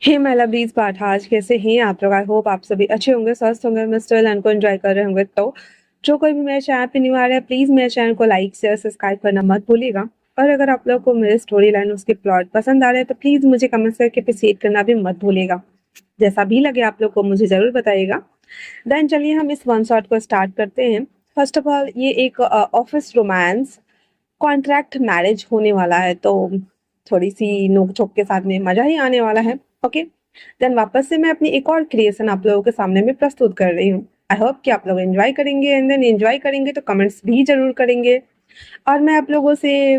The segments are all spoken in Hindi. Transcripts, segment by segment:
हे माय लवलीज़ पाठाज, कैसे हैं आप लोग? आई होप आप सभी अच्छे होंगे, स्वस्थ होंगे, मस्त लर्न को एंजॉय कर रहे होंगे। तो जो कोई भी मेरे चैनल पे न्यू आ रहा है, प्लीज़ मेरे चैनल को लाइक शेयर सब्सक्राइब करना मत भूलिएगा। और अगर आप लोग को मेरे स्टोरी लाइन उसके प्लॉट पसंद आ रहे हैं तो प्लीज़ मुझे कमेंट्स करके अप्रिशिएट करना भी मत भूलिएगा। जैसा भी लगे आप लोग को मुझे ज़रूर बताइएगा। देन चलिए हम इस वन शॉट को स्टार्ट करते हैं। फर्स्ट ऑफ ऑल ये एक ऑफिस रोमांस कॉन्ट्रैक्ट मैरिज होने वाला है, तो थोड़ी सी नोक झोंक के साथ में मजा ही आने वाला है। ओके, देन वापस से मैं अपनी एक और क्रिएशन आप लोगों के सामने में प्रस्तुत कर रही हूँ। आई होप कि आप लोग एंजॉय करेंगे, एंड देन एंजॉय करेंगे तो कमेंट्स भी जरूर करेंगे। और मैं आप लोगों से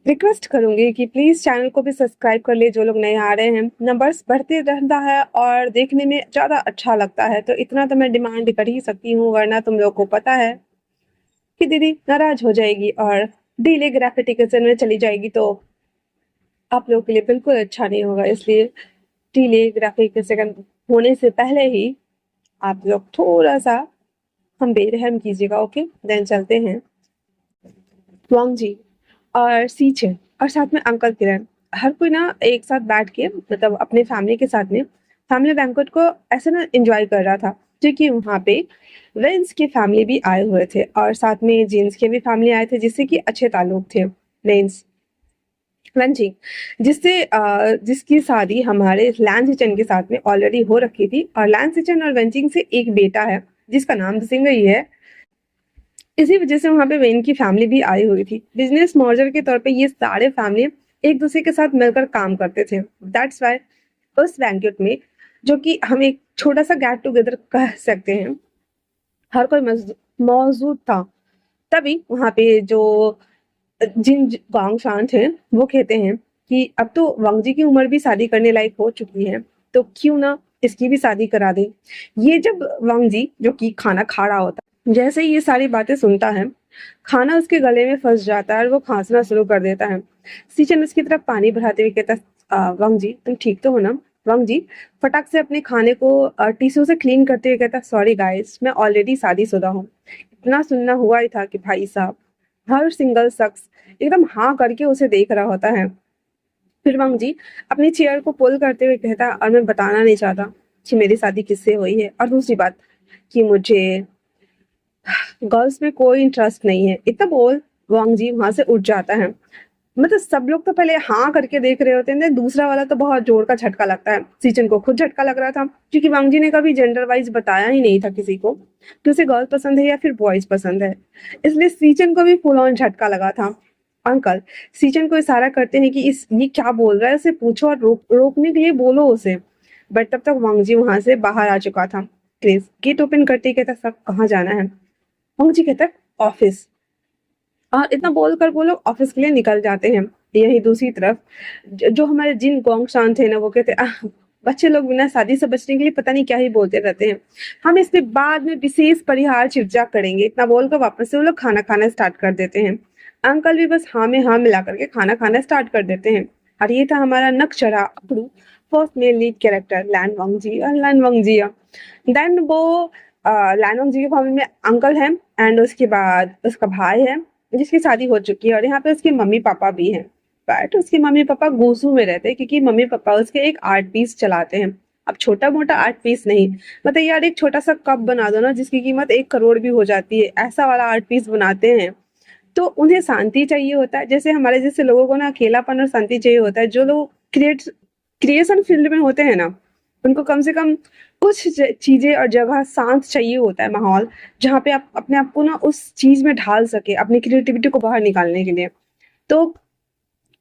रिक्वेस्ट करूंगी कि प्लीज चैनल को भी सब्सक्राइब कर ले जो लोग नए आ रहे हैं। नंबर्स बढ़ते रहता है और देखने में ज्यादा अच्छा लगता है, तो इतना तो मैं डिमांड कर ही सकती हूँ, वरना तुम लोग को पता है कि दीदी नाराज हो जाएगी और डिले ग्राफिटिकेशन में चली जाएगी, तो आप लोगों के लिए बिल्कुल अच्छा नहीं होगा। इसलिए डिले ग्राफिटिकेशन होने से पहले ही आप लोग थोड़ा सा हम बेरहम कीजिएगा। ओके, देन चलते हैं। वांग जी और सीचे और साथ में अंकल किरण, हर कोई ना एक साथ बैठ के, मतलब अपने फैमिली के साथ में फैमिली बैंक्वेट को ऐसे ना एंजॉय कर रहा था, क्योंकि वहाँ पे वेंस की फैमिली भी आए हुए थे और साथ में जेंस के भी फैमिली आए थे, जिससे कि अच्छे ताल्लुक थे। वेंस वेंचिंग, जिसकी शादी हमारे लैन सिचन के साथ में ऑलरेडी हो रखी थी, और लैन सिचन और वेंचिंग से एक बेटा है जिसका नाम सिंह ही है। इसी वजह से वहाँ पे वेन की फैमिली भी आई हुई थी। बिजनेस मर्जर के तौर पे ये सारे फैमिली एक दूसरे के साथ मिलकर काम करते थे। दैट्स वाई उस बैंक्वेट में, जो कि हम एक छोटा सा गेट टुगेदर कह सकते हैं, हर कोई मौजूद था। तभी वहाँ पे जो जिन गांग शान थे वो कहते हैं कि अब तो वांग जी की उम्र भी शादी करने लायक हो चुकी है, तो क्यों ना इसकी भी शादी करा दे। ये जब वांग जी, जो कि खाना खा रहा होता, जैसे ही ये सारी बातें सुनता है, खाना उसके गले में फंस जाता है और वो खांसना शुरू कर देता है। सीचन उसकी तरफ पानी बढ़ाते हुए कहता वांग जी तुम ठीक तो हो ना? वांग जी फटाक से अपने खाने को टिश्यू से क्लीन करते हुए कहता, सॉरी गाइस, मैं ऑलरेडी शादीशुदा हूँ। इतना सुनना हुआ ही था कि भाई साहब, हर सिंगल शख्स एकदम हाँ करके उसे देख रहा होता है। फिर वांग जी अपनी चेयर को पुल करते हुए कहता, और मैं बताना नहीं चाहता कि मेरी शादी किससे हुई है, और दूसरी बात कि मुझे गर्ल्स में कोई इंटरेस्ट नहीं है। इतना बोल वांग जी वहां से उठ जाता है। मतलब सब लोग तो पहले हाँ करके देख रहे होते हैं, दूसरा वाला तो बहुत जोर का झटका लगता है। सीचन को खुद झटका लग रहा था, क्योंकि वांग जी ने कभी जेंडर वाइज बताया ही नहीं था किसी को कि उसे गर्ल पसंद है या फिर बॉयज पसंद है। इसलिए सीचन को भी फुल ऑन झटका लगा था। अंकल सीचन को इशारा करते हैं कि इस ये क्या बोल रहा है, उसे पूछो और रोकने के लिए बोलो उसे। बट तब तक वांग जी वहां से बाहर आ चुका था। क्रिस गेट ओपन करते ही कहता, सब कहाँ जाना है? वांग जी कहता है ऑफिस। और इतना बोलकर वो लोग ऑफिस के लिए निकल जाते हैं। यही दूसरी तरफ जो हमारे जिन गोंग शान थे ना, वो कहते बच्चे लोग बिना शादी से बचने के लिए पता नहीं क्या ही बोलते रहते हैं, हम इस पे बाद में विशेष परिहार चर्चा करेंगे। इतना बोलकर वापस से वो लोग खाना खाना स्टार्ट कर देते हैं। अंकल भी बस हाँ में हाँ मिला करके खाना खाना स्टार्ट कर देते हैं। और ये था हमारा नक्शरा अपड़ू फर्स्ट मेल लीड कैरेक्टर लैन वांग जी और लैन वांग जी। देन वो लैन वांग जी के फैमिली में अंकल है, एंड उसके बाद उसका भाई है जिसकी शादी हो चुकी है, और यहाँ पे उसके मम्मी पापा भी हैं। बट उसके मम्मी पापा गोसू में रहते हैं, क्योंकि मम्मी पापा उसके एक आर्ट पीस चलाते हैं। अब छोटा मोटा आर्ट पीस नहीं, मतलब यार एक छोटा सा कप बना दो ना जिसकी कीमत 1 करोड़ भी हो जाती है, ऐसा वाला आर्ट पीस बनाते हैं। तो उन्हें शांति चाहिए होता है, जैसे हमारे जैसे लोगों को ना अकेलापन और शांति चाहिए होता है। जो लोग क्रिएशन फील्ड में होते हैं ना, उनको कम से कम कुछ चीजें और जगह शांत चाहिए होता है, माहौल जहाँ पे आप अपने आप को ना उस चीज में ढाल सके, अपनी क्रिएटिविटी को बाहर निकालने के लिए। तो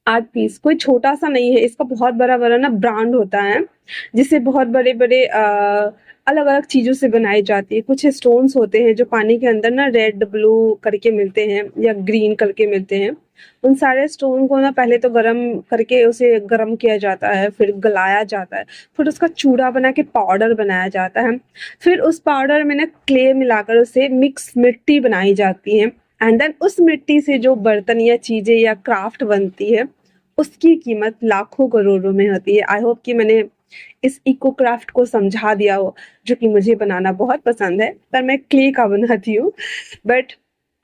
आर्ट पीस कोई छोटा सा नहीं है, इसका बहुत बड़ा बड़ा ना ब्रांड होता है, जिससे बहुत बड़े बड़े अलग अलग चीजों से बनाई जाती है। कुछ स्टोन्स होते हैं जो पानी के अंदर ना रेड ब्लू करके मिलते हैं या ग्रीन करके मिलते हैं। उन सारे स्टोन को ना पहले तो गर्म करके उसे गर्म किया जाता है, फिर गलाया जाता है, फिर उसका चूड़ा बना के पाउडर बनाया जाता है, फिर उस पाउडर में ना क्ले मिलाकर उसे मिक्स मिट्टी बनाई जाती है, एंड देन उस मिट्टी से जो बर्तन या चीजें या क्राफ्ट बनती है, उसकी कीमत लाखों करोड़ों में होती है। आई होप कि मैंने इस इको क्राफ्ट को समझा दिया हो, जो कि मुझे बनाना बहुत पसंद है, पर मैं क्ले का बनाती हूँ। बट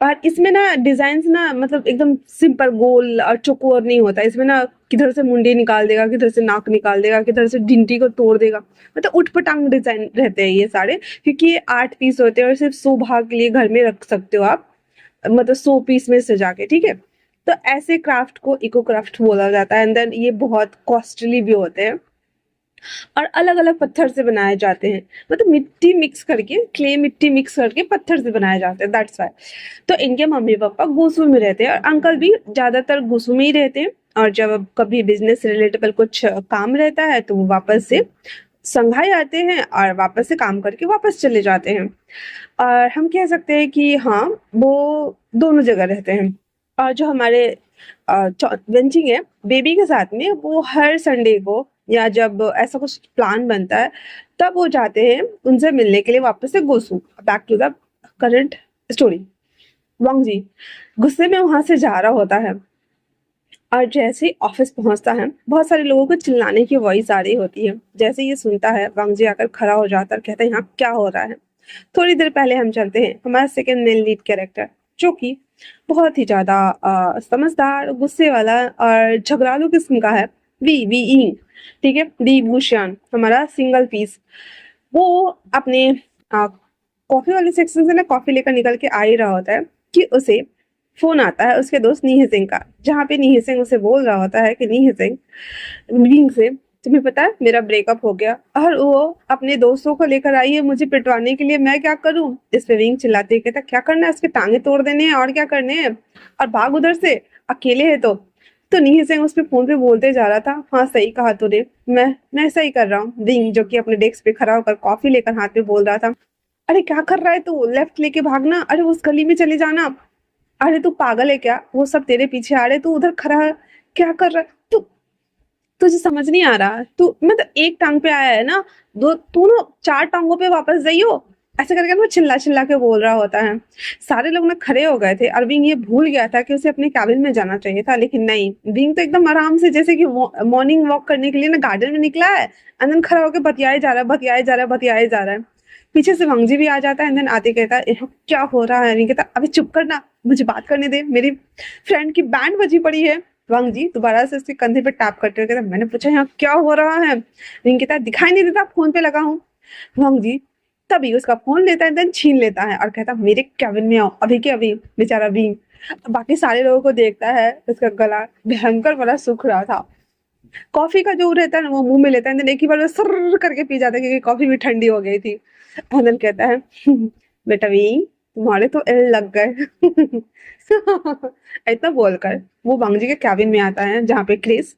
और इसमें ना डिजाइन ना मतलब एकदम सिंपल गोल और चौकोर नहीं होता, इसमें ना किधर से मुंडी निकाल देगा, किधर से नाक निकाल देगा, किधर से डिंटी को तोड़ देगा, मतलब उठपटांग डिजाइन रहते हैं ये सारे, क्योंकि ये 8 पीस होते हैं और सिर्फ 100 भाग के लिए घर में रख सकते हो आप, मतलब 100 पीस में सजा के, ठीक है। तो ऐसे क्राफ्ट को इको क्राफ्ट बोला जाता है, एंड देन ये बहुत कॉस्टली भी होते हैं और अलग अलग पत्थर से बनाए जाते हैं, मतलब मिट्टी मिक्स करके, क्ले मिट्टी मिक्स करके पत्थर से बनाए जाते हैं, दैट्स वाई। तो इनके मम्मी पापा गुसू में रहते हैं और अंकल भी ज्यादातर गुसू में ही रहते हैं, और जब कभी बिजनेस रिलेटेबल कुछ काम रहता है तो वो वापस से संघाई आते हैं और वापस से काम करके वापस चले जाते हैं। और हम कह सकते हैं कि हाँ, वो दोनों जगह रहते हैं। और जो हमारे वेंचिंग है बेबी के साथ में, वो हर संडे को या जब ऐसा कुछ प्लान बनता है तब वो जाते हैं उनसे मिलने के लिए वापस से गोसू। Back to the current story. Wang ji गुस्से में वहां से जा रहा होता है और जैसे ही ऑफिस पहुंचता है बहुत सारे लोगों को चिल्लाने की वॉइस आ रही होती है। जैसे ये सुनता है वांग जी आकर खड़ा हो जाता है और कहता है यहाँ क्या हो रहा है। थोड़ी देर पहले हम चलते हैं हमारा सेकंड मेन लीड कैरेक्टर, जो कि बहुत ही ज्यादा समझदार, गुस्से वाला और झगड़ालू किस्म का है। वी वी इंग, ठीक है, वी वूशियान हमारा सिंगल पीस। वो अपने कॉफी वाले सेक्शन से ना कॉफी लेकर निकल के आ ही रहा होता है कि उसे फोन आता है उसके दोस्त नीहे सिंह का, जहाँ पे नीहे सिंह उसे बोल रहा होता है कि नीहे सिंह विंग से, तुम्हें पता है मेरा ब्रेकअप हो गया और वो अपने दोस्तों को लेकर आई है मुझे पिटवाने के लिए, मैं क्या करूं। इस पे विंग चिल्लाते ही कहता क्या करना है, उसके टांगे तोड़ देने हैं और क्या करने हैं, और भाग उधर से, अकेले है तो नीहे सिंह उस पे फोन पे बोलते जा रहा था, हाँ सही कहा तूने, मैं सही कर रहा हूँ। विंग जो कि अपने डेस्क पे खड़ा होकर कॉफी लेकर हाथ में बोल रहा था, अरे क्या कर रहा है तू, लेफ्ट लेके भागना, अरे उस गली में चले जाना, अरे तू पागल है क्या, वो सब तेरे पीछे आ रहे, तू उधर खड़ा है, क्या कर रहा है तू, तुझे समझ नहीं आ रहा, तू मतलब एक टांग पे आया है ना, दो तू ना 4 टांगों पे वापस जाइयो, ऐसे करके वो चिल्ला चिल्ला के बोल रहा होता है। सारे लोग ना खड़े हो गए थे और विंग ये भूल गया था कि उसे अपने कैबिन में जाना चाहिए था, लेकिन नहीं, विंग तो एकदम आराम से जैसे कि मॉर्निंग वॉक करने के लिए ना गार्डन में निकला है, एंड देन खड़ा होकर बतियाए जा रहा है, बतियाए जा रहा है, बतियाए जा रहा है। पीछे से वांगजी भी आ जाता है, एंड देन आते कहता है क्या हो रहा है, नहीं कहता अभी चुप करना, मुझे बात करने दे, मेरी फ्रेंड की बैंड बजी पड़ी है। वांग जी दोबारा से उसके कंधे पे टैप करते हुए कहता मैंने पूछा यहाँ क्या हो रहा है, रिंग कहता है दिखाई नहीं देता फोन पे लगा हूँ। वांग जी तभी उसका फोन लेता है, देन छीन लेता है और कहता मेरे कैबिन में आओ अभी के अभी। बेचारा विंग बाकी सारे लोगों को देखता है, उसका गला भयंकर बड़ा सूख रहा था। कॉफी का जो रहता है ना वो मुंह में लेता है, देन एक ही बार में सर करके पी जाता है क्योंकि कॉफी भी ठंडी हो गई थी। देन कहता है बेटा विंग तुम्हारे तो एल लग गए। इतना बोलकर वो वांगजी के कैबिन में आता है जहाँ पे क्रिस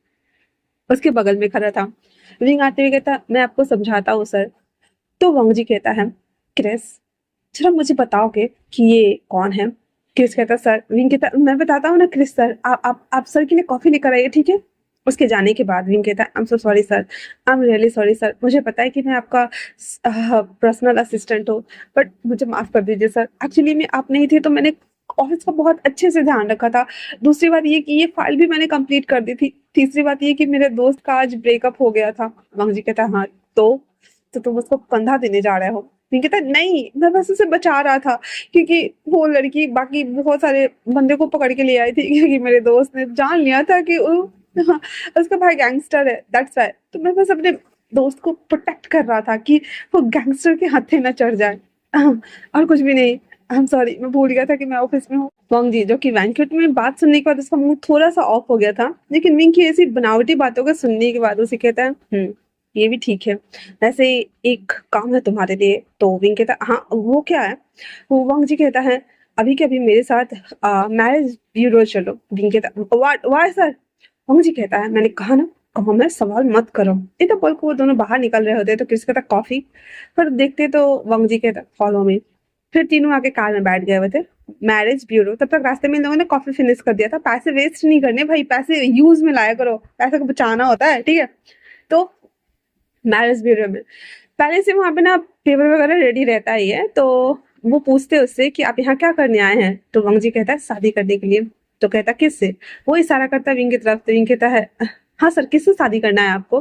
उसके बगल में खड़ा था। विंग आते हुए कहता मैं आपको समझाता हूँ सर। तो वांगजी कहता है क्रिस जरा मुझे बताओगे कि ये कौन है। क्रिस कहता सर, विंग कहता मैं बताता हूँ ना क्रिस सर, आप सर के लिए कॉफी लेकर आइए, ठीक है। उसके जाने के बाद विंग कहता है I am so sorry sir, I am really sorry sir, मुझे पता है कि मैं आपका पर्सनल असिस्टेंट हूँ, बट मुझे माफ कर दीजिए सर, एक्चुअली में आप नहीं थे तो मैंने ऑफिस का बहुत अच्छे से ध्यान रखा था। दूसरी बात ये कि ये फाइल भी मैंने कंप्लीट कर दी थी। तीसरी बात ये कि मेरे दोस्त का आज ब्रेकअप हो गया था। वांग जी कहता हाँ तो तुम उसको कंधा देने जा रहे हो। विंग कहता नहीं मैं बस उसे बचा रहा था क्योंकि वो लड़की बाकी बहुत सारे बंदे को पकड़ के ले आई थी, क्योंकि मेरे दोस्त ने जान लिया था कि हाँ, उसका भाई गैंगस्टर है, दैट्स वाई। तो मैं बस अपने दोस्त को प्रोटेक्ट कर रहा था कि वो गैंगस्टर के हाथे ना चढ़ जाए, और कुछ भी नहीं। आई एम सॉरी, मैं भूल गया था कि मैं ऑफिस में हूँ। वांग जी जो कि वैंक्यूट में बात सुनने के बाद उसका मुंह थोड़ा सा ऑफ हो गया था, लेकिन विंग की ऐसी बनावटी बातों को सुनने के बाद उसे कहता है ये भी ठीक है, वैसे एक काम है तुम्हारे लिए। तो विंग कहता है हाँ वो क्या है। वो वांग जी कहता है अभी के अभी मेरे साथ मैरिज ब्यूरो चलो। विंग कहता वाई सर। वांग जी कहता है मैंने कहा ना कहो मैं सवाल मत करो। इतना बोल के वो दोनों बाहर निकल रहे होते तो किसी कहता कॉफी, पर देखते तो वांग जी कहता फॉलो मी। फिर तीनों आके कार में बैठ गए हुए थे मैरिज ब्यूरो। तब तक रास्ते में इन लोगों ने कॉफी फिनिश कर दिया था। पैसे वेस्ट नहीं करने भाई, पैसे यूज में लाया करो, पैसे को बचाना होता है, ठीक है। तो मैरिज ब्यूरो में पहले से वहां पे ना पेपर वगैरह रेडी रहता ही है, तो वो पूछते उससे कि आप यहाँ क्या करने आए हैं। तो वांग जी कहता है शादी करने के लिए। तो कहता किससे। वो इशारा करता है विंग की तरफ। तो विंग कहता है हाँ सर किससे शादी करना है आपको।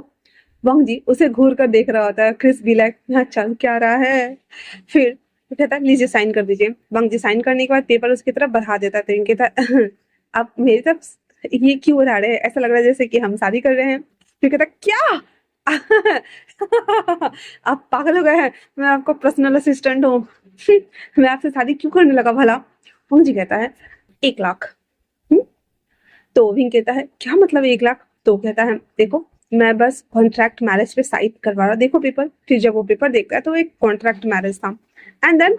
वांग जी उसे घूर कर देख रहा होता है। क्रिस भी लाइक यहाँ चल क्या रहा है। फिर तो कहता है लीजिए साइन कर दीजिए। वंग जी साइन करने के बाद पेपर उसकी तरफ बढ़ा देता है। तो विंग कहता है आप मेरी तरफ ये क्यों बढ़ा रहे हैं, ऐसा लग रहा है जैसे कि हम शादी कर रहे हैं। फिर कहता है क्या आप पागल हो गए हैं, मैं आपका पर्सनल असिस्टेंट हूँ। मैं आपसे शादी क्यों करने लगा भला। वंग जी कहता है 1 लाख। तो विंग कहता है क्या मतलब 1 लाख। तो कहता है देखो मैं बस कॉन्ट्रैक्ट मैरिज पे साइन करवा रहा, देखो पेपर। फिर जब वो पेपर देखता है तो एक कॉन्ट्रैक्ट मैरिज था, एंड देन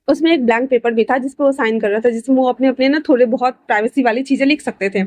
उसमें एक ब्लैंक पेपर भी था जिसपे वो साइन कर रहा था, जिसमें वो अपने अपने ना थोड़े बहुत प्राइवेसी वाली चीजें लिख सकते थे।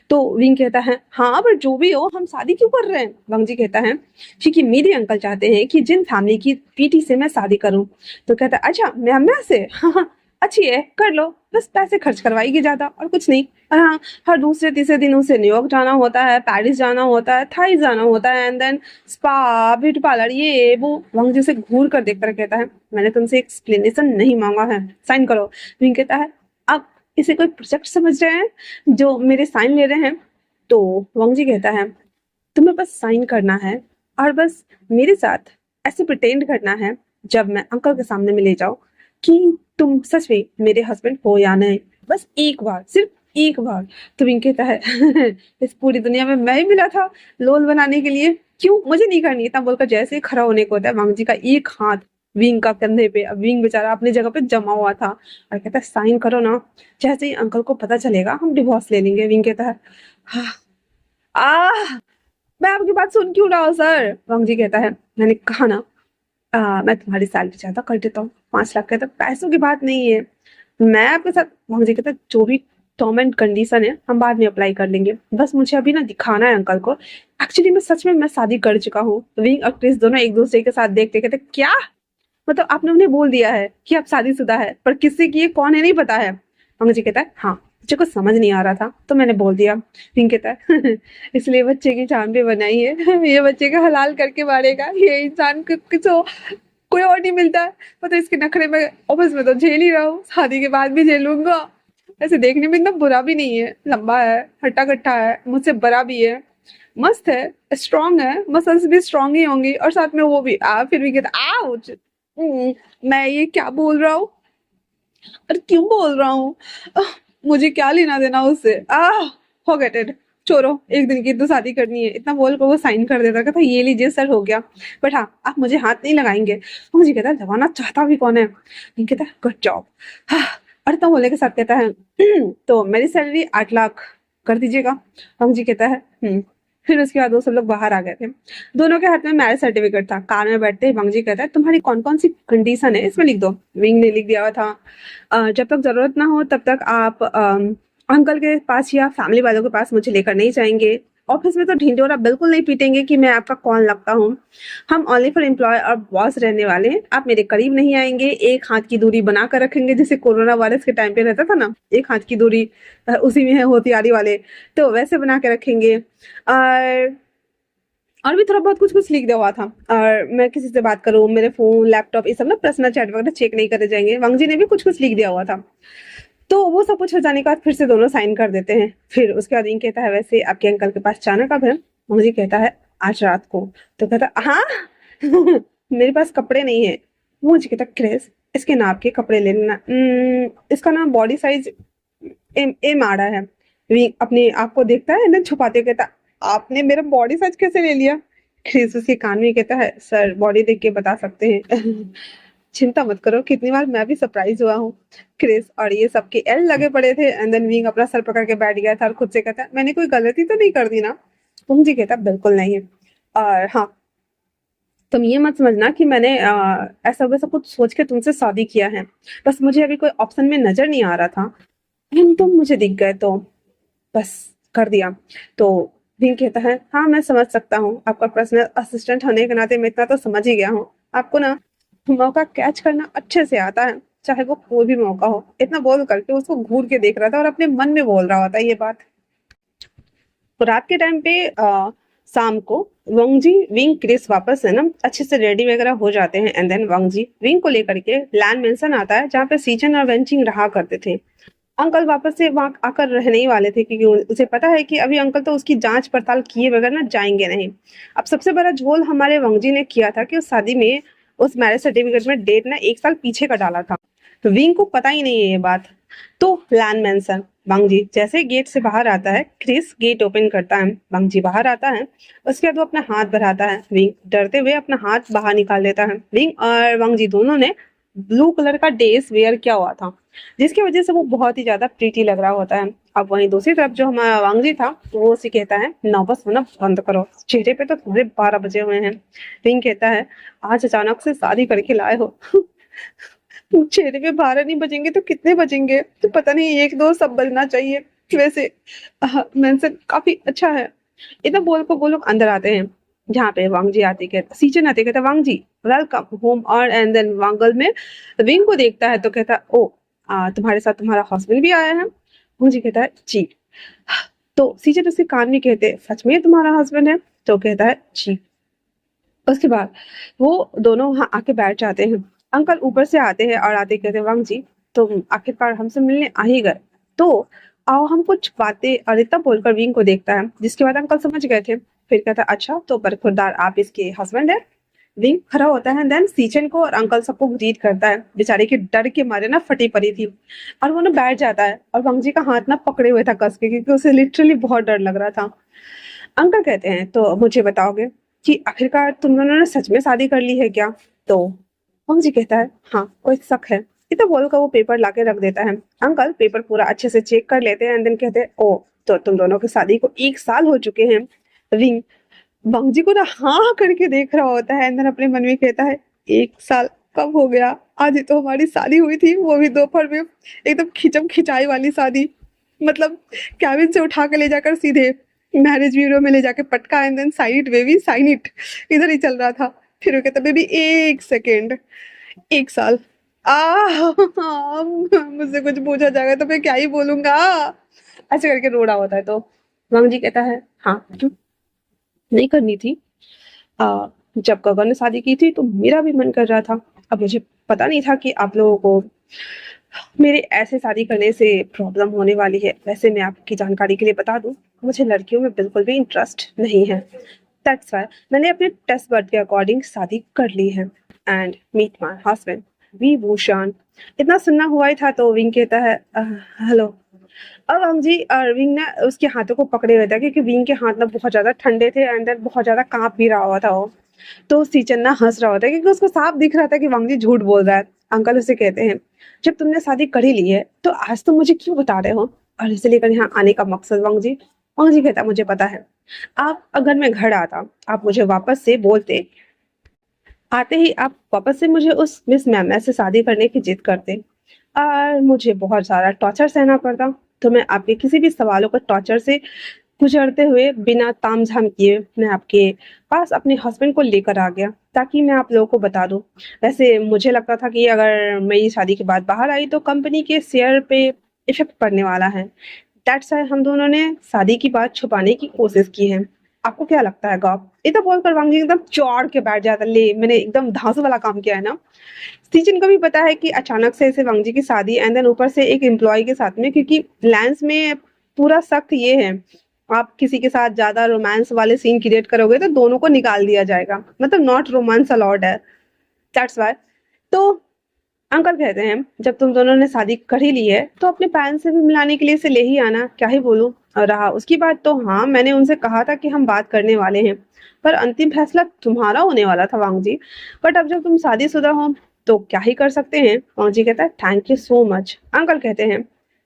तो विंग कहता है हाँ पर जो भी हो हम शादी क्यों कर रहे हैं। वंग जी कहता है क्योंकि मेरे अंकल चाहते हैं कि जिन फैमिली की पीटी से मैं शादी करूं। तो कहता है अच्छा मैं से हाँ अच्छी है कर लो, बस पैसे खर्च करवाएगी ज्यादा और कुछ नहीं। हाँ हर दूसरे तीसरे दिन उसे न्यूयॉर्क जाना होता है, पेरिस जाना होता है, थाई जाना होता है, and then spa beauty parlour ये वो। वंग जी से घूर कर देखकर कहता है मैंने तुमसे एक्सप्लेनेशन नहीं मांगा है, साइन करो। विंग कहता है आप इसे कोई प्रोजेक्ट समझ रहे हैं जो मेरे साइन ले रहे हैं। तो वंग जी कहता है तुम्हें बस साइन करना है और बस मेरे साथ ऐसे प्रिटेंड करना है जब मैं अंकल के सामने में ले जाऊं कि तुम सच में मेरे हस्बैंड हो या नहीं, बस एक बार, सिर्फ एक बार। तो विंग कहता है इस पूरी दुनिया में मैं ही मिला था लोल बनाने के लिए, क्यों मुझे नहीं करनी। इतना बोलकर जैसे ही खड़ा होने को होता है वंग जी का एक हाथ विंग का कंधे पे, अब विंग बेचारा अपनी जगह पे जमा हुआ था और कहता है साइन करो ना, जैसे ही अंकल को पता चलेगा हम डिवोर्स ले लेंगे। विंग कहता है हाँ मैं आपकी बात सुन क्यों रहा हूँ सर। वंग जी कहता है मैंने कहा ना मैं तुम्हारी सैलरी ज्यादा कर देता हूँ, 5 लाख कहता पैसों की बात नहीं है, मैं आपके साथ। वंग जी कहता जो भी टर्म एंड कंडीशन है हम बाद में अप्लाई कर लेंगे, बस मुझे अभी ना दिखाना है अंकल को एक्चुअली मैं सच में मैं शादी कर चुका हूँ। विंग और क्रिस दोनों एक दूसरे के साथ देखते कहते क्या मतलब आपने उन्हें बोल दिया है कि आप शादीशुदा है पर किससे की कौन है नहीं पता है। वंग जी कहता है हाँ मुझे कुछ समझ नहीं आ रहा था तो मैंने बोल दिया। विंग कहता है इसलिए बच्चे की जान भी बनाई है, ये बच्चे का हलाल करके मारेगा, ये इंसान को कुछ कोई और नहीं मिलता है। पता है इसके नखरे में ऑफिस में तो झेल ही रहा हूँ, शादी के बाद भी झेलूंगा। ऐसे देखने में इतना बुरा भी नहीं है, लंबा है, हट्टा कट्टा है, मुझसे बड़ा भी है, मस्त है, स्ट्रांग है, मसल्स भी स्ट्रांग ही होंगी और साथ में वो भी फिर भी कहता आउच। मैं ये क्या बोल रहा हूँ और क्यों बोल रहा हूँ, मुझे क्या लेना देना उससे, फॉरगेट इट, छोड़ो, एक दिन की तो शादी करनी है। इतना बोल कर वो साइन कर देता, कहता ये लीजिए सर हो गया, बट हाँ आप मुझे हाथ नहीं लगाएंगे। वो मुझे कहता है लगाना चाहता भी कौन है। कहता है गुड जॉब। हाँ और इतना बोलने के साथ कहता है तो मेरी सैलरी 8 लाख कर दीजिएगा। हम जी कहता है फिर उसके बाद वो सब लोग बाहर आ गए थे। दोनों के हाथ में मैरिज सर्टिफिकेट था। कार में बैठते ही वंग जी कहता है तुम्हारी कौन कौन सी कंडीशन है इसमें लिख दो। विंग ने लिख दिया हुआ था जब तक जरूरत ना हो तब तक आप अंकल के पास या फैमिली वालों के पास मुझे लेकर नहीं जाएंगे। ऑफिस में तो ढिंढोरा बिल्कुल नहीं पीटेंगे कि मैं आपका कौन लगता हूँ। हम ओनली फॉर एम्प्लॉय और बॉस रहने वाले हैं। आप मेरे करीब नहीं आएंगे। एक हाथ की दूरी बना कर रखेंगे, जैसे कोरोना वायरस के टाइम पे रहता था ना, एक हाथ की दूरी उसी में है होतियारी वाले, तो वैसे बना के रखेंगे। और भी थोड़ा बहुत कुछ कुछ लिख दिया हुआ था। और मैं किसी से बात करूँ, मेरे फोन लैपटॉप ये सब ना पर्सनल चैट वगैरह चेक नहीं करे जाएंगे। वंग जी ने भी कुछ कुछ लिख दिया हुआ था। तो वो सब कुछ हो जाने के बाद फिर से दोनों साइन कर देते हैं। फिर उसके बाद विंग कहता है वैसे आपके अंकल के पास जाना कब है। वंग जी कहता है आज रात को। तो कहता हाँ मेरे पास कपड़े नहीं है। वो मुझे कहता क्रिस इसके नाप के कपड़े ले लेना, इसका ना बॉडी साइज एम आ रहा है। विंग अपने आप को देखता है ना छुपाते कहता आपने मेरा बॉडी साइज कैसे ले लिया। क्रिस उसके कान में कहता है सर बॉडी देख के बता सकते हैं चिंता मत करो, कितनी बार मैं भी सरप्राइज हुआ हूँ। क्रिस और ये सबके एल लगे पड़े थे, एंड देन विंग अपना सर पकड़ के बैठ गया था और खुद से कहता है मैंने कोई गलती तो नहीं कर दी ना। तुम जी कहता बिल्कुल नहीं है, और हाँ तुम ये मत समझना कि मैंने ऐसा वैसा कुछ सोच के तुमसे शादी किया है, बस मुझे अभी कोई ऑप्शन में नजर नहीं आ रहा था एंड तुम मुझे दिख गए तो बस कर दिया। तो विंग कहता है हाँ मैं समझ सकता हूँ, आपका पर्सनल असिस्टेंट होने के नाते मैं इतना तो समझ ही गया हूँ, आपको ना मौका कैच करना अच्छे से आता है, चाहे वो कोई भी मौका हो। इतना बोल करके उसको घूर के देख रहा था और अपने मन में बोल रहा होता है ये बात। तो रात के टाइम पे शाम को वंग जी विंग क्रिस वापस है ना अच्छे से रेडी वगैरह हो जाते हैं, एंड देन वंग जी विंग को लेकर के लैंड मेंशन आता है जहाँ पे सीजन और वेंचिंग रहा करते थे। अंकल वापस से वहां आकर रहने ही वाले थे क्योंकि उसे पता है कि अभी अंकल तो उसकी जांच पड़ताल किए बगैर ना जाएंगे नहीं। अब सबसे बड़ा झोल हमारे वंगजी ने किया था कि उस शादी में उस मैरिज सर्टिफिकेट में डेट ना 1 साल पीछे का डाला था। तो विंग को पता ही नहीं है ये बात। तो लैन मेंशन वांग जी जैसे गेट से बाहर आता है, क्रिस गेट ओपन करता है, वांग जी बाहर आता है। उसके बाद वो अपना हाथ बढ़ाता है, विंग डरते हुए अपना हाथ बाहर निकाल देता है। विंग और वांग जी दोनों ने ब्लू कलर का ड्रेस वेयर किया हुआ था, जिसकी वजह से वो बहुत ही ज्यादा प्रीटी लग रहा होता है। अब वहीं दूसरी तरफ जो हमारा वांग जी था वो उसे कहता है नर्वस होना बंद करो, चेहरे पे तो तुम्हारे 12 बजे हुए हैं। विंग कहता है आज अचानक से शादी करके लाए हो चेहरे पे 12 नहीं बजेंगे तो कितने बजेंगे, तो पता नहीं 1 2 सब बजना चाहिए। वैसे मेंशन काफी अच्छा है। इतना बोल को वो लोग अंदर आते हैं, जहाँ पे वांग जी आते कहता सीचन आते कहता वांग जी वेलकम होम। और एंड देन वांगल में विंग को देखता है तो कहता ओ तुम्हारे साथ तुम्हारा हस्बैंड भी आया है। वांग जी कहता है जी। तो सीचन उसके कान में कहते सच में तुम्हारा हस्बैंड है, तो कहता है जी। उसके बाद वो दोनों वहां आके बैठ जाते हैं। अंकल ऊपर से आते हैं और आते कहते वांग जी तुम आखिरकार हमसे मिलने आ ही गए, तो आओ हम कुछ बातें। और इतना बोलकर विंग को देखता है, जिसके बाद अंकल समझ गए थे। फिर कहता है अच्छा तो बरखुरदार आप इसके हस्बैंड है। विंग खड़ा होता है, देन सीचन को और अंकल सबको ग्रीट करता है। बेचारे के डर के मारे ना फटी पड़ी थी, और वो ना बैठ जाता है और वांग जी का हाथ ना पकड़े हुए था कस के, क्योंकि उसे लिटरली बहुत डर लग रहा था। अंकल कहते हैं तो मुझे बताओगे कि आखिरकार तुम दोनों ने सच में शादी कर ली है क्या? तो हम जी कहता है हाँ कोई शक है। इतना बोलकर वो पेपर लाके रख देता है। अंकल पेपर पूरा अच्छे से चेक कर लेते हैं एंड देन कहते हैं ओ तो तुम दोनों की शादी को 1 साल हो चुके हैं। रिंग बंगजी को ना हाँ करके देख रहा होता है एंड देन अपने मन में कहता है 1 साल कब हो गया, आज ही तो हमारी शादी हुई थी, वो भी दोपहर में एकदम खिंचम खिंचाई वाली शादी। मतलब कैबिन से उठा के ले जाकर सीधे मैरिज ब्यूरो में ले जाके पटका and then sign it baby sign it, इधर ही चल रहा था। फिर वो कहता बेबी 1 सेकेंड 1 साल मुझसे कुछ पूछा जाएगा तो मैं क्या ही बोलूंगा, ऐसे करके रो रहा होता है। तो वांग जी कहता है हाँ क्यों नहीं करनी थी, जब गगन ने शादी की थी तो मेरा भी मन कर रहा था। अब मुझे पता नहीं था कि आप लोगों को मेरे ऐसे शादी करने से प्रॉब्लम होने वाली है। वैसे मैं आपकी जानकारी के लिए बता दूं, मुझे लड़कियों में बिल्कुल भी इंटरेस्ट नहीं है। दैट्स व्हाई मैंने अपने टेस्ट बर्ड के अकॉर्डिंग शादी कर ली है। And meet my husband Vibhushan. इतना सुनना हुआ ही था तो विंग कहता है हेलो। अब वांग जी विंग ने उसके हाथों को पकड़े हुए था, क्योंकि विंग के हाथ ना बहुत ज्यादा ठंडे थे एंड देन बहुत ज्यादा कांप भी रहा हुआ था वो। तो सीचन ना हंस रहा होता है, क्योंकि उसको साफ दिख रहा था कि वांग जी झूठ बोल रहा है। अंकल उसे कहते हैं जब तुमने शादी कर ही ली है तो आज तुम मुझे क्यों बता रहे हो, और इसे लेकर यहाँ आने का मकसद? वांग जी कहता मुझे पता है, आप अगर मैं घर आता आप मुझे वापस से बोलते, आते ही आप वापस से मुझे उस मिस मैम से शादी करने की जिद करते और मुझे बहुत सारा टॉर्चर सहना पड़ता। तो मैं आपके किसी भी सवालों को टॉर्चर से गुजरते हुए बिना तामझाम किए मैं आपके पास अपने हस्बैंड को लेकर आ गया, ताकि मैं आप लोगों को बता दूं। वैसे मुझे लगता था कि अगर मेरी शादी के बाद बाहर आई तो कंपनी के शेयर पे इफेक्ट पड़ने वाला है। दैट्स व्हाई हम दोनों ने शादी की बात छुपाने की कोशिश की है। आपको क्या लगता है गॉप? इतना बोलकर वांग जी एकदम चौड़ के बैठ जाता, ले मैंने एकदम धांसू वाला काम किया है ना। सीजन को भी पता है कि अचानक से ऐसे वांग जी की शादी एंड देन ऊपर से एक एम्प्लॉय के साथ में, क्योंकि लैंस में पूरा सख्त ये है, आप किसी के साथ ज्यादा रोमांस वाले सीन क्रिएट करोगे तो दोनों को निकाल दिया जाएगा, मतलब नॉट रोमांस अलाउड है। That's why. तो अंकल कहते हैं जब तुम दोनों ने शादी कर ही ली है तो अपने पेरेंट्स से भी मिलाने के लिए इसे ले ही आना, क्या ही बोलूं। और रहा उसकी बात तो हाँ मैंने उनसे कहा था कि हम बात करने वाले हैं, पर अंतिम फैसला तुम्हारा होने वाला था वांग जी। बट अब जब तुम शादीशुदा हो तो क्या ही कर सकते हैं। वांग जी कहता है thank you so much. Uncle कहते हैं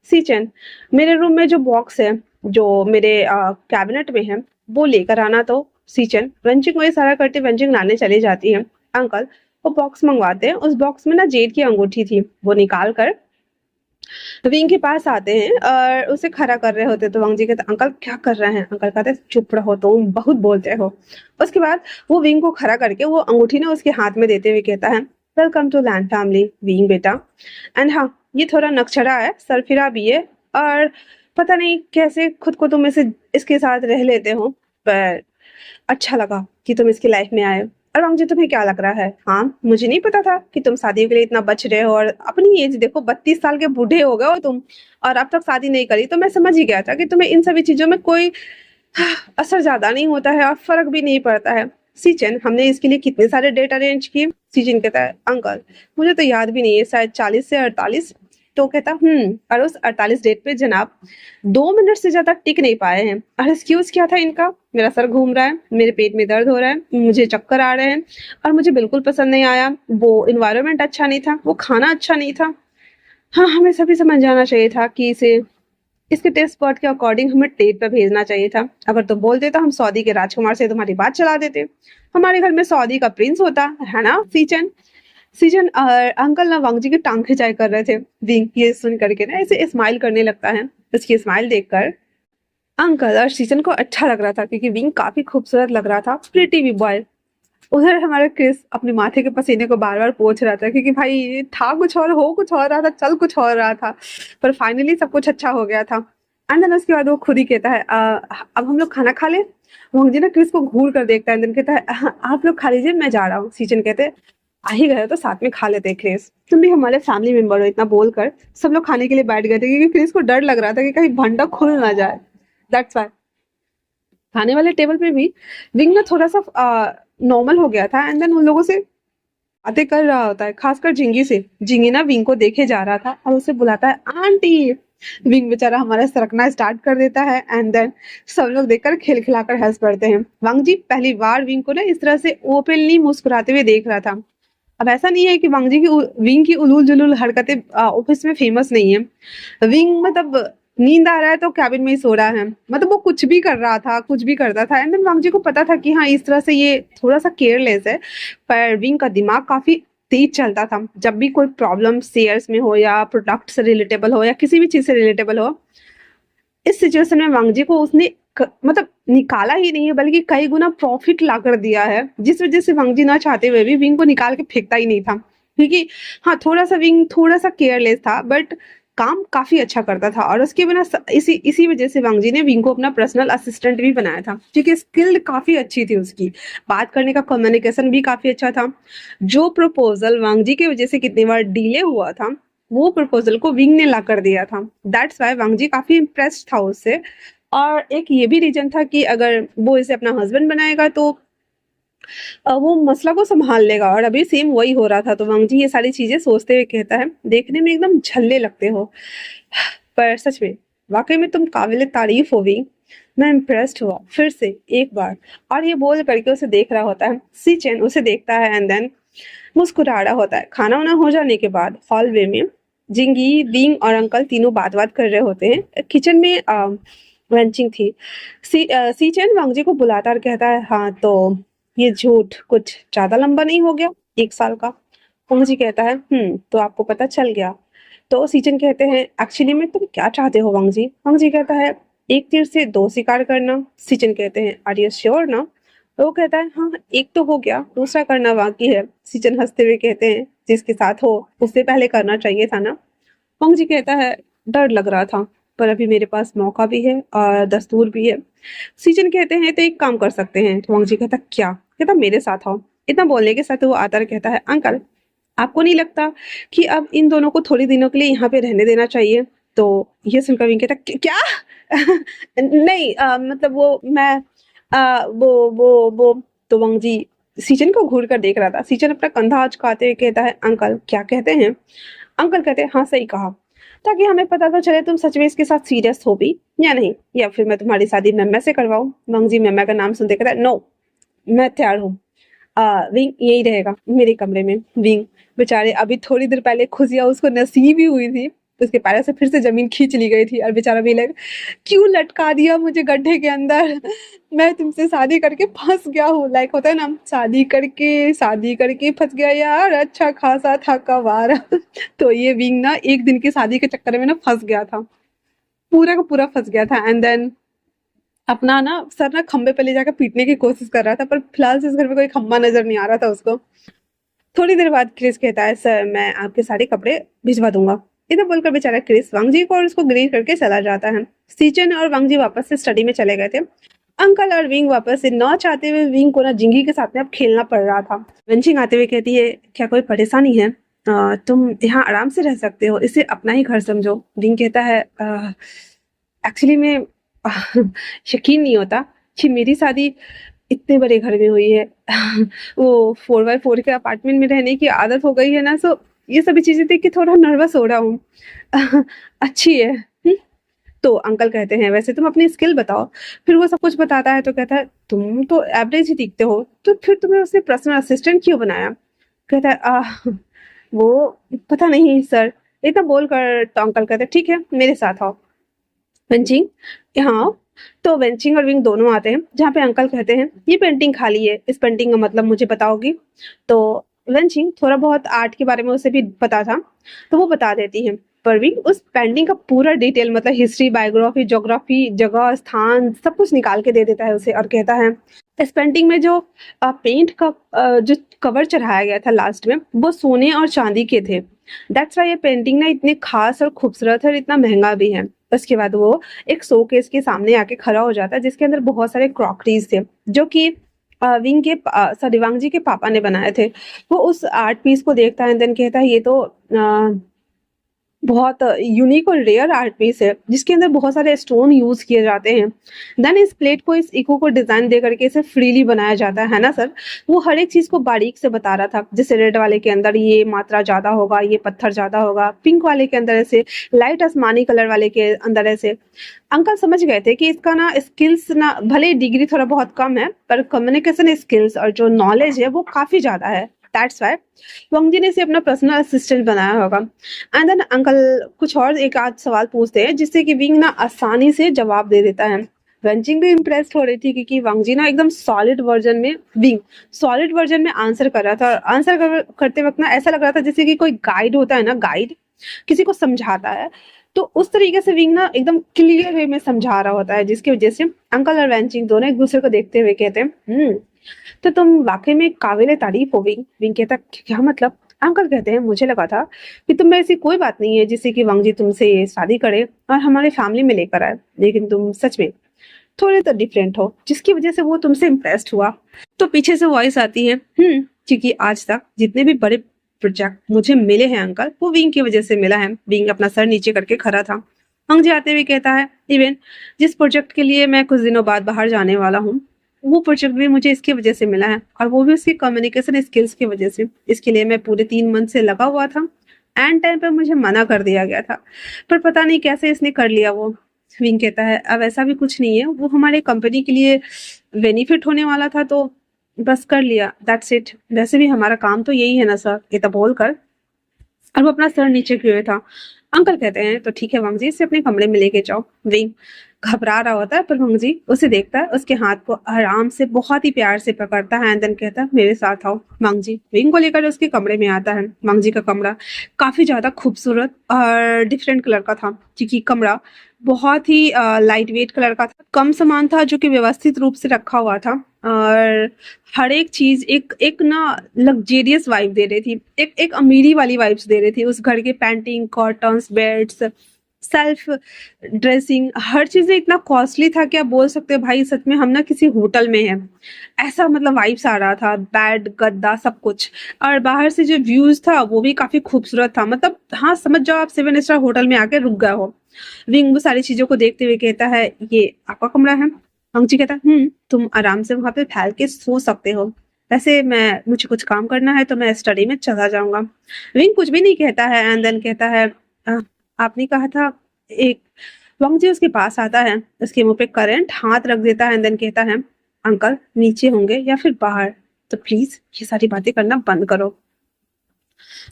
सीचन मेरे रूम में जो बॉक्स है जो मेरे कैबिनेट में है वो लेकर आना। तो सीचन वेंचिंग को इशारा करते वेंचिंग लाने चली जाती है। अंकल वो बॉक्स मंगवाते हैं, उस बॉक्स में ना जेड की अंगूठी थी, वो निकाल कर विंग के पास आते हैं और उसे खड़ा कर रहे होते। तो वांग जी कहते अंकल क्या कर रहे हैं? अंकल कहते चुप रहो तुम बहुत बोलते हो। उसके बाद वो विंग को खड़ा करके वो अंगूठी ना उसके हाथ में देते हुए कहता है welcome to land family Wing बेटा। एंड हाँ ये थोड़ा नक्शड़ा है, सरफिरा भी है, और पता नहीं कैसे खुद को तुम इसे इसके साथ रह लेते हो, पर अच्छा लगा कि तुम इसकी लाइफ में आए। और वांग जी तुम्हें क्या लग रहा है? हाँ मुझे नहीं पता था कि तुम शादी के लिए इतना बच रहे हो, और अपनी एज देखो 32 साल के बूढ़े हो गए हो तुम, और अब तक शादी नहीं करी। तो मैं समझ ही गया था कि तुम्हें इन सभी चीजों में कोई असर ज्यादा नहीं होता है और फर्क भी नहीं पड़ता है। सीचन, हमने इसके लिए कितने सारे डेट अरेंज किए? सीचन कहता है अंकल मुझे तो याद भी नहीं है, शायद 40 से 48। तो कहता और उस 48 डेट पे जनाब 2 मिनट से ज्यादा टिक नहीं पाए हैं। और एक्सक्यूज क्या था इनका? मेरा सर घूम रहा है, मेरे पेट में दर्द हो रहा है, मुझे चक्कर आ रहे हैं और मुझे बिल्कुल पसंद नहीं आया, वो इन्वायरमेंट अच्छा नहीं था, वो खाना अच्छा नहीं था। हाँ, हमें सभी समझ जाना चाहिए था कि इसे इसके टेस्ट स्पॉट के अकॉर्डिंग हमें डेट पर भेजना चाहिए था। अगर तुम बोलते तो हम सऊदी के राजकुमार से तुम्हारी बात चला देते, हमारे घर में सऊदी का प्रिंस होता है ना सीचन। सीजन अंकल ना वांगजी की टांग खिंचाई कर रहे थे। विंग ये सुन करके ना ऐसे स्माइल करने लगता है। उसकी स्माइल देखकर अंकल और सीजन को अच्छा लग रहा था क्योंकि विंग काफी खूबसूरत लग रहा था, प्रीटी भी बॉय। उधर हमारा क्रिस अपने माथे के पसीने को बार बार पोंछ रहा था क्योंकि भाई ये था कुछ और, हो कुछ और रहा था, चल कुछ और रहा था, पर फाइनली सब कुछ अच्छा हो गया था। एंड देन उसके बाद वो खुद ही कहता है अब हम लोग खाना खा ले। वांगजी ना क्रिस को घूर कर देखता है, देन कहता है आप लोग खा लीजिए, मैं जा रहा हूँ। सीजन कहते हैं आ ही गए तो साथ में खा लेते हैं क्रिस, तुम भी हमारे फैमिली मेंबर हो। इतना बोलकर सब लोग खाने के लिए बैठ गए थे क्योंकि क्रिस को डर लग रहा था कि कहीं भंडा खुल ना जाए। दैट्स वाई खाने वाले टेबल पे भी विंग ना थोड़ा सा नॉर्मल हो गया था। एंड देन उन लोगों से बातें कर रहा होता है, खासकर जिंगी से। जिंगी ना विंग को देखे जा रहा था और उसे बुलाता है आंटी। विंग बेचारा हमारा सरकना स्टार्ट कर देता है। एंड देन सब लोग देखकर खिलखिलाकर हंस पड़ते हैं। वांग जी पहली बार विंग को ना इस तरह से ओपनली मुस्कुराते हुए देख रहा था। अब ऐसा नहीं है कि वांग जी की विंग की उलूल जुलूल हरकतें ऑफिस में फेमस नहीं है। विंग मतलब नींद आ रहा है तो कैबिन में ही सो रहा है, मतलब वो कुछ भी कर रहा था, कुछ भी करता था। एंड देन वांग जी को पता था कि हाँ इस तरह से ये थोड़ा सा केयरलेस है, पर विंग का दिमाग काफी तेज चलता था। जब भी कोई प्रॉब्लम शेयर्स में हो या प्रोडक्ट से रिलेटेबल हो या किसी भी चीज से रिलेटेबल हो, इस सिचुएशन में वांगजी को उसने मतलब निकाला ही नहीं है बल्कि कई गुना प्रॉफिट ला कर दिया है, जिस वजह से वांगजी ना चाहते हुए भी विंग को निकाल के फेंकता ही नहीं था। क्योंकि हाँ थोड़ा सा विंग थोड़ा सा केयरलेस था, बट काम काफी अच्छा करता था। और उसके बिना इसी इसी वजह से वांगजी ने विंग को अपना पर्सनल असिस्टेंट भी बनाया था, क्योंकि स्किल काफी अच्छी थी उसकी, बात करने का कम्युनिकेशन भी काफी अच्छा था। जो प्रपोजल वांगजी की वजह से कितनी बार डिले हुआ था, वो प्रपोजल को विंग ने ला कर दिया था। दैट्स वाई वांगजी काफी इम्प्रेस्ड था उससे। और एक ये भी रीजन था कि अगर वो इसे अपना हस्बैंड बनाएगा तो वो मसला को संभाल लेगा। और अभी सेम वही हो रहा था। तो वांगजी ये सारी चीजें सोचते हुए कहता है देखने में एकदम झल्ले लगते हो, पर सच में वाकई में तुम काबिल तारीफ हो विंग। मैं इम्प्रेस्ड हुआ फिर से एक बार। और ये बोल करके उसे देख रहा होता है। सीचेन उसे देखता है एंड देन मुस्कुरा रहा होता है। खाना वाना हो जाने के बाद हॉलवे में जिंगी, विंग और अंकल तीनों बात कर रहे होते हैं। किचन में लंचिंग थी। सीचेन वांगजी को बुलाता और कहता है हाँ तो ये झूठ कुछ ज्यादा लंबा नहीं हो गया, 1 साल का? वांगजी कहता है तो आपको पता चल गया? तो सीचेन कहते हैं एक्चुअली में तुम क्या चाहते हो वांगजी? वांगजी कहता है एक तीर से 2 शिकार करना। सीचेन कहते हैं आर यू श्योर ना? वो कहता है हाँ एक तो हो गया, दूसरा करना बाकी है। सीचन हंसते हुए कहते हैं जिसके साथ हो उससे पहले करना चाहिए था ना। जी कहता है डर लग रहा था, पर अभी मेरे पास मौका भी है और दस्तूर भी है। सीचन कहते हैं तो एक काम कर सकते हैं। तो वांग जी कहता क्या? कहता मेरे साथ आओ। इतना बोलने के साथ वो आता और कहता है अंकल आपको नहीं लगता कि अब इन दोनों को थोड़ी दिनों के लिए यहाँ पे रहने देना चाहिए? तो ये सुनकर विंग कहता क्या? नहीं मतलब वो मैं वो तो वांग जी सीचन को घूर कर देख रहा था। सीचन अपना कंधा अचकाते हुए कहता है अंकल क्या कहते हैं? अंकल कहते हैं हाँ सही कहा, ताकि हमें पता तो चले तुम सच में इसके साथ सीरियस हो भी या नहीं, या फिर मैं तुम्हारी शादी मेम्मा से करवाऊं। वांग जी मेम्मा का नाम सुनते कहता है नो मैं तैयार हूँ। विंग यही रहेगा मेरे कमरे में। विंग बेचारे अभी थोड़ी देर पहले खुशियां उसको नसीब ही हुई थी, उसके पैरों से फिर से जमीन खींच ली गई थी। और बेचारा भी लग क्यों लटका दिया मुझे गड्ढे के अंदर, मैं तुमसे शादी करके फंस गया हूँ। लाइक होता है ना शादी करके फंस गया यार, अच्छा खासा था कवारा। तो ये विंग ना एक दिन की शादी के चक्कर में ना फंस गया था, पूरा का पूरा फंस गया था। एंड देन अपना ना सर ना खंबे पे ले जाकर पीटने की कोशिश कर रहा था, पर फिलहाल से इस घर में कोई खंबा नजर नहीं आ रहा था उसको। थोड़ी देर बाद क्रिस कहता है सर मैं आपके सारे कपड़े भिजवा दूंगा। इधर बोलकर बेचारा क्रिस वांगजी को और उसको ग्रीट करके चला जाता है। सीचन और वांगजी वापस से स्टडी में चले गए थे। अंकल और विंग वापस से न चाहते हुए विंग को ना जिंगी के साथ में अब खेलना पड़ रहा था। वेंचिंग आते हुए कहती है क्या कोई परेशानी है? तुम यहाँ आराम से रह सकते हो, इसे अपना ही घर समझो। विंग कहता है एक्चुअली में यकीन नहीं होता कि मेरी शादी इतने बड़े घर में हुई है। वो 4x4 के अपार्टमेंट में रहने की आदत हो गई है ना, सो ये सभी चीजें देख के थोड़ा नर्वस हो रहा हूँ। अच्छी है। तो अंकल कहते हैं वैसे तुम अपनी स्किल बताओ। फिर वो सब कुछ बताता है तो कहता है तुम तो एवरेज ही दिखते हो, तो फिर तुम्हें उसने पर्सनल असिस्टेंट क्यों बनाया? कहता है वो पता नहीं सर। इतना बोलकर तो अंकल कहते हैं ठीक है मेरे साथ आओ। वेंचिंग यहाँ आओ। तो वेंचिंग और विंग दोनों आते हैं, जहाँ पे अंकल कहते हैं ये पेंटिंग खाली है, इस पेंटिंग का मतलब मुझे बताओगी? तो वेंचिंग थोड़ा बहुत आर्ट के बारे में उसे भी पता था, तो वो बता देती है। पर विंग उस पेंटिंग का पूरा डिटेल मतलब हिस्ट्री, बायोग्राफी, ज्योग्राफी, जगह, स्थान सब कुछ निकाल के दे देता है उसे और कहता है इस पेंटिंग में जो पेंट का जो कवर चढ़ाया गया था लास्ट में वो सोने और चांदी के थे। दैट्स वाई ये पेंटिंग ना इतनी खास और खूबसूरत है और इतना महंगा भी है। उसके बाद वो एक शोकेस के सामने आके खड़ा हो जाता है जिसके अंदर बहुत सारे क्रॉकरीज थे जो कि विंग के सॉरी वांग जी के पापा ने बनाए थे। वो उस आर्ट पीस को देखता है देन कहता है ये तो बहुत यूनिक और रेयर आर्ट पीस है जिसके अंदर बहुत सारे स्टोन यूज किए जाते हैं। देन इस प्लेट को, इस इको को डिजाइन दे करके इसे फ्रीली बनाया जाता है ना सर? वो हर एक चीज को बारीक से बता रहा था, जैसे रेड वाले के अंदर ये मात्रा ज्यादा होगा, ये पत्थर ज्यादा होगा, पिंक वाले के अंदर ऐसे, लाइट आसमानी कलर वाले के अंदर ऐसे। अंकल समझ गए थे कि इसका ना स्किल्स ना भले डिग्री थोड़ा बहुत कम है पर कम्युनिकेशन स्किल्स और जो नॉलेज है वो काफी ज्यादा है। दैट्स वाई वांग जी ने इसे अपना पर्सनल असिस्टेंट बनाया होगा। एंड देन अंकल कुछ और एक आध सवाल पूछते हैं जिससे कि विंग ना आसानी से जवाब दे देता है। वेंचिंग भी इम्प्रेस्ड हो रही थी क्योंकि वांग जी ना एकदम सॉलिड वर्जन में, विंग सॉलिड वर्जन में आंसर कर रहा था और करते वक्त ना ऐसा लग रहा था जैसे कि कोई गाइड होता है ना, गाइड किसी को समझाता है, तो उस तरीके से विंग ना एकदम क्लियर वे में समझा रहा होता है जिसकी वजह से अंकल और वेंचिंग दोनों एक दूसरे को देखते हुए कहते हैं तो तुम वाकई में काबिले तारीफ हो विंग। विंग कहता क्या मतलब? अंकल कहते हैं मुझे लगा था कि तुम में ऐसी कोई बात नहीं है जिससे कि वांग जी तुमसे शादी करे और हमारे फैमिली में लेकर आए, लेकिन तुम सच में थोड़े तो डिफरेंट हो जिसकी वजह से वो तुमसे इम्प्रेस्ड हुआ। तो पीछे से वॉइस आती है क्योंकि आज तक जितने भी बड़े प्रोजेक्ट मुझे मिले हैं अंकल वो विंग की वजह से मिला है। विंग अपना सर नीचे करके खड़ा था। वांग जी आते हुए कहता है इवन जिस प्रोजेक्ट के लिए मैं कुछ दिनों बाद बाहर जाने वाला हूँ वो प्रोजेक्ट भी मुझे इसकी वजह से मिला है और वो भी उसकी कम्युनिकेशन स्किल्स की वजह से। इसके लिए मैं पूरे 3 मंथ से लगा हुआ था। एंड टाइम पे मुझे मना कर दिया गया था पर पता नहीं कैसे इसने कर लिया वो। विंग कहता है अब ऐसा भी कुछ नहीं है, वो हमारे कंपनी के लिए बेनिफिट होने वाला था तो बस कर लिया, दैट्स इट। वैसे भी हमारा काम तो यही है ना सर, ये तो बोलकर और वो अपना सर नीचे किए हुए था। अंकल कहते हैं तो ठीक है वांग जी इसे अपने कमरे में लेके जाओ। विंग घबरा रहा होता है पर वांग जी उसे देखता है, उसके हाथ को आराम से बहुत ही प्यार से पकड़ता है एंड देन कहता है मेरे साथ आओ। वांग जी विंग को लेकर उसके कमरे में आता है। वांग जी का कमरा काफी ज्यादा खूबसूरत और डिफरेंट कलर का था क्योंकि कमरा बहुत ही लाइट वेट कलर का था, कम सामान था जो कि व्यवस्थित रूप से रखा हुआ था और हर एक चीज एक एक ना लग्जेरियस वाइब दे रही थी, एक एक अमीरी वाली वाइब्स दे रही थी उस घर के। Painting, cottons, beds, self dressing, हर चीज इतना कॉस्टली था कि आप बोल सकते हैं भाई सच में हम ना किसी होटल में हैं, ऐसा मतलब वाइब्स आ रहा था। बेड, गद्दा, सब कुछ। और बाहर से जो व्यूज था वो भी काफी खूबसूरत था, मतलब हाँ समझ जाओ आप 7 स्टार होटल में आके रुक गए हो। विंग वो सारी चीजों को देखते हुए कहता है ये आपका कमरा है? अंगची कहता है तुम आराम से वहां पे फैल के सो सकते हो, वैसे मुझे कुछ काम करना है तो मैं स्टडी में चला जाऊंगा। विंग कुछ भी नहीं कहता है एंड देन कहता है आपने कहा था एक। वांग जी उसके पास आता है, उसके मुंह पे करंट हाथ रख देता है एंड देन कहता है अंकल नीचे होंगे या फिर बाहर, तो प्लीज ये सारी बातें करना बंद करो।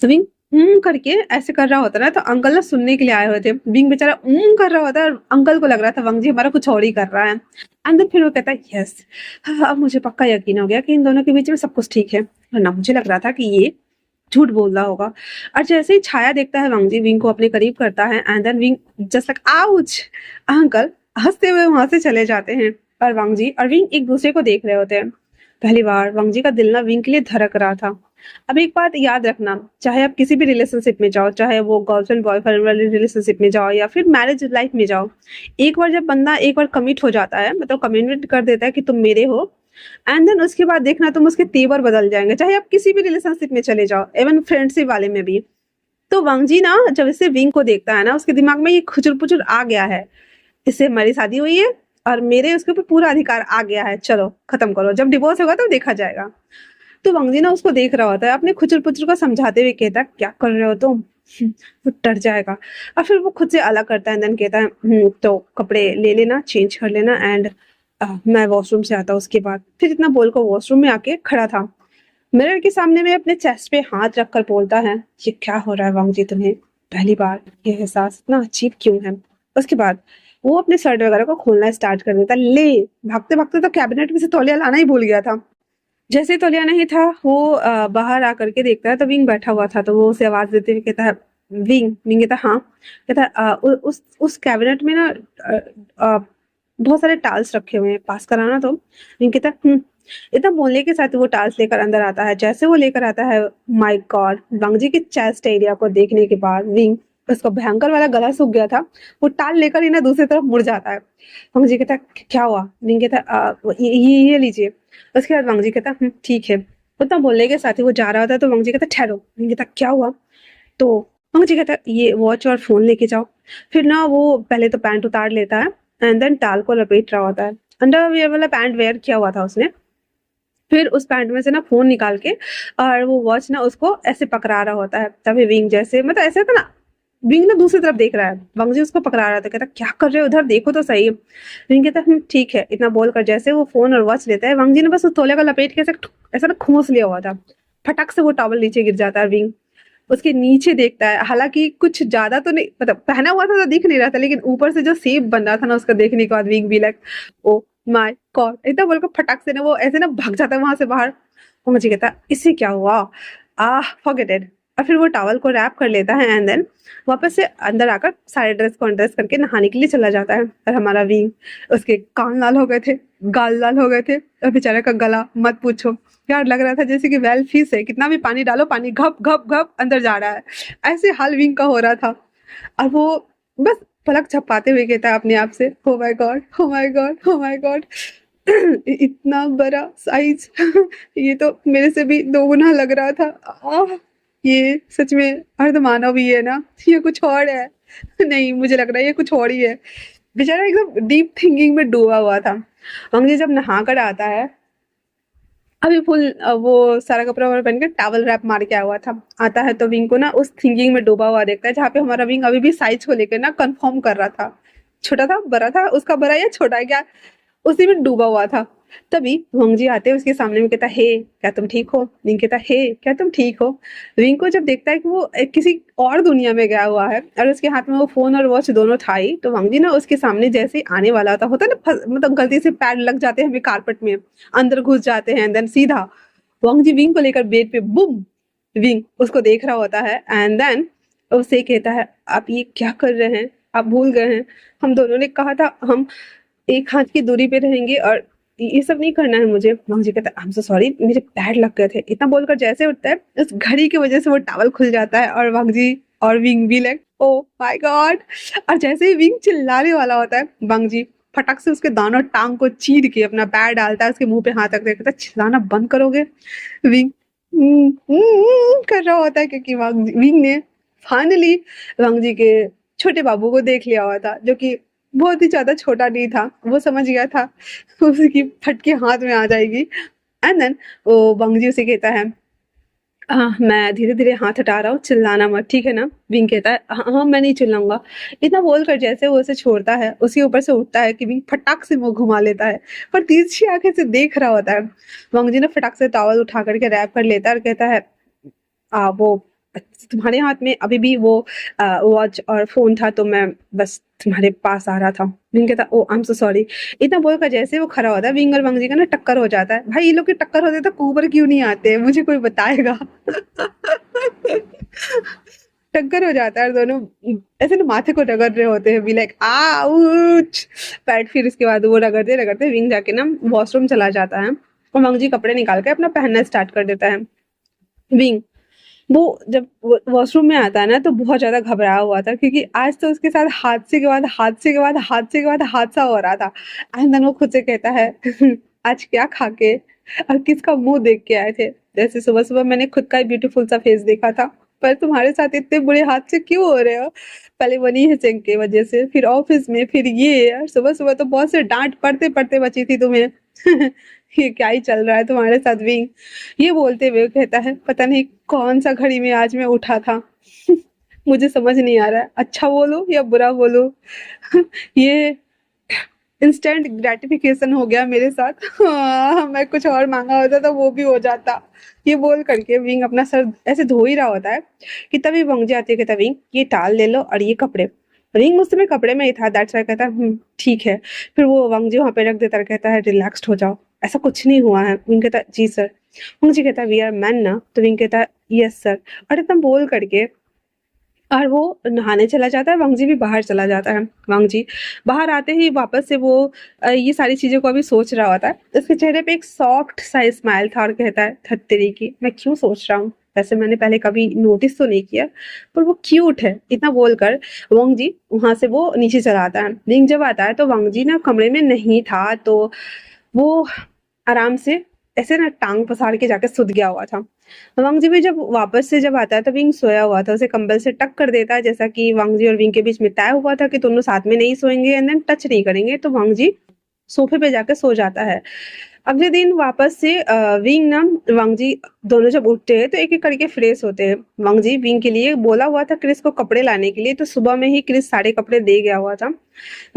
तो विंग करके ऐसे कर रहा होता ना तो अंकल ना सुनने के लिए आए हुए थे। विंग बेचारा कर रहा होता है और अंकल को लग रहा था वांग जी हमारा कुछ और ही कर रहा है। अंदर फिर वो कहता है यस अब मुझे पक्का यकीन हो गया कि इन दोनों के बीच में सब कुछ ठीक है, वरना मुझे लग रहा था कि ये झूठ बोल रहा होगा। और जैसे ही छाया देखता है वांग जी विंग को अपने करीब करता है and then Wing just like ouch, uncle हंसते हुए वहां से चले जाते हैं और वांग जी और विंग एक दूसरे को देख रहे होते हैं। पहली बार वांग जी का दिल ना विंग के लिए धड़क रहा था। अब एक बात याद रखना, चाहे आप किसी भी रिलेशनशिप में जाओ, चाहे वो गर्लफ्रेंड बॉयफ्रेंड वाले रिलेशनशिप में जाओ या फिर मैरिज लाइफ में जाओ, एक बार जब बंदा एक बार कमिट हो जाता है, मतलब कमिटमेंट कर देता है कि तुम मेरे हो, एंड देन उसके बाद देखना तुम उसके तेवर बदल जाएंगे, चाहे आप किसी भी रिलेशनशिप में चले जाओ, इवन फ्रेंडशिप वाले में भी। तो वांग जी ना जब इसे विंग को देखता है ना उसके दिमाग में ये खुचर पुचर आ गया है, इससे हमारी शादी हुई है और मेरे उसके ऊपर पूरा अधिकार आ गया है, चलो खत्म करो, जब डिवोर्स होगा तो देखा जाएगा। तो वांगजी ना उसको देख रहा होता है, अपने खुचर पुचर को समझाते हुए कहता है क्या कर रहे हो तुम। वो डर जाएगा और फिर वो खुद से अलग करता है, देन कहता है तो कपड़े ले लेना, चेंज कर लेना एंड मैं वॉशरूम से आता हूँ उसके बाद। फिर इतना बोलकर वॉशरूम में आके खड़ा था, मिरर के सामने में अपने चेस्ट पे हाथ रखकर बोलता है ये क्या हो रहा है वांगजी, तुम्हें पहली बार ये एहसास इतना अजीब क्यों है। उसके बाद वो अपने शर्ट वगैरह को खोलना स्टार्ट कर देता, ले भागते भागते तो कैबिनेट में से तौलिया लाना ही भूल गया था। जैसे ही तौलिया नहीं था वो बाहर आकर के देखता है तो विंग बैठा हुआ था, तो वो उसे आवाज देते हुए कहता है विंग। विंग कहता हाँ, कहता है उस कैबिनेट में ना बहुत सारे टाल्स रखे हुए हैं, पास कराना। तो विंग कहता है इतना बोलने के साथ वो टाल्स लेकर अंदर आता है। जैसे वो लेकर आता है, माय गॉड, वांगजी के चेस्ट एरिया को देखने के बाद विंग, उसका भयंकर वाला गला सूख गया था, वो टाल लेकर ही ना दूसरी तरफ मुड़ जाता है। वांगजी कहता है क्या हुआ। विंग कहता है ये लीजिए। उसके बाद वांगजी कहता ठीक है। उतना बोलने के साथ ही वो जा रहा होता है तो वांगजी कहता ठहरो। विंग कहता क्या हुआ। तो वांगजी कहता ये वॉच और फोन लेके जाओ। फिर ना वो पहले तो पैंट उतार लेता है एंड देन टाल को लपेट रहा होता है। अंडरवियर वाला पैंट वेयर किया हुआ था उसने। फिर उस पैंट में से ना फोन निकाल के और वो वॉच ना उसको ऐसे पकड़ा रहा होता है, तभी विंग जैसे मतलब ऐसे था ना, विंग ना दूसरी तरफ देख रहा है, वांगजी उसको पकड़ा रहा था, कहता क्या कर रहे हो उधर, देखो तो सही। विंग कहता ठीक है। इतना बोलकर जैसे वो फोन और वॉच लेता है, वांगजी ने बस उस तौलिया का लपेट के ऐसा ना खोस लिया हुआ था, फटक से वो टॉवल नीचे गिर जाता है। विंग उसके नीचे देखता है, हालांकि कुछ ज्यादा तो नहीं, मतलब पहना हुआ था तो दिख नहीं रहा था, लेकिन ऊपर से जो शेप बन रहा था ना उसका देखने के बाद विंग भी लाइक ओ माय गॉड, इतना बोलकर फटाक से ना वो ऐसे ना भाग जाता है वहां से बाहर। वो मुझे कहता इससे क्या हुआ, फॉरगेट इट। और फिर वो टॉवल को रैप कर लेता है एंड देन वापस से अंदर आकर सारे ड्रेस को अनड्रेस करके नहाने के लिए चला जाता है। और हमारा विंग, उसके कान लाल हो गए थे, गाल लाल हो गए थे और बेचारे का गला मत पूछो यार, लग रहा था जैसे कि वेल फिश है, कितना भी पानी डालो पानी घप घप घप अंदर जा रहा है, ऐसे हाल विंग का हो रहा था। और वो बस पलक झपकाते हुए कहता है अपने आप से हो माय गॉड, हो माय गॉड, हो माय गॉड, इतना बड़ा साइज, ये तो मेरे से भी दो गुना लग रहा था। ये सच में अर्धमानव ही है ना, ये कुछ और है। नहीं, मुझे लग रहा है ये कुछ और ही है। बेचारा एकदम डीप थिंकिंग में डूबा हुआ था। वांगजी जब नहा कर आता है, अभी फुल वो सारा कपड़ा वपड़ा पहन के टॉवल रैप मार के आया हुआ था, आता है तो विंग को ना उस थिंकिंग में डूबा हुआ देखता है, जहाँ पे हमारा विंग अभी भी साइज को लेकर ना कंफर्म कर रहा था, छोटा था बड़ा था, उसका बड़ा या छोटा है क्या, उसी में डूबा हुआ था। तभी वांगजी आते हैं उसके सामने में, कहता हे क्या तुम ठीक हो। विंग कहता हे क्या तुम ठीक हो। विंग को जब देखता है कि वो किसी और दुनिया में गया हुआ है और उसके हाथ में वो फोन और वॉच दोनों था ही, तो वांगजी ना उसके सामने जैसे ही आने वाला होता है ना, मतलब गलती से पैर लग जाते हैं हमें कारपेट में, अंदर घुस जाते हैं, देन सीधा वांगजी विंग को लेकर बेड पे बुम। विंग उसको देख रहा होता है एंड देन उसे कहता है आप ये क्या कर रहे हैं, आप भूल गए हैं हम दोनों ने कहा था हम एक हाथ की दूरी पे रहेंगे और ये सब नहीं करना है मुझे। वांगजी कहता है आई एम सो सॉरी, मेरे पैर लग गए थे। इतना बोलकर जैसे उठता है, उस घड़ी की वजह से वो टॉवल खुल जाता है और वांगजी और विंग भी लाइक ओ माय गॉड। और जैसे ही विंग चिल्लाने वाला होता है, वांगजी फटक से उसके दानों टांग को चीर के अपना पैर डालता है, उसके मुंह पे हाथ रखता है, कहता है चिल्लाना बंद करोगे। विंग कर रहा होता है क्योंकि विंग ने फाइनली वांगजी के छोटे बाबू को देख लिया हुआ था, जो कि बहुत ही ज्यादा छोटा नहीं था, वो समझ गया था उसकी फटके हाथ में आ जाएगी। एंड देन वो वांगजी उसे कहता है हाँ मैं धीरे धीरे हाथ हटा रहा हूँ, चिल्लाना मत ठीक है ना। विंग कहता है हाँ हाँ मैं नहीं चिल्लाऊंगा। इतना बोलकर जैसे वो उसे छोड़ता है, उसके ऊपर से उठता है कि विंग फटाक से मुंह घुमा लेता है, पर तिरछी आंखें से देख रहा होता है। वांगजी ने फटाक से टॉवल उठा करके रैप कर लेता है और कहता है वो तुम्हारे हाथ में अभी भी वो वॉच और फोन था तो मैं बस तुम्हारे पास आ रहा था। विंग कहता ओ आई एम सो सॉरी। इतना बोलकर जैसे वो खड़ा होता है, विंग और वांगजी का ना टक्कर हो जाता है। भाई ये लोग की टक्कर होते तो ऊपर क्यों नहीं आते, मुझे कोई बताएगा। टक्कर हो जाता है और दोनों ऐसे ना माथे को रगड़ रहे होते हैं, बी लाइक आउच पैट। फिर इसके बाद वो रगड़ते रगड़ते विंग जाके ना वॉशरूम चला जाता है और वांगजी कपड़े निकाल के अपना पहनना स्टार्ट कर देता है। विंग वो जब वॉशरूम में आता है ना तो बहुत ज्यादा घबराया हुआ था, क्योंकि आज तो उसके साथ हादसे के बाद हादसे के बाद हादसे के बाद हादसा हो रहा था। एंड देन वो खुद से कहता है आज क्या खा के और किसका मुंह देख के आए थे। जैसे सुबह सुबह मैंने खुद का ही ब्यूटीफुल सा फेस देखा था, पर तुम्हारे साथ इतने बुरे हादसे क्यों हो रहे हो? पहले मनी हसन की वजह से, फिर ऑफिस में, फिर ये, और सुबह सुबह तो बहुत से डांट पड़ते पड़ते बची थी तुम्हें। ये क्या ही चल रहा है तुम्हारे साथ विंग? ये बोलते हुए कहता है, पता नहीं कौन सा घड़ी में आज मैं उठा था। मुझे समझ नहीं आ रहा है, अच्छा बोलूं या बुरा बोलूं। ये इंस्टेंट ग्रेटिफिकेशन हो गया मेरे साथ। हाँ, मैं कुछ और मांगा होता तो वो भी हो जाता। ये बोल करके विंग अपना सर ऐसे धो ही रहा होता है कि तभी वंग आती है, कहता विंग ये टाल ले लो और ये कपड़े। विंग उस समय कपड़े में ही था, दैट्स व्हाई कहता ठीक है। फिर वो वंग जी वहां पे रख देता और कहता है रिलैक्स्ड हो जाओ, ऐसा कुछ नहीं हुआ है। विंग कहता जी सर। वंग जी कहता वी आर मैन ना, तो विंग कहता यस सर। और एकदम बोल करके और वो नहाने चला जाता है, वांग जी भी बाहर चला जाता है। वांग जी बाहर आते ही वापस से वो ये सारी चीज़ों को अभी सोच रहा होता है। उसके चेहरे पे एक सॉफ्ट सा स्माइल था और कहता है धत्तेरी की, मैं क्यों सोच रहा हूँ? वैसे मैंने पहले कभी नोटिस तो नहीं किया, पर वो क्यूट है। इतना बोलकर वांग जी वहां से वो नीचे चला आता है। लिंग जब आता है तो वांग जी ना कमरे में नहीं था, तो वो आराम से ऐसे ना टांग पसार के जाके सुत गया हुआ था। वांग जी भी जब वापस से जब आता है तो विंग सोया हुआ था, उसे कंबल से टक कर देता है, जैसा कि वांग जी और विंग के बीच में तय हुआ था कि दोनों साथ में नहीं सोएंगे एंड देन टच नहीं करेंगे। तो वांग जी सोफे पे जाकर सो जाता है। अगले दिन वापस से विंग ना वांग जी दोनों जब उठते हैं तो एक एक करके फ्रेश होते हैं। वांग जी विंग के लिए बोला हुआ था क्रिस को कपड़े लाने के लिए, तो सुबह में ही क्रिस सारे कपड़े दे गया हुआ था।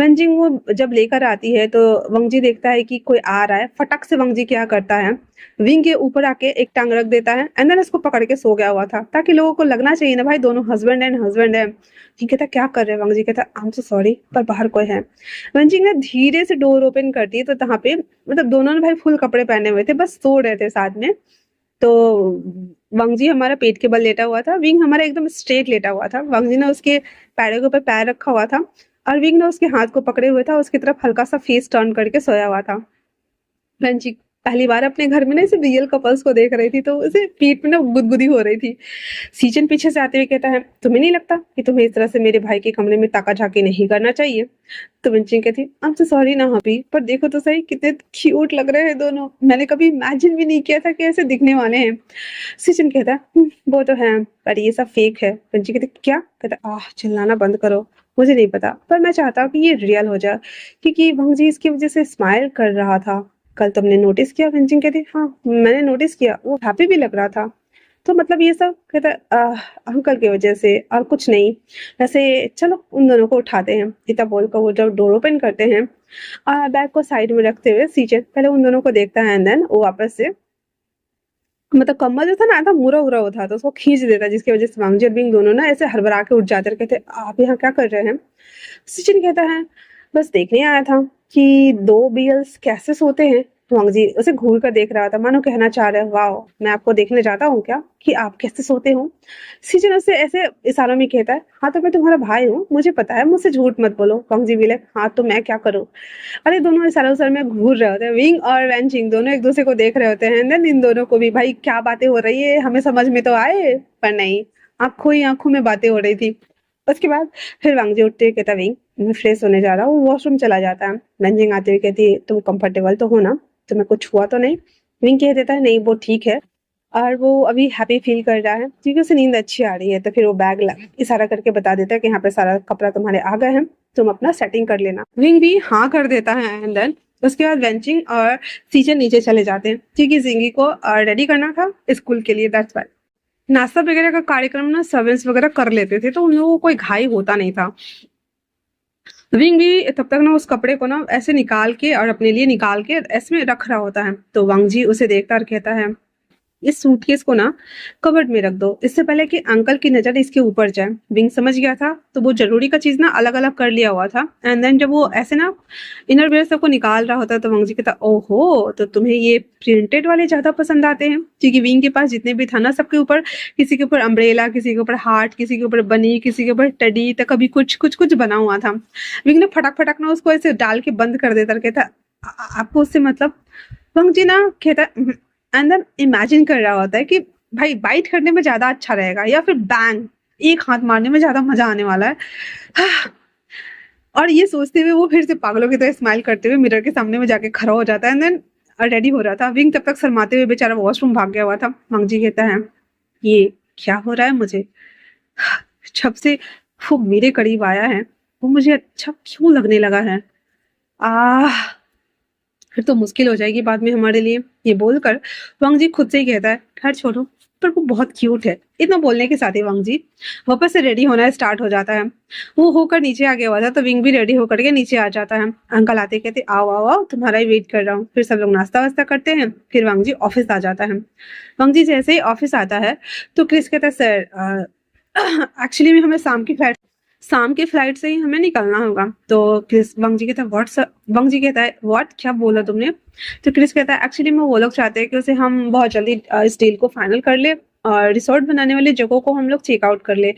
वंजिंग वो जब लेकर आती है तो वंगजी देखता है कि कोई आ रहा है। फटक से वंगजी क्या करता है, विंग के ऊपर आके एक टांग रख देता है एंड देन उसको पकड़ के सो गया हुआ था, ताकि लोगों को लगना चाहिए ना भाई दोनों हस्बैंड एंड हस्बैंड है। विंग कहता क्या कर रहे हैं? वंगजी कहता आई एम सो सॉरी, पर बाहर कोई है। वंजिंग ने धीरे से डोर ओपन करती है तो वहां पे मतलब दोनों ने भाई फुल कपड़े पहने हुए थे, बस सो रहे थे साथ में। तो वांगजी हमारा पेट के बल लेटा हुआ था, विंग हमारा एकदम स्ट्रेट लेटा हुआ था। वांगजी ने उसके पैरों के ऊपर पैर रखा हुआ था और विंग ने उसके हाथ को पकड़े हुए था, उसकी तरफ हल्का सा फेस टर्न करके सोया हुआ था। बेंची पहली बार अपने घर में ना इसे रियल कपल्स को देख रही थी, तो उसे पीठ में ना गुदगुदी हो रही थी। सीजन पीछे से आते हुए कहता है तुम्हें नहीं लगता कि तुम्हें इस तरह से मेरे भाई के कमरे में ताका झाकी नहीं करना चाहिए? तो बंची कहती आई एम सो सॉरी ना हबी, पर देखो तो सही कितने क्यूट लग रहे हैं दोनों, मैंने कभी इमेजिन भी नहीं किया था कि ऐसे दिखने वाले हैं। सीजन कहता वो तो है पर ये सब फेक है। बंची कहती क्या? कहता आह चिल्लाना बंद करो, मुझे नहीं पता पर मैं चाहता हूँ कि ये रियल हो जाए, क्योंकि वंग जी इसकी वजह से स्माइल कर रहा था। कल तुमने नोटिस किया? विंचिंग कहती हाँ मैंने नोटिस किया, वो हैप्पी भी लग रहा था। तो मतलब ये सब? कहता अंकल की वजह से और कुछ नहीं। वैसे चलो उन दोनों को उठाते हैं। इतना बोलकर वो जब डोर ओपन करते हैं और बैग को साइड में रखते हुए सीचे पहले उन दोनों को देखता है एंड देन वो वापस से मतलब कम्बल जो था ना था मुड़ा उड़ा था, तो उसको खींच देता, जिसकी वजह से वांगजी और बिंग दोनों ना ऐसे हड़बड़ा के उठ जाते और कहते आप यहाँ क्या कर रहे हैं? सचिन कहता है बस देखने आया था कि दो बीयल्स कैसे सोते हैं। वांगजी उसे घूर कर देख रहा था, मानो कहना चाह रहा है वाह मैं आपको देखने जाता हूँ क्या कि आप कैसे सोते हो। सचिन उससे ऐसे इशारों में कहता है हाँ तो मैं तुम्हारा भाई हूँ, मुझे पता है, मुझसे झूठ मत बोलो। वांगजी भी लाइक हाँ तो मैं क्या करूँ? अरे दोनों इशारों सर में घूर रहे होते हैं, विंग और वैनचिंग दोनों एक दूसरे को देख रहे होते हैं। देन इन दोनों को भी भाई क्या बातें हो रही है हमें समझ में तो आए, पर नहीं, आंखों ही आंखों में बातें हो रही थी। उसके बाद फिर वांगजी उठते हुए कहता विंग मैं फ्रेश होने जा रहा हूँ, वॉशरूम चला जाता है। वैनचिंग आते हुए कहती है तुम कंफर्टेबल तो हो ना, तुम्हें कुछ हुआ तो नहीं? विंग कह देता है नहीं वो ठीक है, और वो अभी हैप्पी फील कर रहा है क्योंकि उसे नींद अच्छी आ रही है। तो फिर वो बैग इशारा करके बता देता है कि यहाँ पे सारा कपड़ा तुम्हारे आ गए हैं, तुम अपना सेटिंग कर लेना। विंग भी हाँ कर देता है एंड देन उसके बाद वेंचिंग और सीजन नीचे चले जाते हैं क्योंकि जिंगी को रेडी करना था स्कूल के लिए, दैट्स व्हाई। नाश्ता वगैरह का कार्यक्रम ना सर्वेंट्स वगैरह कर लेते थे, तो उन लोगों को कोई घाई होता नहीं था। विंग भी तब तक ना उस कपड़े को ना ऐसे निकाल के और अपने लिए निकाल के ऐसे में रख रहा होता है। तो वांग जी उसे देखता और कहता है इस सूटकेस को ना कबर्ड में रख दो, इससे पहले कि अंकल की नजर इसके ऊपर जाए। विंग समझ गया था, तो वो जरूरी का चीज ना अलग अलग कर लिया हुआ था एंड देन जब वो ऐसे ना इनर वेयर सबको निकाल रहा होता तो वांग जी कहता ओहो तो तुम्हें ये प्रिंटेड वाले ज्यादा पसंद आते हैं, क्योंकि विंग के पास जितने भी था ना सबके ऊपर, किसी के ऊपर अम्ब्रेला, किसी के ऊपर हार्ट, किसी के ऊपर बनी, किसी के ऊपर टेडी, तो कभी कुछ कुछ कुछ बना हुआ था। विंग ने फटाक फटाक ना उसको ऐसे डाल के बंद कर देता और कहता आपको उससे मतलब? वांग जी ना कहता अंदर इमेजिन कर रहा होता है कि भाई बाइट करने में ज्यादा अच्छा रहेगा या फिर बैंग एक हाथ मारने में ज्यादा मजा आने वाला है। और ये सोचते हुए वो फिर से पागलों की तरह स्माइल करते हुए मिरर के सामने में जाके खड़ा हो जाता है एंड देन रेडी हो रहा था। विंग तब तक शर्माते हुए बेचारा वॉशरूम भाग गया हुआ था। वांग जी कहता है ये क्या हो रहा है मुझे? जब से वो मेरे करीब आया है वो मुझे अच्छा क्यों लगने लगा है? आह, फिर तो मुश्किल हो जाएगी बाद में हमारे लिए। ये बोलकर वांग जी खुद से ही कहता है, खैर छोड़ो, पर वो बहुत क्यूट है। इतना बोलने के साथ ही वांग जी वापस से रेडी होना स्टार्ट हो जाता है। वो होकर नीचे आ गया हुआ था तो विंग भी रेडी होकर के नीचे आ जाता है। अंकल आते कहते, आओ आओ आओ, तुम्हारा ही वेट कर रहा हूँ। फिर सब लोग नाश्ता वास्ता करते हैं। फिर वांग जी ऑफिस आ जाता है। वांग जी जैसे ही ऑफिस आता है तो क्रिस कहता है, सर एक्चुअली में हमें शाम की फ्लाइट से ही हमें निकलना होगा। तो क्रिस वंग जी कहता है, व्हाट सर? वंग जी कहता है, व्हाट, क्या बोला तुमने? तो क्रिस कहता है, एक्चुअली में वो लोग चाहते हैं कि उसे हम बहुत जल्दी इस डील को फाइनल कर ले और रिसोर्ट बनाने वाली जगहों को हम लोग चेकआउट कर ले,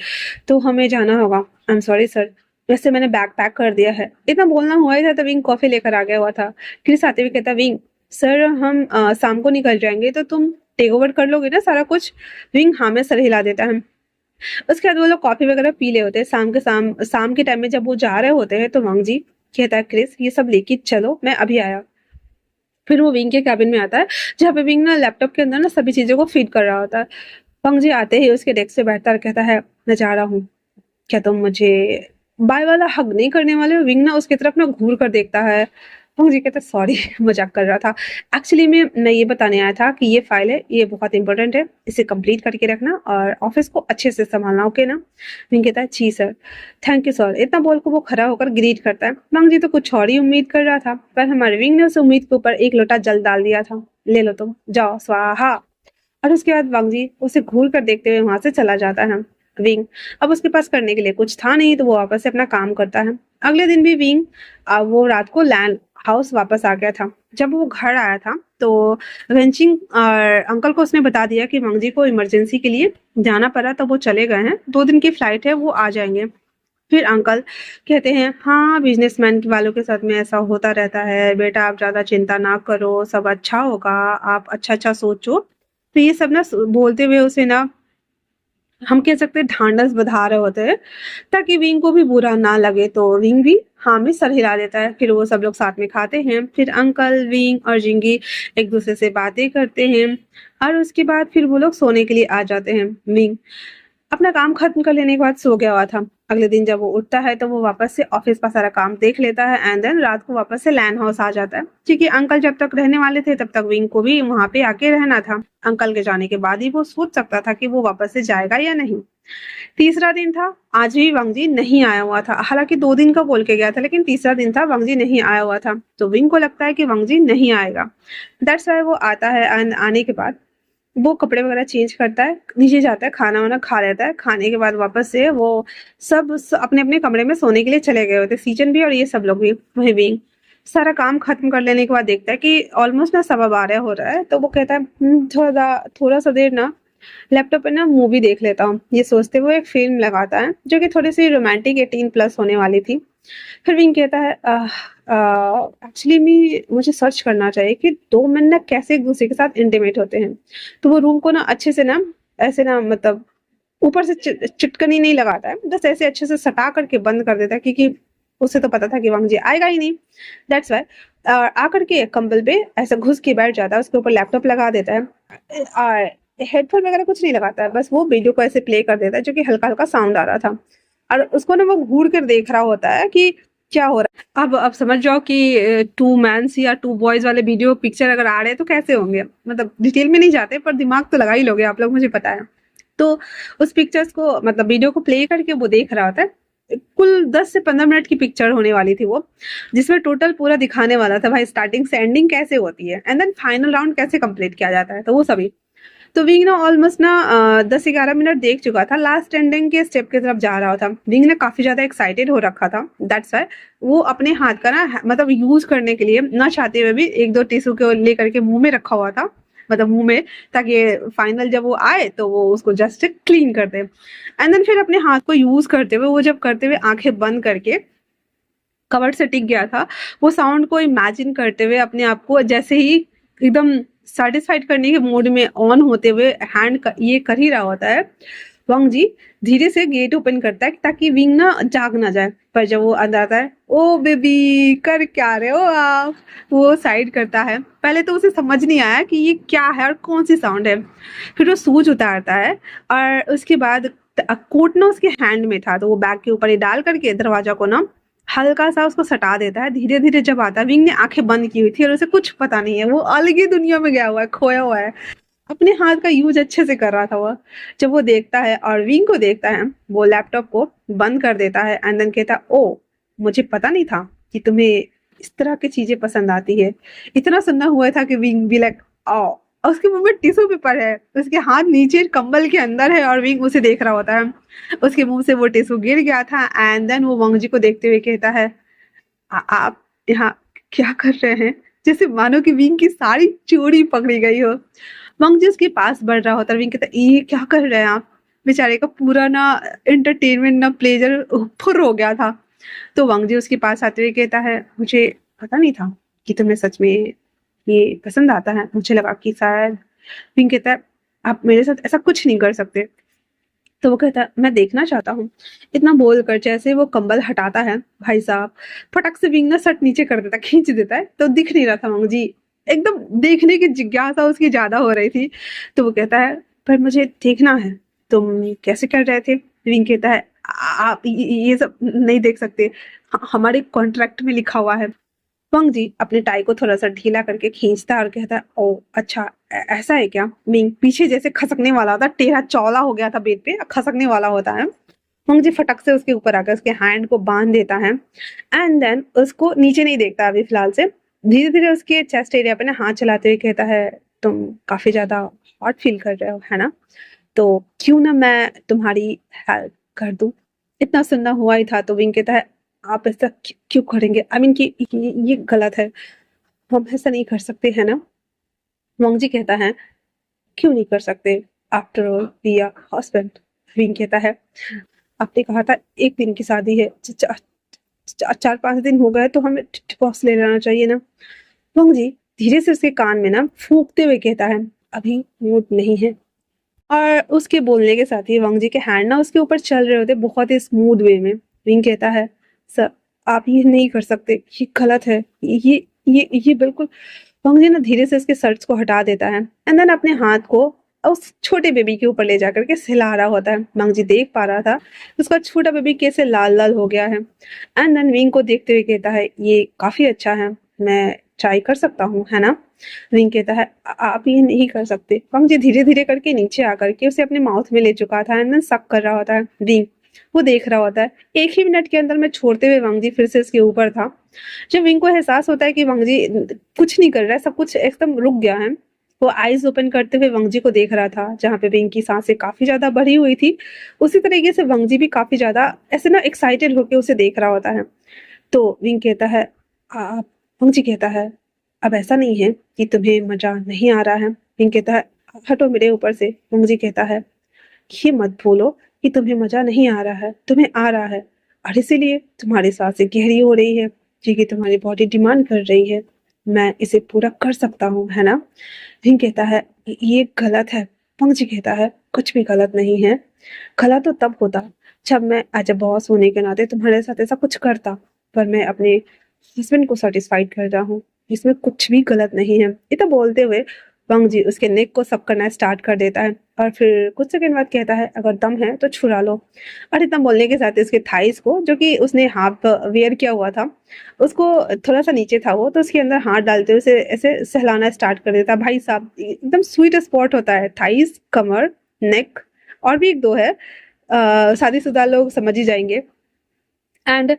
तो हमें जाना होगा। आई एम सॉरी सर, वैसे मैंने बैग पैक कर दिया है। इतना बोलना हुआ ही था तो विंग कॉफी लेकर आ गया हुआ था। क्रिस आते हुए कहता, विंग सर हम शाम को निकल जाएंगे तो तुम टेक ओवर कर लोगे ना सारा कुछ? विंग हाँ में सर हिला देता है। उसके बाद वो लोग कॉफी वगैरह पी ले होते हैं। शाम के टाइम में जब वो जा रहे होते हैं तो वांग जी कहता है, क्रिस ये सब लेके चलो, मैं अभी आया। फिर वो विंग के कैबिन में आता है जहाँ पे विंग ना लैपटॉप के अंदर ना सभी चीजों को फीड कर रहा होता है। वांग जी आते ही उसके डेस्क से बैठता और कहता है, मैं जा रहा हूँ, क्या तुम मुझे बाय वाला हग नहीं करने वाले हो? विंग ना उसकी तरफ ना घूर कर देखता है। मुझे कहता है, सॉरी मजाक कर रहा था। एक्चुअली में मैं ये बताने आया था कि ये फाइल है, ये बहुत इंपॉर्टेंट है, इसे कंप्लीट करके रखना और ऑफिस को अच्छे से संभालना, ओके ना? विंग कहता है, जी सर, थैंक यू सर। इतना बोल को वो खड़ा होकर ग्रीट करता है। वांग जी तो कुछ और ही उम्मीद कर रहा था, पर हमारे विंग ने उस उम्मीद के ऊपर एक लोटा जल डाल दिया था। ले लो तुम, जाओ स्वाहा। और उसके बाद वांग जी उसे घूर कर देखते हुए वहां से चला जाता है। विंग अब उसके पास करने के लिए कुछ था नहीं तो वो वापस से अपना काम करता है। अगले दिन भी विंग वो रात को लैंड हाउस वापस आ गया था। जब वो घर आया था तो वेंचिंग और अंकल को उसने बता दिया कि वांग जी को इमरजेंसी के लिए जाना पड़ा तो वो चले गए हैं, 2 दिन की फ्लाइट है, वो आ जाएंगे। फिर अंकल कहते हैं, हाँ बिजनेसमैन के वालों के साथ में ऐसा होता रहता है बेटा, आप ज्यादा चिंता ना करो, सब अच्छा होगा, आप अच्छा अच्छा सोचो। तो ये सब ना बोलते हुए उसे ना हम कह सकते हैं ढांढस बधा रहे होते हैं ताकि विंग को भी बुरा ना लगे। तो विंग भी हाँ में सर हिला देता है। फिर वो सब लोग साथ में खाते हैं। फिर अंकल, विंग और जिंगी एक दूसरे से बातें करते हैं और उसके बाद फिर वो लोग सोने के लिए आ जाते हैं। विंग अपना काम खत्म कर लेने के बाद सो गया हुआ था। अगले दिन जब वो उठता है तो वो वापस से ऑफिस का सारा काम देख लेता है एंड देन रात को वापस से लैंड हाउस आ जाता है क्योंकि अंकल जब तक रहने वाले थे तब तक विंग को भी वहां पे आके रहना था। अंकल के जाने के बाद ही वो सोच सकता था कि वो वापस से जाएगा या नहीं। तीसरा दिन था, आज भी वांग जी नहीं आया हुआ था। हालांकि 2 दिन का बोल के गया था लेकिन तीसरा दिन था, वांग जी नहीं आया हुआ था। तो विंग को लगता है कि वांग जी नहीं आएगा। दैट्स व्हाई वो आता है एंड आने के बाद वो कपड़े वगैरह चेंज करता है, नीचे जाता है, खाना वाना खा लेता है। खाने के बाद वापस से वो सब अपने अपने कमरे में सोने के लिए चले गए होते, सीजन भी और ये सब लोग भी। वही विंग सारा काम खत्म कर लेने के बाद देखता है कि ऑलमोस्ट ना 12:15 हो रहा है। तो वो कहता है, थोड़ा सा देर ना लैपटॉप पे ना मूवी देख लेता हूँ। ये सोचते हुए एक फिल्म लगाता है जो कि थोड़ी सी रोमांटिक 18+ होने वाली थी। फिर विंग कहता है, एक्चुअली में मुझे सर्च करना चाहिए कि 2 men ना कैसे एक दूसरे के साथ इंटीमेट होते हैं। तो वो रूम को ना अच्छे से ना ऐसे ना मतलब ऊपर से चिटकनी नहीं लगाता है, बस ऐसे अच्छे से सटा करके बंद कर देता है क्योंकि उसे तो पता था कि वांग जी आएगा ही नहीं। दैट्स वाई आकर के कंबल पे ऐसा घुस के बैठ जाता है, उसके ऊपर लैपटॉप लगा देता है और हेडफोन वगैरह कुछ नहीं लगाता है, बस वो वीडियो को ऐसे प्ले कर देता है जो कि हल्का हल्का साउंड आ रहा था और उसको ना वो घूर कर देख रहा होता है कि क्या हो रहा है। अब समझ जाओ कि 2 men या 2 boys वाले वीडियो पिक्चर अगर आ रहे हैं तो कैसे होंगे। मतलब डिटेल में नहीं जाते पर दिमाग तो लगा ही लोगे आप लोग, मुझे पता है। तो उस पिक्चर्स को मतलब वीडियो को प्ले करके वो देख रहा होता है। कुल 10 से 15 मिनट की पिक्चर होने वाली थी वो, जिसमें टोटल पूरा दिखाने वाला था भाई स्टार्टिंग से एंडिंग कैसे होती है एंड देन फाइनल राउंड कैसे कंप्लीट किया जाता है, तो वो सभी। तो विंग ना ऑलमोस्ट ना 10-11 मिनट देख चुका था, लास्ट एंडिंग के स्टेप की तरफ जा रहा था। विंग ने काफी ज्यादा एक्साइटेड हो रखा था, दैट्स व्हाई वो अपने हाथ का ना मतलब यूज करने के लिए ना चाहते हुए भी 1-2 टिश्यू को लेकर के मुंह में रखा हुआ था, मतलब मुंह में, ताकि फाइनल जब वो आए तो वो उसको जस्ट क्लीन कर दे। एंड देन फिर अपने हाथ को यूज करते हुए वो जब करते हुए आंखें बंद करके कवर्ड से टिक गया था, वो साउंड को इमेजिन करते हुए अपने आप को जैसे ही एकदम सेटिस्फाइड करने के मूड में ऑन होते हुए ये कर ही रहा होता है, वांग जी धीरे से गेट ओपन करता है ताकि विंग ना जाग ना जाए। पर जब वो अंदर आता है ओ बेबी कर क्या रहे हो आप। वो साइड करता है, पहले तो उसे समझ नहीं आया कि ये क्या है और कौन सी साउंड है। फिर वो सूज उतारता है और उसके बाद कोट ना उसके हैंड में था, तो वो बैग के ऊपर ही डाल करके दरवाजा को ना हल्का सा उसको सटा देता है। धीरे धीरे जब आता है, विंग ने आंखें बंद की हुई थी और उसे कुछ पता नहीं है, वो अलग ही दुनिया में गया हुआ है, खोया हुआ है। अपने हाथ का यूज अच्छे से कर रहा था वो। जब वो देखता है और विंग को देखता है, वो लैपटॉप को बंद कर देता है एंड देन कहता है, ओ मुझे पता नहीं था कि तुम्हें इस तरह की चीजें पसंद आती है। इतना सुनना हुआ था कि विंग भी लाइक ओ। और उसके मुंह में टिश्यू पेपर है, उसके हाथ नीचे कंबल के अंदर है और विंग उसे देख रहा होता है। उसके मुंह से वो टिश्यू गिर गया था एंड देन वो वंग जी को देखते हुए कहता है, आप यहाँ क्या कर रहे हैं?" जैसे मानो कि विंग की सारी चोरी पकड़ी गई हो। वंग जी उसके पास बढ़ रहा होता है, विंग कहता है, ये क्या कर रहे हैं आप? बेचारे का पूरा ना एंटरटेनमेंट ना प्लेजर फुर हो गया था। तो वंग जी उसके पास आते हुए कहता है, मुझे पता नहीं था कि तुम्हें सच में ये पसंद आता है। मुझे लगा कि शायद। विंग कहता है, आप मेरे साथ ऐसा कुछ नहीं कर सकते। तो वो कहता है, मैं देखना चाहता हूँ। इतना बोलकर जैसे वो कंबल हटाता है, भाई साहब फटक से विंग ना सट नीचे कर देता, खींच देता है, तो दिख नहीं रहा था मंग जी। एकदम देखने की जिज्ञासा उसकी ज्यादा हो रही थी। तो वो कहता है, पर मुझे देखना है। तुम कैसे कर रहे थे? विंग कहता है, आप ये सब नहीं देख सकते, हमारे कॉन्ट्रैक्ट में लिखा हुआ है। पंग जी अपने टाई को थोड़ा सा ढीला करके खींचता है और कहता है, ओ अच्छा ऐसा है क्या? मिंग पीछे जैसे खसकने वाला होता, टेढ़ा चौला हो गया था बेड पे, खसकने वाला होता है। पंग जी फटक से उसके ऊपर आकर उसके हैंड को बांध देता है एंड देन उसको नीचे नहीं देखता अभी फिलहाल से। धीरे धीरे उसके चेस्ट एरिया पे ना हाथ चलाते हुए कहता है, तुम काफी ज्यादा हॉट फील कर रहे हो है ना? तो क्यों ना मैं तुम्हारी हेल्प कर दूं। इतना सुनना हुआ ही था तो विंग कहता है, आप ऐसा क्यों करेंगे? आई मीन कि ये गलत है, हम ऐसा नहीं कर सकते है ना? वंग जी कहता है, क्यों नहीं कर सकते? After all we are husband. Wing कहता है, आपने कहा था एक दिन की शादी है, 4-5 दिन हो गए तो हमें डिवोर्स ले लेना चाहिए ना? वंग जी धीरे से उसके कान में ना फूंकते हुए कहता है, अभी मूड नहीं है। और उसके बोलने के साथ ही वंग जी के हैंड ना उसके ऊपर चल रहे होते बहुत ही स्मूथ वे में। विंग कहता है, सर आप ये नहीं कर सकते, ये गलत है, ये बिल्कुल। वंग जी ना धीरे से उसके शर्ट्स को हटा देता है एंड देन अपने हाथ को उस छोटे बेबी के ऊपर ले जाकर के हिला रहा होता है। वंग जी देख पा रहा था उसका छोटा बेबी कैसे लाल लाल हो गया है एंड देन विंग को देखते हुए कहता है, ये काफी अच्छा है, मैं ट्राई कर सकता हूँ है ना? विंग कहता है, आप ये नहीं कर सकते। पंग जी धीरे धीरे करके नीचे आकर के उसे अपने माउथ में ले चुका था एंड देन सक कर रहा होता है। विंग वो देख रहा होता है। एक ही मिनट के अंदर में छोड़ते हुए वंग जी फिर से इसके ऊपर था। जब विंग को एहसास होता है कि वंग जी कुछ नहीं कर रहा है, सब कुछ एकदम रुक गया है, वो आईज ओपन करते हुए वंग जी को देख रहा था। जहाँ पे विंग की सांसें काफी ज्यादा बढ़ी हुई थी, उसी तरीके से वंग जी भी काफी ज्यादा ऐसे ना एक्साइटेड होकर उसे देख रहा होता है। तो विंग कहता है, आप वंग जी कहता है, अब ऐसा नहीं है कि तुम्हें मजा नहीं आ रहा है। विंग कहता है, हटो मेरे ऊपर से। वंग जी कहता है, ये मत बोलो कि तुम्हें मजा नहीं आ रहा है, तुम्हें आ रहा है, और इसीलिए तुम्हारी सांसें गहरी हो रही है, क्योंकि तुम्हारी बॉडी डिमांड कर रही है। मैं इसे पूरा कर सकता हूँ है ना? विंग कहता है, ये गलत है। वंग जी कहता है, कुछ भी गलत नहीं है। गलत तो तब होता जब मैं एज अ बॉस होने के नाते तुम्हारे साथ ऐसा कुछ करता, पर मैं अपने हस्बैंड को सेटिस्फाइड कर रहा हूँ, इसमें कुछ भी गलत नहीं है। इतना बोलते हुए वंग जी उसके नेक को सब करना स्टार्ट कर देता है और फिर कुछ सेकंड बाद कहता है, अगर दम है तो छुड़ा लो। और इतना बोलने के साथ उसके थाइस को, जो कि उसने हाफ वेयर किया हुआ था, उसको थोड़ा सा नीचे था वो, तो उसके अंदर हाथ डालते हुए उसे ऐसे सहलाना स्टार्ट कर देता। भाई साहब एकदम स्वीट स्पॉट होता है, थाइस, कमर, नेक, और भी एक दो है, शादीशुदा लोग समझ ही जाएंगे। एंड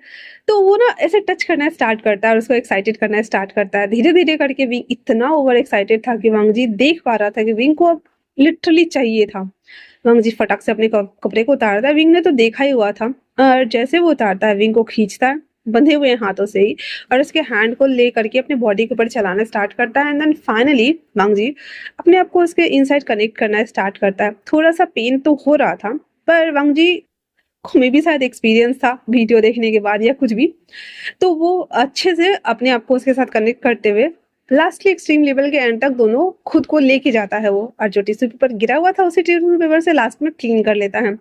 तो वो ना ऐसे टच करना स्टार्ट करता है और उसको एक्साइटेड करना स्टार्ट करता है। धीरे धीरे करके विंग इतना ओवर एक्साइटेड था कि वांग जी देख पा रहा था कि विंग को अब लिटरली चाहिए था। वांग जी फटक से अपने कपड़े को उतारता है, विंग ने तो देखा ही हुआ था, और जैसे वो उतारता है विंग को खींचता है बंधे हुए हाथों से ही, और उसके हैंड को ले करके अपने बॉडी के ऊपर चलाना स्टार्ट करता है एंड देन फाइनली वांग जी अपने आप को उसके इनसाइड कनेक्ट करना स्टार्ट करता है। थोड़ा सा पेन तो हो रहा था, पर वांग जी को में भी शायद एक्सपीरियंस था वीडियो देखने के बाद या कुछ भी, तो वो अच्छे से अपने आप को उसके साथ कनेक्ट करते हुए लास्टली एक्सट्रीम लेवल के एंड तक दोनों खुद को लेके जाता है वो, और जो टिश्यू पेपर गिरा हुआ था उसी टिश्यू पेपर से लास्ट में क्लीन कर लेता है।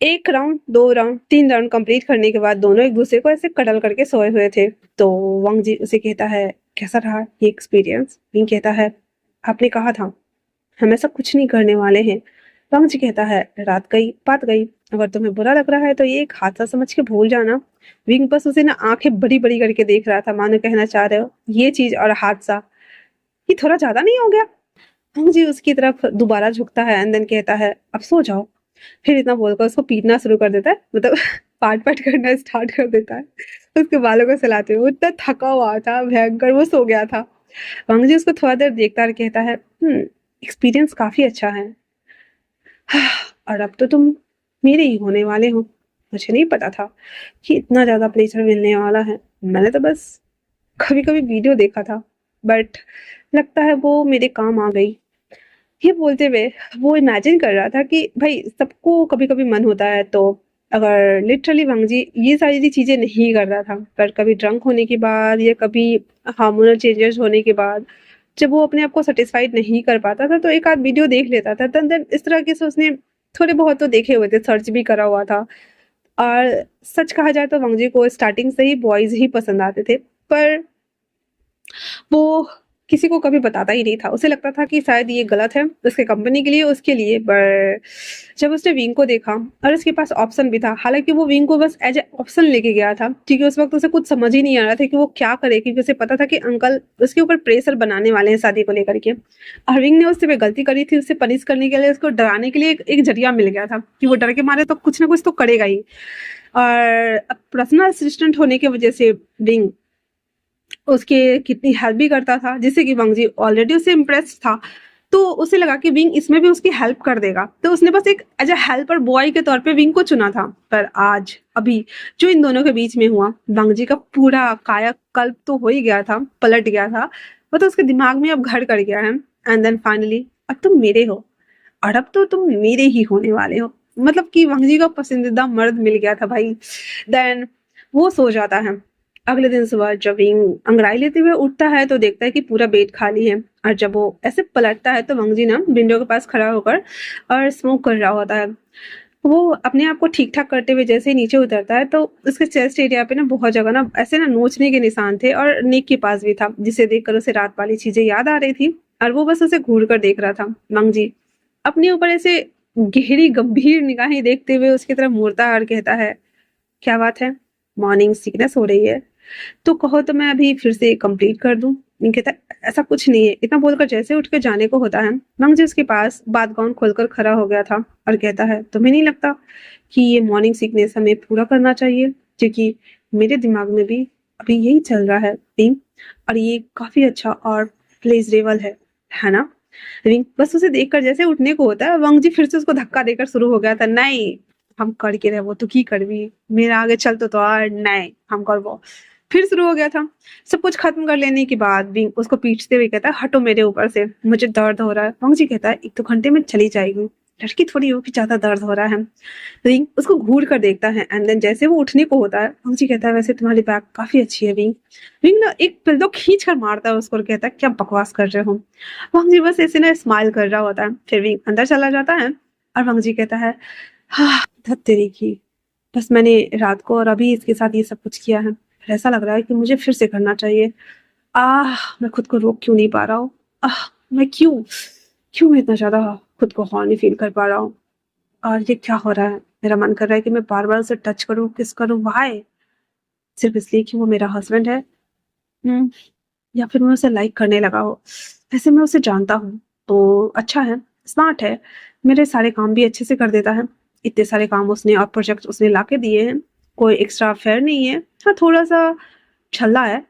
1 राउंड, 2 राउंड, 3 राउंड कंप्लीट करने के बाद दोनों एक दूसरे को ऐसे कडल करके सोए हुए थे। तो वांग जी उसे कहता है, कैसा रहा ये एक्सपीरियंस? विंग कहता है, आपने कहा था हम ऐसा कुछ नहीं करने वाले हैं। वांग जी कहता है, रात गई बात गई, अगर तुम्हें बुरा लग रहा है तो ये एक हादसा समझ के भूल जाना। विंग बस उसे ना आंखें बड़ी बड़ी करके देख रहा था, मानो कहना चाह रहे हो ये चीज और हादसा ये थोड़ा ज्यादा नहीं हो गया? वांग जी उसकी तरफ दोबारा झुकता है एंड देन कहता है, अब सो जाओ। फिर इतना बोलकर उसको पीटना शुरू कर देता है, मतलब पाट पाट करना स्टार्ट कर देता है उसके बालों को सहलाते हुए। वो इतना थका हुआ था, भयंकर, वो सो गया था। वांग जी उसको थोड़ा देर देखता और कहता है, एक्सपीरियंस काफी अच्छा है। और अब तो तुम मेरे ही होने वाले हो। मुझे नहीं पता था कि इतना ज्यादा प्लेजर मिलने वाला है। मैंने तो बस कभी कभी वीडियो देखा था, बट लगता है वो मेरे काम आ गई। ये बोलते हुए वो इमेजिन कर रहा था कि भाई सबको कभी कभी मन होता है, तो अगर लिटरली वांगजी ये सारी चीजें नहीं कर रहा था, पर कभी ड्रंक होने के बाद या कभी हार्मोनल चेंजेस होने के बाद जब वो अपने आप को सेटिस्फाइड नहीं कर पाता था तो एक आध वीडियो देख लेता था। देन इस तरह के से उसने थोड़े बहुत तो देखे हुए थे, सर्च भी करा हुआ था। और सच कहा जाए तो वांगजी को स्टार्टिंग से ही बॉयज ही पसंद आते थे, पर वो किसी को कभी बताता ही नहीं था। उसे लगता था कि शायद ये गलत है उसके कंपनी के लिए, उसके लिए। पर जब उसने विंग को देखा और उसके पास ऑप्शन भी था, हालांकि वो विंग को बस एज ए ऑप्शन लेके गया था, क्योंकि उस वक्त उसे कुछ समझ ही नहीं आ रहा था कि वो क्या करे, क्योंकि उसे पता था कि अंकल उसके ऊपर प्रेशर बनाने वाले हैं शादी को लेकर के। और विंग ने उससे गलती करी थी, उसे पनिश करने के लिए, उसको डराने के लिए एक जरिया मिल गया था कि वो डर के मारे तो कुछ ना कुछ तो करेगा ही। और पर्सनल असिस्टेंट होने की वजह से विंग उसके कितनी हेल्प भी करता था, जिससे कि वांग जी ऑलरेडी उसे इम्प्रेस था। तो उसे लगा कि विंग इसमें भी उसकी हेल्प कर देगा, तो उसने बस एक एज अ हेल्पर बॉय के तौर पे विंग को चुना था। पर आज अभी जो इन दोनों के बीच में हुआ, वांग जी का पूरा कायाकल्प तो हो ही गया था, पलट गया था। वो तो उसके दिमाग में अब घर कर गया है। एंड देन फाइनली अब तुम मेरे हो, और अब तो तुम मेरे ही होने वाले हो। मतलब कि वांग जी का पसंदीदा मर्द मिल गया था भाई। देन वो सो जाता है। अगले दिन सुबह जब विंग अंगड़ाई लेते हुए उठता है तो देखता है कि पूरा बेड खाली है। और जब वो ऐसे पलटता है तो वांग जी ना विंडो के पास खड़ा होकर और स्मोक कर रहा होता है। वो अपने आप को ठीक ठाक करते हुए जैसे ही नीचे उतरता है तो उसके चेस्ट एरिया पे ना बहुत जगह ना ऐसे ना नोचने के निशान थे, और नेक के पास भी था, जिसे देखकर उसे रात वाली चीजें याद आ रही थी। और वो बस उसे घूर कर देख रहा था। वांग जी अपने ऊपर ऐसे गहरी गंभीर निगाहें देखते हुए उसकी तरफ मुड़ता है और कहता है, क्या बात है, मॉर्निंग सिकनेस हो रही है? तो कहो तो मैं अभी फिर से कंप्लीट कर दूं। विंग कहता है, ऐसा कुछ नहीं है। इतना बोलकर जैसे उठ के जाने को होता है, वांग जी उसके पास बात गाउन खोलकर खड़ा हो गया था और कहता है, तुम्हें नहीं लगता कि ये मॉर्निंग सिकनेस हमें पूरा करना चाहिए? क्योंकि मेरे दिमाग में भी अभी यही चल रहा है विंग, और ये काफी अच्छा और प्लेजरेबल है ना? विंग बस उसे देखकर जैसे उठने को होता है, वांग जी फिर से उसको धक्का देकर शुरू हो गया था, नहीं हम करके रहो तो की करवी, मेरा आगे चलतो तो और नहीं हम करवो। फिर शुरू हो गया था। सब कुछ खत्म कर लेने के बाद विंग उसको पीटते हुए कहता है, हटो मेरे ऊपर से, मुझे दर्द हो रहा है। वांग जी कहता है, 1-2 घंटे में चली जाएगी, लड़की थोड़ी हो कि ज्यादा दर्द हो रहा है। विंग उसको घूर कर देखता है एंड देन जैसे वो उठने को होता है, वांग जी कहता है, वैसे तुम्हारी बैग काफी अच्छी है विंग। विंग ना एक पिल्लो खींच कर मारता है उसको और कहता है, क्या बकवास कर रहे हो? वांग जी बस ऐसे ना स्माइल कर रहा होता है। फिर विंग अंदर चला जाता है और वांग जी कहता है, हाँ धत तेरी की, बस मैंने रात को और अभी इसके साथ ये सब कुछ किया है, फिर ऐसा लग रहा है कि मुझे फिर से करना चाहिए। मैं खुद को रोक क्यों नहीं पा रहा हूँ? मैं क्यों क्यों मैं इतना ज्यादा खुद को हॉर्नी फील कर पा रहा हूँ? और ये क्या हो रहा है? मेरा मन कर रहा है कि मैं बार बार उसे टच करूँ, किस करूँ। वाई? सिर्फ इसलिए कि वो मेरा हस्बैंड है? हम्म, या फिर मैं उसे लाइक करने लगा हो? वैसे मैं उसे जानता हूँ तो अच्छा है, स्मार्ट है, मेरे सारे काम भी अच्छे से कर देता है। इतने सारे काम उसने और प्रोजेक्ट उसने ला के दिए हैं, कोई एक्स्ट्रा अफेयर नहीं है। हाँ थोड़ा सा छल्ला है,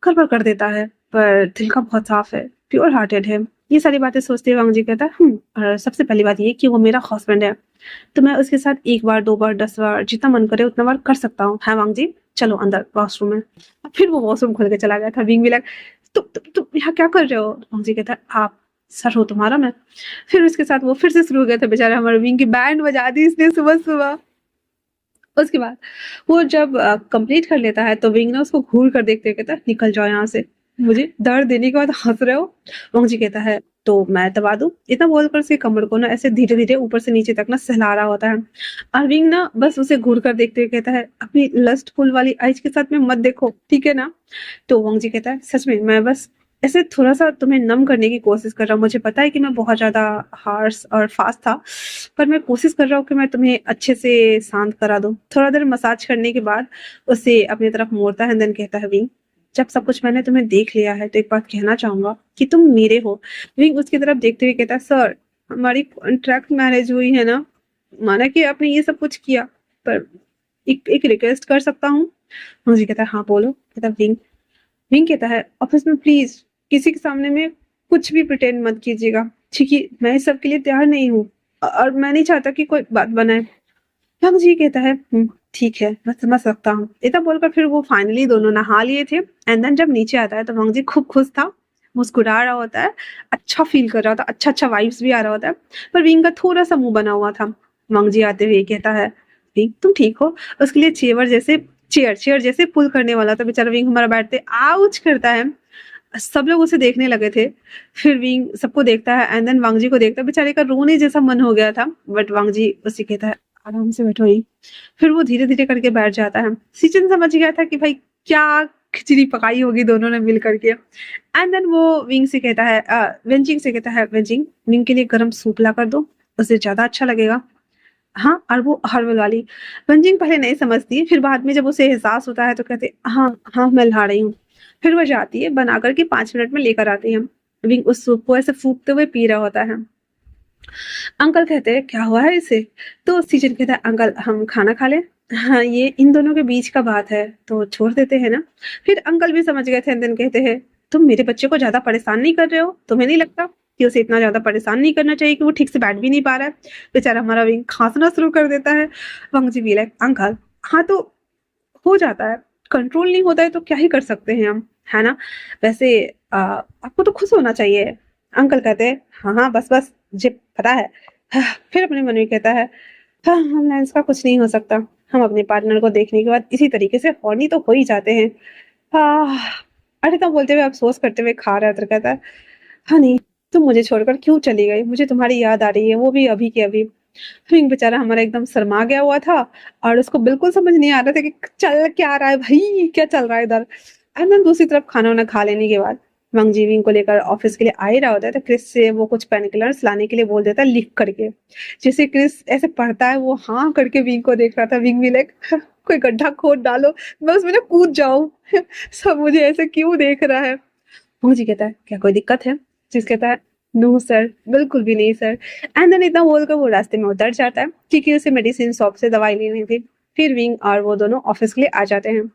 गड़बड़ कर देता है, पर दिल का बहुत साफ है, प्योर हार्टेड है। ये सारी बातें सोचते हुए वांग जी कहता है, और सबसे पहली बात ये कि वो मेरा हस्बैंड है, तो मैं उसके साथ 1 बार 2 बार 10 बार जितना मन करे उतना बार कर सकता हूँ। है वांग जी, चलो अंदर वॉशरूम में। फिर वो वॉशरूम खोल के चला गया था। विंग भी लग, तुम यहाँ क्या कर रहे हो? वांग जी कहता है, आप सर हो तुम्हारा मैं। फिर उसके साथ वो फिर से शुरू हो गया था। बेचारा हमारे विंग की बैंड बजा दी इसने सुबह सुबह। उसके बाद वो जब कंप्लीट कर लेता है तो विंग ना उसको घूर कर देखते हुए कहता है, निकल जाओ यहाँ से, मुझे दर्द देने के बाद हंस रहे हो? वांग जी कहता है, तो मैं दबा दूं। इतना बोलकर उसकी कमर को ना ऐसे धीरे धीरे ऊपर से नीचे तक ना सहला रहा होता है। और विंग ना बस उसे घूर कर देखते हुए कहता है, अपनी लस्टफुल वाली आइज के साथ में मत देखो, ठीक है ना। तो वंग जी कहता है, सच में मैं बस ऐसे थोड़ा सा तुम्हें नम करने की कोशिश कर रहा हूँ। मुझे पता है कि मैं बहुत ज्यादा हार्श और फास्ट था, पर मैं कोशिश कर रहा हूँ कि मैं तुम्हें अच्छे से शांत करा दूं। थोड़ा देर मसाज करने के बाद उसे अपनी तरफ मोड़ता है, देन कहता है, विंग जब सब कुछ मैंने तुम्हें देख लिया है तो एक बात कहना चाहूंगा कि तुम मेरे हो। विंग उसकी तरफ देखते हुए कहता है, सर हमारी कॉन्ट्रैक्ट मैरिज हुई है ना, माना कि आपने ये सब कुछ किया, पर एक रिक्वेस्ट कर सकता हूँ। मुझे कहता है, हाँ बोलो। कहता है, विंग विंग कहता है, ऑफिस में प्लीज किसी के सामने में कुछ भी प्रिटेंड मत कीजिएगा, ठीक है। मैं इस सब के लिए तैयार नहीं हूँ और मैं नहीं चाहता कि कोई बात बनाए। हम जी कहता है, ठीक है मैं समझ सकता हूँ। इतना बोलकर फिर वो फाइनली दोनों नहा लिए थे। एंड देन जब नीचे आता है तो वांग जी खूब खुश था, मुस्कुरा रहा होता है, अच्छा फील कर रहा होता है, अच्छा अच्छा वाइब्स भी आ रहा होता है। पर विंग का थोड़ा सा मुंह बना हुआ था। वांग जी आते हुए कहता है, विंग तुम ठीक हो। उसके लिए चेयर चेयर जैसे पुल करने वाला था बेचारा विंग, हमारा बैठते आउच करता है। सब लोग उसे देखने लगे थे। फिर विंग सबको देखता है एंड देन वांग जी को देखता है, बेचारे का रोने जैसा मन हो गया था। बट वांग जी उसे कहता है, आराम से बैठो ही। फिर वो धीरे धीरे करके बैठ जाता है। सीचन समझ गया था कि भाई क्या खिचड़ी पकाई होगी दोनों ने मिल करके। एंड देन वो विंग से कहता है, वेंजिंग से कहता है, वेंजिंग विंग के लिए गर्म सूप ला कर दो, उसे ज्यादा अच्छा लगेगा। हाँ, और वो हर्बल वाली। वेंजिंग पहले नहीं समझती, फिर बाद में जब उसे एहसास होता है तो कहते, हाँ हाँ मैं ला रही हूँ। फिर वो जाती है, बना करके 5 मिनट में लेकर आती है। विंग उस सूप को ऐसे फूकते हुए पी रहा होता है। अंकल कहते हैं, क्या हुआ है इसे। तो सीजन कहता है, अंकल हम खाना खा लें। हाँ, ये इन दोनों के बीच का बात है तो छोड़ देते हैं ना। फिर अंकल भी समझ गए थे, दिन कहते हैं, तुम मेरे बच्चे को ज्यादा परेशान नहीं कर रहे हो, तुम्हें नहीं लगता कि उसे इतना ज्यादा परेशान नहीं करना चाहिए कि वो ठीक से बैठ भी नहीं पा रहा है। बेचारा हमारा विंग खांसना शुरू कर देता है। वंग जी भी लाइक, अंकल हाँ तो हो जाता है, कंट्रोल नहीं होता है तो क्या ही कर सकते हैं हम, है ना। वैसे आपको तो खुश होना चाहिए। अंकल कहते हैं, हाँ हाँ बस बस मुझे पता है। फिर अपने मन में कहता है, हाँ हम लेंस का कुछ नहीं हो सकता, हम अपने पार्टनर को देखने के बाद इसी तरीके से हॉर्नी तो हो ही जाते हैं। अरे तो बोलते हुए अफसोस करते हुए खा रहा है। तो कहता है, हाँ नहीं तुम मुझे छोड़कर क्यों चली गई, मुझे तुम्हारी याद आ रही है, वो भी अभी के अभी। फिर बेचारा हमारा एकदम शर्मा गया हुआ था और उसको बिल्कुल समझ नहीं आ रहा था कि चल क्या रहा है भाई, क्या चल रहा है इधर। एंड देन दूसरी तरफ खाना वाना खा लेने के बाद वंग जीविंग को लेकर ऑफिस के लिए आ ही रहा होता है तो क्रिस से वो कुछ पेन किलर्स लाने के लिए बोल देता है, लिख करके। जैसे क्रिस ऐसे पढ़ता है, वो हाँ करके विंग को देख रहा था। विंग भी लाइक, कोई गड्ढा खोद डालो, मैं उसमें ना कूद जाऊं। सब मुझे ऐसे क्यों देख रहा है। वंग जी कहता है, क्या कोई दिक्कत है। जिस कहता है, नो सर बिल्कुल भी नहीं सर। एंड देन इतना बोलकर वो रास्ते में उतर जाता है क्योंकि उसे मेडिसिन शॉप से दवाई लेनी थी। फिर विंग और वो दोनों ऑफिस के लिए आ जाते हैं।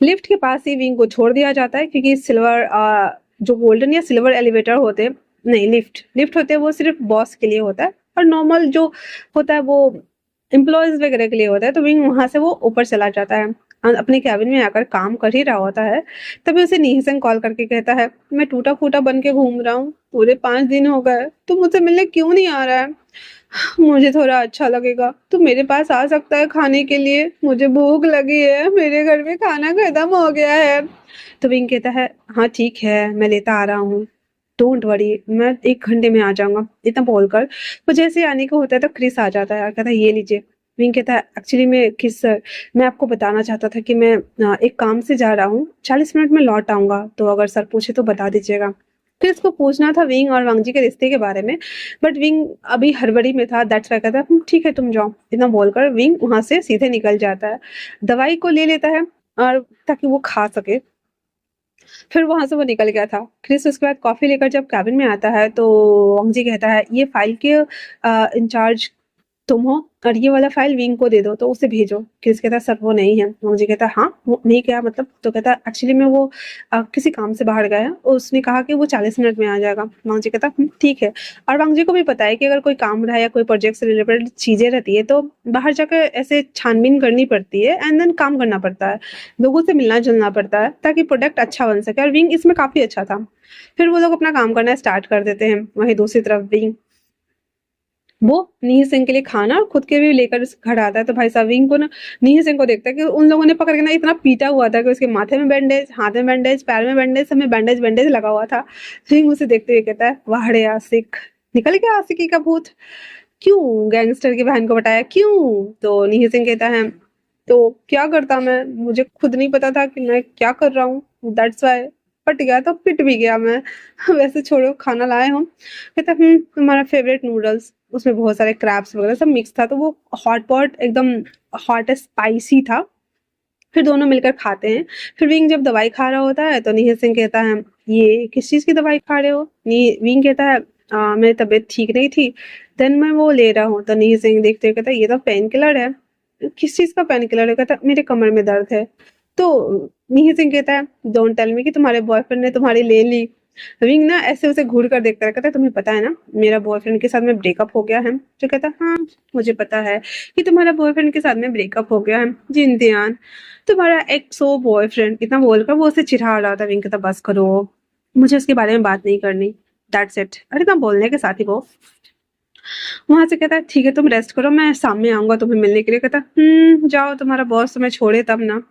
लिफ्ट के पास ही विंग को छोड़ दिया जाता है क्योंकि सिल्वर जो गोल्डन या सिल्वर एलिवेटर होते हैं, नहीं लिफ्ट लिफ्ट होते हैं वो सिर्फ बॉस के लिए होता है, और नॉर्मल जो होता है वो एम्प्लॉयज वगैरह के लिए होता है। तो विंग वहां से वो ऊपर चला जाता है और अपने कैबिन में आकर काम कर ही रहा होता है। तभी उसे नीहिसंग कॉल करके कहता है, मैं टूटा फूटा बन के घूम रहा हूँ, पूरे 5 दिन हो गए, तुम मुझसे मिलने क्यों नहीं आ रहा है। मुझे थोड़ा अच्छा लगेगा तो मेरे पास आ सकता है खाने के लिए, मुझे भूख लगी है, मेरे घर में खाना खत्म हो गया है। तो विंग कहता है, हाँ ठीक है मैं लेता आ रहा हूँ, डोंट वरी मैं 1 घंटे में आ जाऊंगा। इतना बोलकर वो जैसे आने को होता है तो क्रिस आ जाता है और कहता है, ये लीजिए। विंग कहता है, एक्चुअली मैं क्रिस सर, मैं आपको बताना चाहता था कि मैं एक काम से जा रहा हूँ, 40 मिनट में लौट आऊंगा, तो अगर सर पूछे तो बता दीजिएगा। फिर इसको पूछना था विंग और वांगजी के रिश्ते के बारे में, बट विंग अभी हड़बड़ी में था, दैट्स व्हाई कहता है, ठीक है तुम जाओ। इतना बोलकर विंग वहां से सीधे निकल जाता है, दवाई को ले लेता है और ताकि वो खा सके। फिर वहां से वो निकल गया था। क्रिस उसके बाद कॉफी लेकर जब कैबिन में आता है तो वांगजी कहता है, ये फाइल के इंचार्ज तुम हो और ये वाला फाइल विंग को दे दो तो उसे भेजो। क्रिस कहता है, सर वो नहीं है। मुझे कहता है, हाँ वो नहीं, क्या मतलब। तो कहता है, एक्चुअली में वो किसी काम से बाहर गया है, उसने कहा कि वो 40 मिनट में आ जाएगा। वांगजी कहता है, ठीक है। और वांगजी को भी पता है कि अगर कोई काम रहा या कोई प्रोजेक्ट से रिलेटेड चीजें रहती है तो बाहर जाकर ऐसे छानबीन करनी पड़ती है एंड देन काम करना पड़ता है, लोगों से मिलना जुलना पड़ता है ताकि प्रोडक्ट अच्छा बन सके, और विंग इसमें काफी अच्छा था। फिर वो लोग अपना काम करना स्टार्ट कर देते हैं। वहीं दूसरी तरफ वो नीही सिंह के लिए खाना और खुद के भी लेकर घर आता है। तो भाई साहब विंग को ना नीही सिंह को देखता है कि उन लोगों ने पकड़ के ना इतना पीटा हुआ था कि उसके माथे में बैंडेज, हाथ में बैंडेज, पैर में बैंडेज, सब में बैंडेज बैंडेज लगा हुआ था। विंग उसे देखते हुए कहता है, वाह रे आशिक, निकल गया आशिकी का भूत, क्यों गैंगस्टर की बहन को बताया क्यों? तो नीही सिंह कहता है, तो क्या करता मैं, मुझे खुद नहीं पता था कि मैं क्या कर रहा हूँ, दैट्स वाई पट गया तो पिट भी गया मैं। वैसे छोड़ो, खाना लाए हम। कहता तुम्हारा फेवरेट नूडल्स, उसमें बहुत सारे क्रैब्स वगैरह सब मिक्स था, तो वो हॉट पॉट एकदम हॉट स्पाइसी था। फिर दोनों मिलकर खाते हैं। फिर विंग जब दवाई खा रहा होता है तो नीहित सिंह कहता है, ये किस चीज की दवाई खा रहे हो? विंग कहता है, मेरी तबीयत ठीक नहीं थी, देन मैं वो ले रहा हूँ। तो नीहित सिंह देखते हुए कहता है, ये तो पेन किलर है। किस चीज का पेन किलर है? कहता मेरे कमर में दर्द है। तो नीहित सिंह कहता है, डोंट टेल मी कि तुम्हारे बॉयफ्रेंड ने तुम्हारी ले ली। विंग ना ऐसे उसे घूर कर देखता है, कहता है तुम्हें पता है ना मेरा बॉयफ्रेंड के साथ में ब्रेकअप हो गया है? जो कहता है, हाँ मुझे पता है कि तुम्हारा बॉयफ्रेंड के साथ में ब्रेकअप हो गया है। जी इम्तिहान, तुम्हारा एक्सो बॉयफ्रेंड, इतना बोलकर वो उसे चिढ़ा रहा था। विंग कहता, बस करो, मुझे उसके बारे में बात नहीं करनी, दैट्स इट। अरे इतना बोलने के साथ ही वो वहां से कहता है, ठीक है तुम रेस्ट करो, मैं शाम में आऊंगा तुम्हें मिलने के लिए। कहता जाओ, तुम्हारा बॉस तुम्हें छोड़े तब ना।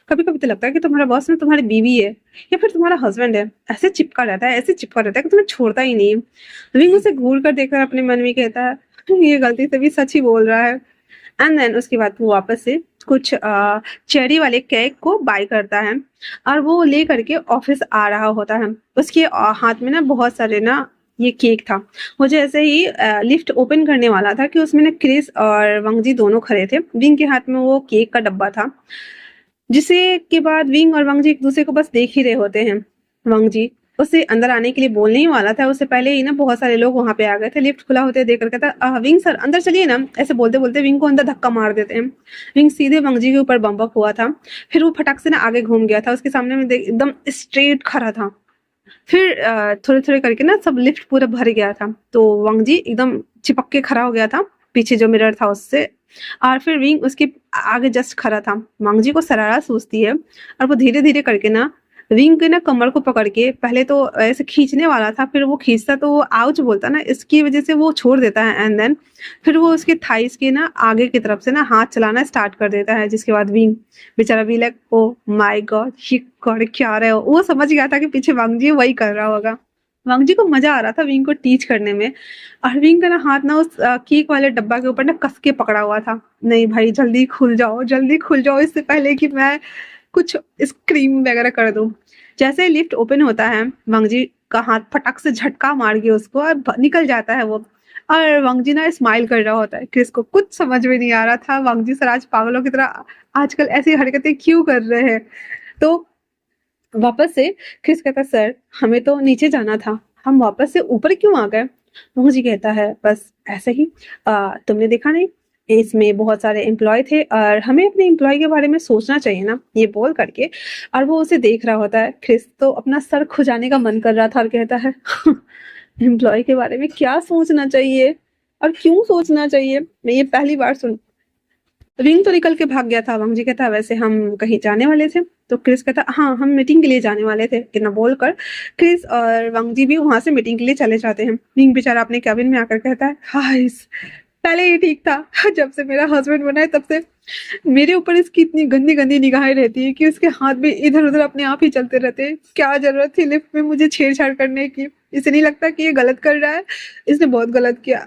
कभी कभी तो लगता है कि तुम्हारा बॉस ना तुम्हारी बीवी है या फिर तुम्हारा हस्बैंड है, ऐसे चिपका रहता है, ऐसे चिपका रहता है कि तुम्हें छोड़ता ही नहीं है। विंग उसे घूर कर देखकर अपने मन में कहता है, ये गलती से भी सच ही बोल रहा है। एंड देन उसके बाद वो वापस से कुछ चेरी वाले केक को बाय करता है और वो ले करके ऑफिस आ रहा होता है। उसके हाथ में ना बहुत सारे ना ये केक था। वो जैसे ही लिफ्ट ओपन करने वाला था कि उसमें ना क्रिस और वंगजी दोनों खड़े थे। विंग के हाथ में वो केक का डब्बा था, जिसे के बाद विंग और वंगजी एक दूसरे को बस देख ही रहे होते हैं। वंगजी उसे अंदर आने के लिए बोलने ही वाला था, उससे पहले ही ना बहुत सारे लोग वहां पे आ गए थे। लिफ्ट खुला होते देख कर कहता, विंग सर अंदर चलिए ना। ऐसे बोलते बोलते विंग को अंदर धक्का मार देते हैं। विंग सीधे वंगजी के ऊपर बम्प अप हुआ था। फिर वो फटाक से ना आगे घूम गया था, उसके सामने में एकदम स्ट्रेट खड़ा था। फिर थोड़े थोड़े करके ना सब लिफ्ट पूरा भर गया था, तो वंगजी एकदम चिपक के खड़ा हो गया था पीछे जो मिरर था उससे। और फिर विंग उसके आगे जस्ट खड़ा था। वांगजी को शरारत सूझती है और वो धीरे धीरे करके ना विंग के ना कमर को पकड़ के पहले तो ऐसे खींचने वाला था, फिर वो खींचता तो वो आउच बोलता ना, इसकी वजह से वो छोड़ देता है। एंड देन फिर वो उसके थाइस के ना आगे की तरफ से ना हाथ चलाना स्टार्ट कर देता है, जिसके बाद विंग बेचारा भी लाइक, ओ माय गॉड ये कर क्या रहे हो। वो समझ गया था कि पीछे वांगजी वही कर रहा होगा। वांगजी को मजा आ रहा था विंग को टीच करने में। और विंग का ना हाथ ना उस केक वाले डब्बा के ऊपर ना कस के पकड़ा हुआ था। नहीं भाई जल्दी खुल जाओ, जल्दी खुल जाओ, इससे पहले कि मैं कुछ स्क्रीम वगैरह कर दूं। जैसे ही लिफ्ट ओपन होता है, वांगजी का हाथ फटक से झटका मार के उसको और निकल जाता है वो। और वांगजी ना स्माइल कर रहा होता है। क्रिस को कुछ समझ में नहीं आ रहा था, वांगजी सर आज पागलों की तरह आजकल ऐसी हरकतें क्यों कर रहे हैं। तो वापस से क्रिस कहता, सर हमें तो नीचे जाना था, हम वापस से ऊपर क्यों आ गए? मुझे कहता है, बस ऐसे ही, तुमने देखा नहीं इसमें बहुत सारे एम्प्लॉय थे और हमें अपने एम्प्लॉय के बारे में सोचना चाहिए ना, ये बोल करके। और वो उसे देख रहा होता है। क्रिस तो अपना सर खुजाने का मन कर रहा था और कहता है, एम्प्लॉय के बारे में क्या सोचना चाहिए और क्यों सोचना चाहिए, मैं ये पहली बार सुन। विंग तो निकल के भाग गया था। वांगजी कहता, वैसे हम कहीं जाने वाले थे? तो क्रिस कहता, हाँ हम मीटिंग के लिए जाने वाले थे। इतना बोलकर क्रिस और वांगजी भी वहां से मीटिंग के लिए चले जाते हैं। विंग बेचारा अपने कैबिन में आकर कहता है, हाय पहले ही ठीक था, जब से मेरा हस्बैंड बना है तब से मेरे ऊपर इसकी इतनी गंदी गंदी निगाहें रहती है कि उसके हाथ भी इधर उधर अपने आप ही चलते रहते हैं। क्या जरूरत थी लिफ्ट में मुझे छेड़छाड़ करने की? इसे नहीं लगता कि ये गलत कर रहा है? इसने बहुत गलत किया।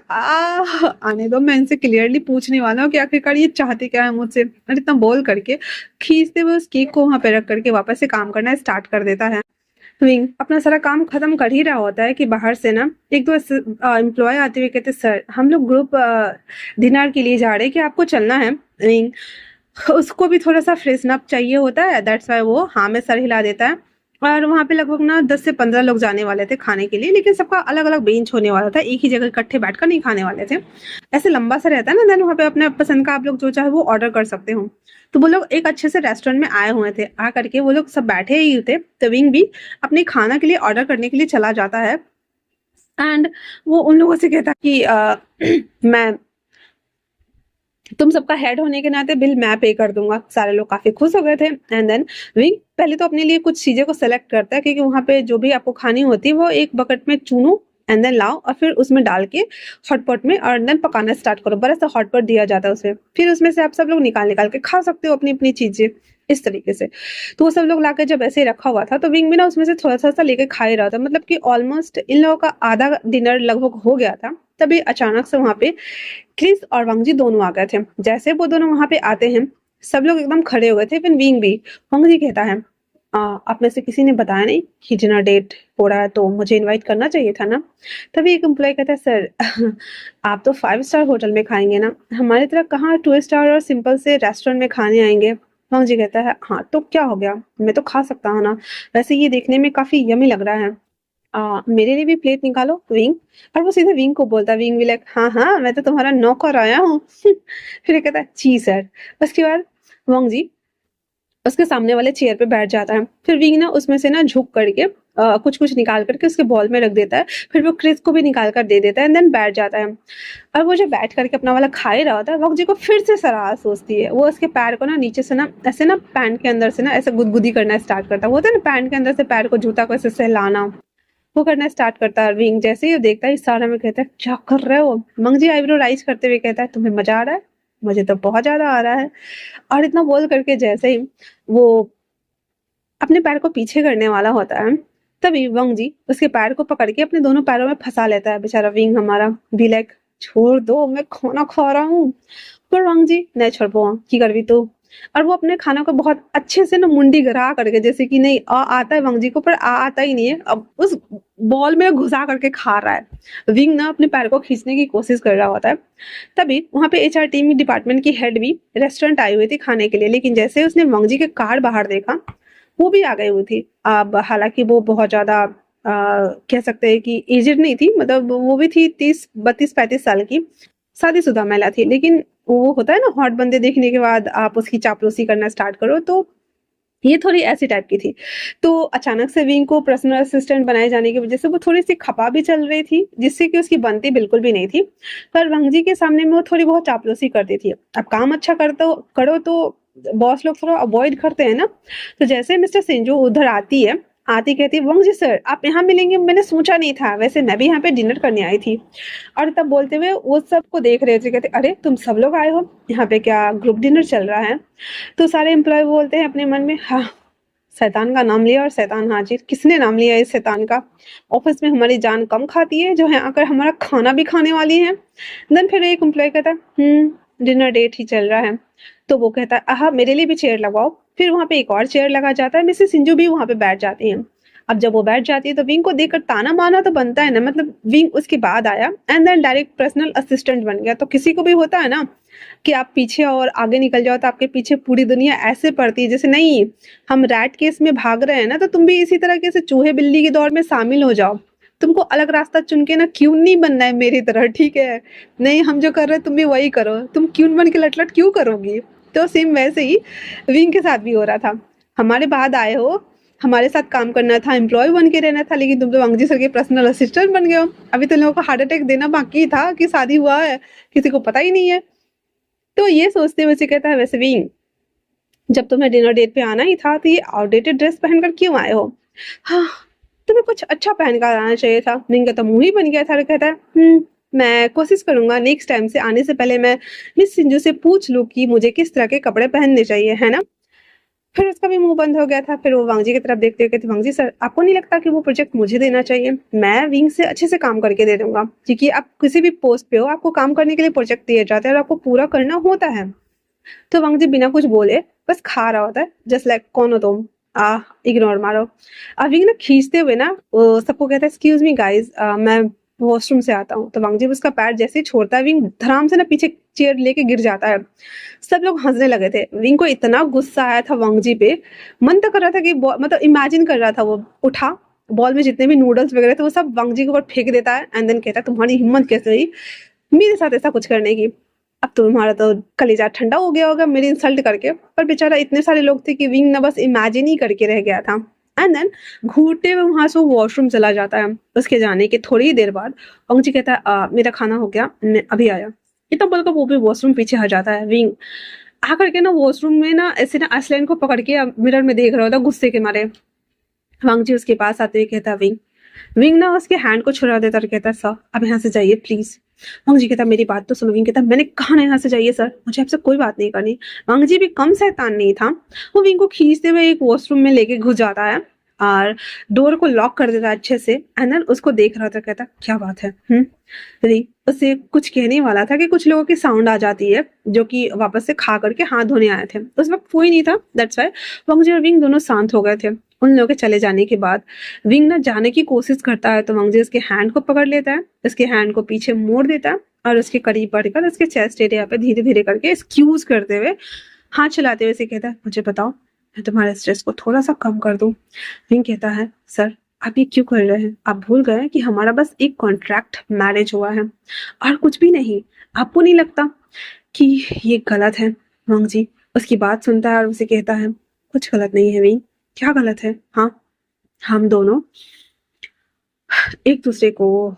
आने दो, मैं इनसे क्लियरली पूछने वाला हूँ कि आखिरकार ये चाहते क्या है मुझसे। और इतना बोल करके खींचते हुए उस केक को वहां पे रख करके वापस से काम करना स्टार्ट कर देता है। विंग अपना सारा काम खत्म कर ही रहा होता है कि बाहर से ना एक दो एम्प्लॉय आते हुए कहते, सर हम लोग ग्रुप डिनर के लिए जा रहे हैं, कि आपको चलना है? विंग उसको भी थोड़ा सा फ्रेशन अप चाहिए होता है, दैट्स वाई वो हाँ में सर हिला देता है। और वहां पे लगभग ना 10 से 15 लोग जाने वाले थे खाने के लिए, लेकिन सबका अलग अलग बेंच होने वाला था, एक ही जगह इकट्ठे बैठकर नहीं खाने वाले थे। ऐसे लंबा सा रहता है ना, देन वहां पे अपने पसंद का आप लोग जो चाहे वो ऑर्डर कर सकते हो। तो वो लोग एक अच्छे से रेस्टोरेंट में आए हुए थे, आ करके वो लोग सब बैठे ही थे। तो विंग भी अपने खाना के लिए ऑर्डर करने के लिए चला जाता है। एंड वो उन लोगों से कहता कि मैं तुम सबका हेड होने के नाते बिल मैं पे कर दूंगा। सारे लोग काफी खुश हो गए थे। एंड देन विंग पहले तो अपने लिए कुछ चीजें को सेलेक्ट करता है, क्योंकि वहां पे जो भी आपको खानी होती है वो एक बकेट में चुनो एंड देन लाओ और फिर उसमें डाल के हॉटपॉट में और देन पकाना स्टार्ट करो। बड़ा सा हॉटपॉट दिया जाता है उसमें, फिर उसमें से आप सब लोग निकाल निकाल के खा सकते हो अपनी अपनी चीजें इस तरीके से। तो वो सब लोग लाके जब ऐसे ही रखा हुआ था तो विंग भी ना उसमें से थोड़ा सा लेके खा ही रहा था, मतलब कि ऑलमोस्ट इन लोगों का आधा डिनर लगभग हो गया था। तभी अचानक से वहां पे क्रिस और वांग जी दोनों आ गए थे। जैसे वो दोनों वहां पे आते हैं सब लोग एकदम खड़े हो गए थे, इवन विंग भी। वांग जी कहता है आप में से किसी ने बताया नहीं कि डिनर डेट हो रहा है, तो मुझे इनवाइट करना चाहिए था ना। तभी एक एम्प्लॉय कहता है सर आप तो 5 स्टार होटल में खाएंगे ना, हमारी तरह कहाँ 2 स्टार और सिंपल से रेस्टोरेंट में खाने आएंगे। वांग जी कहता है हाँ तो क्या हो गया, मैं तो खा सकता हूँ ना, वैसे ये देखने में काफी यमी लग रहा है। मेरे लिए भी प्लेट निकालो विंग। और वो सीधे विंग को बोलता है, विंग भी लाइक हाँ हाँ मैं तो तुम्हारा नौकर आया हूँ फिर ये कहता है जी सर। उसके बाद वांग जी उसके सामने वाले चेयर पे बैठ जाता है। फिर विंग ना उसमें से ना झुक करके कुछ कुछ निकाल करके उसके बॉल में रख देता है, फिर वो क्रिस को भी निकाल कर दे देता है एंड देन बैठ जाता है। और वो जब बैठ करके अपना वाला खा ही रहा होता है, वांग जी को फिर से सराह सोचती है। वो उसके पैर को ना नीचे से ना ऐसे ना पैंट के अंदर से ना ऐसे गुदगुदी करना स्टार्ट करता है। वो होता है ना पैंट के अंदर से पैर को जूता को ऐसे सहलाना, वो करना स्टार्ट करता है। विंग जैसे ही वो देखता है इस सारा में कहता है क्या कर रहे हो। वांग जी आईब्रो राइज करते हुए कहता है तुम्हें मजा आ रहा है, मुझे तो बहुत ज्यादा आ रहा है। और इतना बोल करके जैसे ही वो अपने पैर को पीछे करने वाला होता है, तभी वंग जी उसके पैर को पकड़ के अपने दोनों पैरों में फंसा लेता है। बेचारा विंग हमारा भी लाइक छोड़ दो मैं खाना खा रहा हूँ, पर वंग जी नहीं छोड़ पाऊँ की करवी तो। और वो अपने खाना को बहुत अच्छे से ना मुंडी गिरा करके, जैसे कि नहीं आता है वंग जी को पर आता ही नहीं है, अब उस बॉल में घुसा करके खा रहा है। विंग ना अपने पैर को खींचने की कोशिश कर रहा होता है। तभी वहां पे एचआर टीम डिपार्टमेंट की हेड भी रेस्टोरेंट आई हुई थी खाने के लिए, लेकिन जैसे उसने वंग जी के कार्ड बाहर देखा वो भी आ गई हुई थी। अब हालांकि वो बहुत ज्यादा कह सकते हैं कि एजेड नहीं थी, मतलब वो भी थी 30 32 35 साल की शादीशुदा महिला थी, लेकिन वो होता है ना हॉट बंदे देखने के बाद आप उसकी चापलूसी करना स्टार्ट करो, तो ये थोड़ी ऐसी टाइप की थी। तो अचानक से विंग को पर्सनल असिस्टेंट बनाए जाने की वजह से वो थोड़ी सी खपा भी चल रही थी, जिससे कि उसकी बनती बिल्कुल भी नहीं थी। पर वंग जी के सामने में वो थोड़ी बहुत चापलूसी करती थी। अब काम अच्छा करो तो बॉस लोग थोड़ा अवॉइड करते हैं ना। तो जैसे मिस्टर सिंजू उधर आती है, आती कहती है वंग जी सर आप यहाँ मिलेंगे, मैंने सोचा नहीं था, वैसे मैं भी यहाँ पे डिनर करने आई थी। और तब बोलते हुए वो सबको देख रहे थे, कहते अरे तुम सब लोग आए हो यहाँ पे, क्या ग्रुप डिनर चल रहा है। तो सारे एम्प्लॉय बोलते हैं अपने मन में हाँ शैतान का नाम लिया और शैतान हाजिर। किसने नाम लिया इस शैतान का, ऑफिस में हमारी जान कम खाती है जो है आकर हमारा खाना भी खाने वाली है। देन फिर एक एम्प्लॉय कहता है डिनर डेट ही चल रहा है। तो वो कहता है आहा मेरे लिए भी चेयर लगाओ। फिर वहां पे एक और चेयर लगा जाता है, मिसेस सिंजू भी वहां पे बैठ जाती हैं। अब जब वो बैठ जाती है तो विंग को देखकर ताना मारना तो बनता है ना, मतलब विंग उसके बाद आया and then direct personal assistant बन गया। तो किसी को भी होता है ना कि आप पीछे और आगे निकल जाओ तो आपके पीछे पूरी दुनिया ऐसे पड़ती है जैसे नहीं हम रैट केस में भाग रहे हैं ना, तो तुम भी इसी तरह से चूहे बिल्ली की दौड़ में शामिल हो जाओ। तुमको अलग रास्ता चुन के ना क्यों नहीं बनना है मेरी तरह, ठीक है। नहीं हम जो कर रहे हैं तुम भी वही करो, तुम क्यों बन के लटलट क्यों करोगी। तो सेम वैसे ही विंग के साथ भी हो रहा था। हमारे बाद आए हो, हमारे साथ काम करना था, एम्प्लॉय बन के रहना था, लेकिन तुम तो वांग जी सर के पर्सनल असिस्टेंट बन गए हो। अभी तो लोगों को हार्ट अटैक देना बाकी था कि शादी हुआ है, किसी को पता ही नहीं है। तो ये सोचते हुए कहता है वैसे विंग जब तुम्हें डिनर डेट पे आना ही था तो ये आउटडेटेड ड्रेस पहनकर क्यों आए हो। हाँ तुम्हें कुछ अच्छा पहन कर आना चाहिए था। विंग का तो मुंह ही बन गया था। कहता है मैं कोशिश करूंगा नेक्स्ट टाइम से आने से पहले मैं मिस सिंजू से पूछ लूं कि मुझे किस तरह के कपड़े पहनने चाहिए, है ना। फिर उसका भी मुंह बंद हो गया था। फिर वो वांग जी की तरफ देखते हुए कहते वांग जी सर आपको नहीं लगता कि वो प्रोजेक्ट मुझे देना चाहिए, मैं विंग से अच्छे से काम करके दे दूंगा, क्योंकि आप किसी भी पोस्ट पे हो आपको काम करने के लिए प्रोजेक्ट दिए जाते हैं और आपको पूरा करना होता है। तो वांग जी बिना कुछ बोले बस खा रहा होता है, जस्ट लाइक कौन हो तुम, इग्नोर मारो। विंग ना खींचते हुए ना सबको कहता है एक्सक्यूज मी गाइज मैं वॉशरूम से आता हूँ। तो वांग जी उसका पैर जैसे ही छोड़ता है विंग धड़ाम से ना पीछे चेयर लेके गिर जाता है। सब लोग हंसने लगे थे। विंग को इतना गुस्सा आया था वांग जी पे, मन तो कर रहा था कि मतलब इमेजिन कर रहा था वो उठा बॉल में जितने भी नूडल्स वगैरह थे वो सब वांग जी के ऊपर फेंक देता है एंड देन कहता है तुम्हारी हिम्मत कैसे हुई मेरे साथ ऐसा कुछ करने की। अब तुम्हारा तो कलेजा ठंडा हो गया होगा मेरी इंसल्ट करके। पर बेचारा इतने सारे लोग थे कि विंग ना बस इमेजिन ही करके रह गया था। एंड देन घूरते हुए वहां से वॉशरूम चला जाता है। उसके जाने के थोड़ी ही देर बाद वांग जी कहता है मेरा खाना हो गया मैं अभी आया। इतना बोलकर वो भी वॉशरूम पीछे हट जाता है। विंग आकर के ना वॉशरूम में ना ऐसे ना आइसलैंड को पकड़ के मिरर में देख रहा होता गुस्से के मारे। वांग जी उसके पास आते हुए कहता विंग विंग ना उसके हैंड को छुड़ा देता और कहता सर अब यहाँ से जाइए प्लीज। वांग जी कहता मेरी बात तो सुनो। विंग कहता मैंने कहा ना यहाँ से जाइए सर, मुझे आपसे कोई बात नहीं करनी। वांग जी भी कम शैतान नहीं था, वो विंग को खींचते हुए एक वॉशरूम में लेके घुस जाता है और डोर को लॉक कर देता है अच्छे से। एंड देन उसको देख रहा था, कहता क्या बात है। नहीं, उसे कुछ कहने वाला था कि कुछ लोगों की साउंड आ जाती है जो कि वापस से खा करके हाथ धोने आए थे। उस वक्त कोई नहीं था, दैट्स व्हाई वांग जी और विंग दोनों शांत हो गए थे। उन लोगों के चले जाने के बाद विंग ना जाने की कोशिश करता है तो वांग जी उसके हैंड को पकड़ लेता है, उसके हैंड को पीछे मोड़ देता है और उसके करीब बढ़कर उसके चेस्ट एरिया पे धीरे धीरे करके एक्सक्यूज करते हुए हाथ चलाते हुए से कहता है मुझे बताओ मैं तुम्हारे स्ट्रेस को थोड़ा सा कम कर दूं। विंग कहता है सर आप ये क्यों कर रहे हैं, आप भूल गए कि हमारा बस एक कॉन्ट्रैक्ट मैरिज हुआ है और कुछ भी नहीं। आपको नहीं लगता कि ये गलत है। वांग जी उसकी बात सुनता है और उसे कहता है कुछ गलत नहीं है विंग। क्या गलत है? हाँ, हम दोनों एक दूसरे को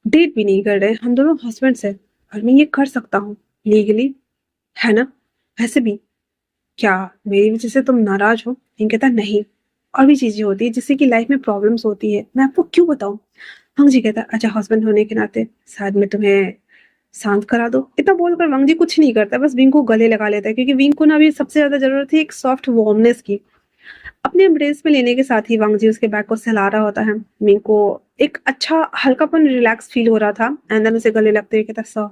डेट भी नहीं कर रहे, हम दोनों हस्बैंड्स हैं और मैं ये कर सकता हूँ लीगली, है ना? वैसे भी क्या मेरी वजह से तुम नाराज हो? विंग कहता नहीं, और भी चीजें होती है जिससे कि लाइफ में प्रॉब्लम्स होती है, मैं आपको क्यों बताऊं। वांग जी कहता अच्छा हस्बैंड होने के नाते शायद मैं तुम्हें शांत करा दो। इतना बोलकर वांग जी कुछ नहीं करता, बस विंग को गले लगा लेता है क्योंकि विंग को ना अभी सबसे ज्यादा जरूरत है एक सॉफ्ट वार्मनेस की। अपने एम्ब्रेस में लेने के साथ ही वांग जी उसके बैक को सहला रहा होता है। विंग को एक अच्छा हल्कापन रिलैक्स फील हो रहा था एंड देन उसे गले लगते हुए कहता सर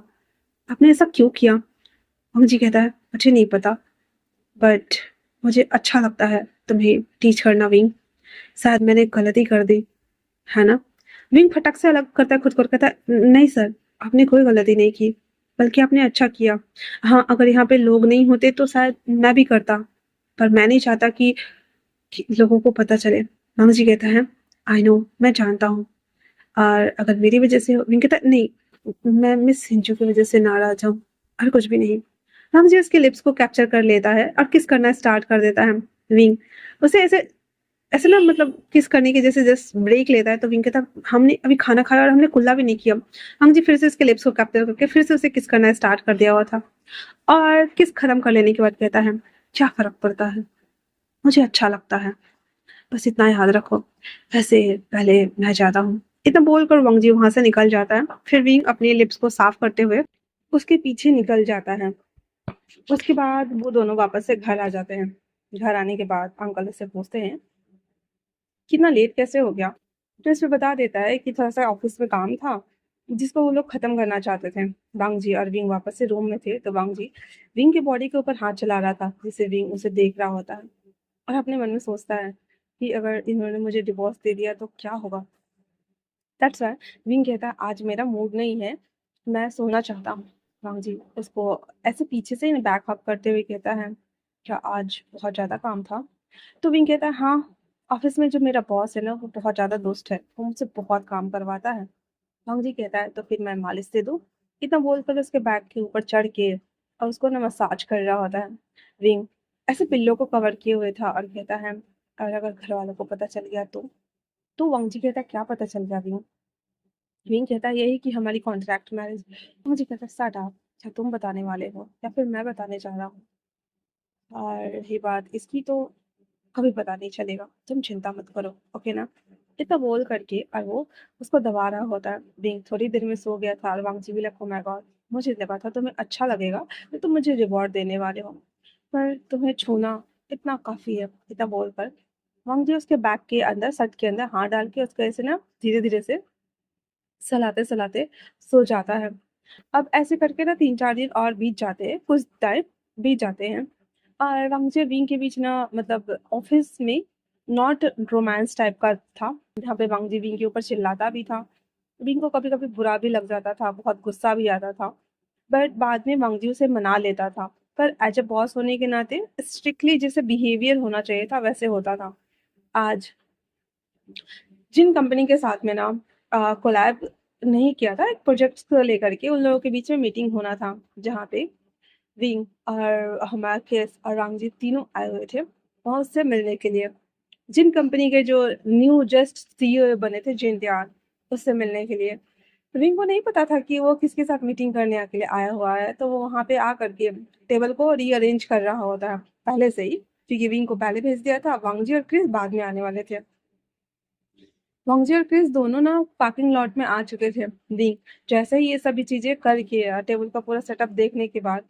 आपने ऐसा क्यों किया? वांग जी कहता है मुझे नहीं पता बट मुझे अच्छा लगता है तुम्हें टीच करना विंग, शायद मैंने गलती कर दी, है ना? विंग फटक से अलग करता है खुद को और कहता है नहीं सर आपने कोई गलती नहीं की, बल्कि आपने अच्छा किया। हाँ अगर यहाँ पे लोग नहीं होते तो शायद मैं भी करता, पर मैं नहीं चाहता कि लोगों को पता चले। वांग जी कहता है आई नो मैं जानता हूँ, और अगर मेरी वजह से विंग कहता है नहीं मैं मिस सिंजू की वजह से नाराज हूँ और कुछ भी नहीं। वांग जी उसके लिप्स को कैप्चर कर लेता है और किस करना स्टार्ट कर देता है। विंग उसे ऐसे ऐसे ना मतलब किस करने के जैसे जस्ट ब्रेक लेता है तो विंग कहता हमने अभी खाना खाया और हमने कुल्ला भी नहीं किया। वांग जी फिर से उसके लिप्स को कैप्चर करके फिर से उसे किस करना स्टार्ट कर दिया हुआ था और किस खत्म कर लेने के बाद कहता है क्या फर्क पड़ता है, मुझे अच्छा लगता है, बस इतना याद रखो, वैसे पहले मैं जाता हूँ। इतना बोलकर वांग जी वहां से निकल जाता है। फिर विंग अपने लिप्स को साफ करते हुए उसके पीछे निकल जाता है। उसके बाद वो दोनों वापस से घर आ जाते हैं। घर आने के बाद अंकल उससे पूछते हैं कितना लेट कैसे हो गया, तो इसमें बता देता है कि थोड़ा सा ऑफिस में काम था जिसको वो लोग खत्म करना चाहते थे। वांग जी और विंग वापस से रूम में थे तो वांग जी विंग के बॉडी के ऊपर हाथ चला रहा था जिससे विंग उसे देख रहा होता है और अपने मन में सोचता है कि अगर इन्होंने मुझे डिवोर्स दे दिया तो क्या होगा। दैट्स व्हाई विंग कहता है आज मेरा मूड नहीं है, मैं सोना चाहता हूँ। वांग जी उसको ऐसे पीछे से बैक अप करते हुए कहता है क्या आज बहुत ज्यादा काम था? तो विंग कहता है हाँ, ऑफिस में जो मेरा बॉस है ना वो बहुत ज्यादा दुष्ट है, वो मुझसे बहुत काम करवाता है। वांग जी कहता है तो फिर मैं मालिश दे दूँ। इतना बोलकर उसके बैक के ऊपर चढ़ के और उसको ना मसाज कर रहा होता है। विंग ऐसे पिल्लों को कवर किए हुए था और कहता है और अगर घर वालों को पता चल गया तो वांग जी कहता है क्या पता चल गया विंग? विंग कहता है यही कि हमारी कॉन्ट्रैक्ट मैरिज। मुझे कहता है सट आप, क्या तुम बताने वाले हो या फिर मैं बताने जा रहा हूँ? और ये बात इसकी तो कभी पता नहीं चलेगा, तुम चिंता मत करो ओके ना? इतना बोल करके और वो उसको दबा रहा होता है। विंग थोड़ी देर में सो गया था और वांग जी भी लगा, "Oh my God, मुझे लगा था तुम्हें अच्छा लगेगा तो तुम मुझे रिवॉर्ड देने वाले हो, पर तुम्हें छूना इतना काफी है। इतना बोलकर वांग जी उसके बैग के अंदर शर्ट के अंदर हाथ डाल के उसको ऐसे ना धीरे धीरे से सहलाते सहलाते सो जाता है। अब ऐसे करके ना 3-4 दिन और बीत जाते हैं, कुछ टाइम बीत जाते हैं और वांगजी और विंग के बीच ना मतलब ऑफिस में नॉट रोमांस टाइप का था, जहाँ पे वांगजी विंग के ऊपर चिल्लाता भी था। विंग को कभी-कभी बुरा भी लग जाता था, बहुत गुस्सा भी आता था, बट बाद में वांगजी उसे मना लेता था। पर एज अ बॉस होने के नाते स्ट्रिक्टली जैसे बिहेवियर होना चाहिए था वैसे होता था। आज जिन कंपनी के साथ में ना कोलैब नहीं किया था एक प्रोजेक्ट्स को लेकर के, उन लोगों के बीच में मीटिंग होना था जहाँ पे विंग और हमारा केस और रामजीत तीनों आए हुए थे वहाँ उससे मिलने के लिए। जिन कंपनी के जो न्यू जस्ट सीईओ बने थे जिन उससे मिलने के लिए। विंग को नहीं पता था कि वो किसके साथ मीटिंग करने के लिए आया हुआ है, तो वो वहाँ पे आ करके टेबल को रीअरेंज कर रहा होता है पहले से ही, क्योंकि विंग को पहले भेज दिया था, वांगजी और क्रिस बाद में आने वाले थे। वांगजी और क्रिस दोनों ना पार्किंग लॉट में आ चुके थे। विंग जैसे ही ये सभी चीजें करके टेबल का पूरा सेटअप देखने के बाद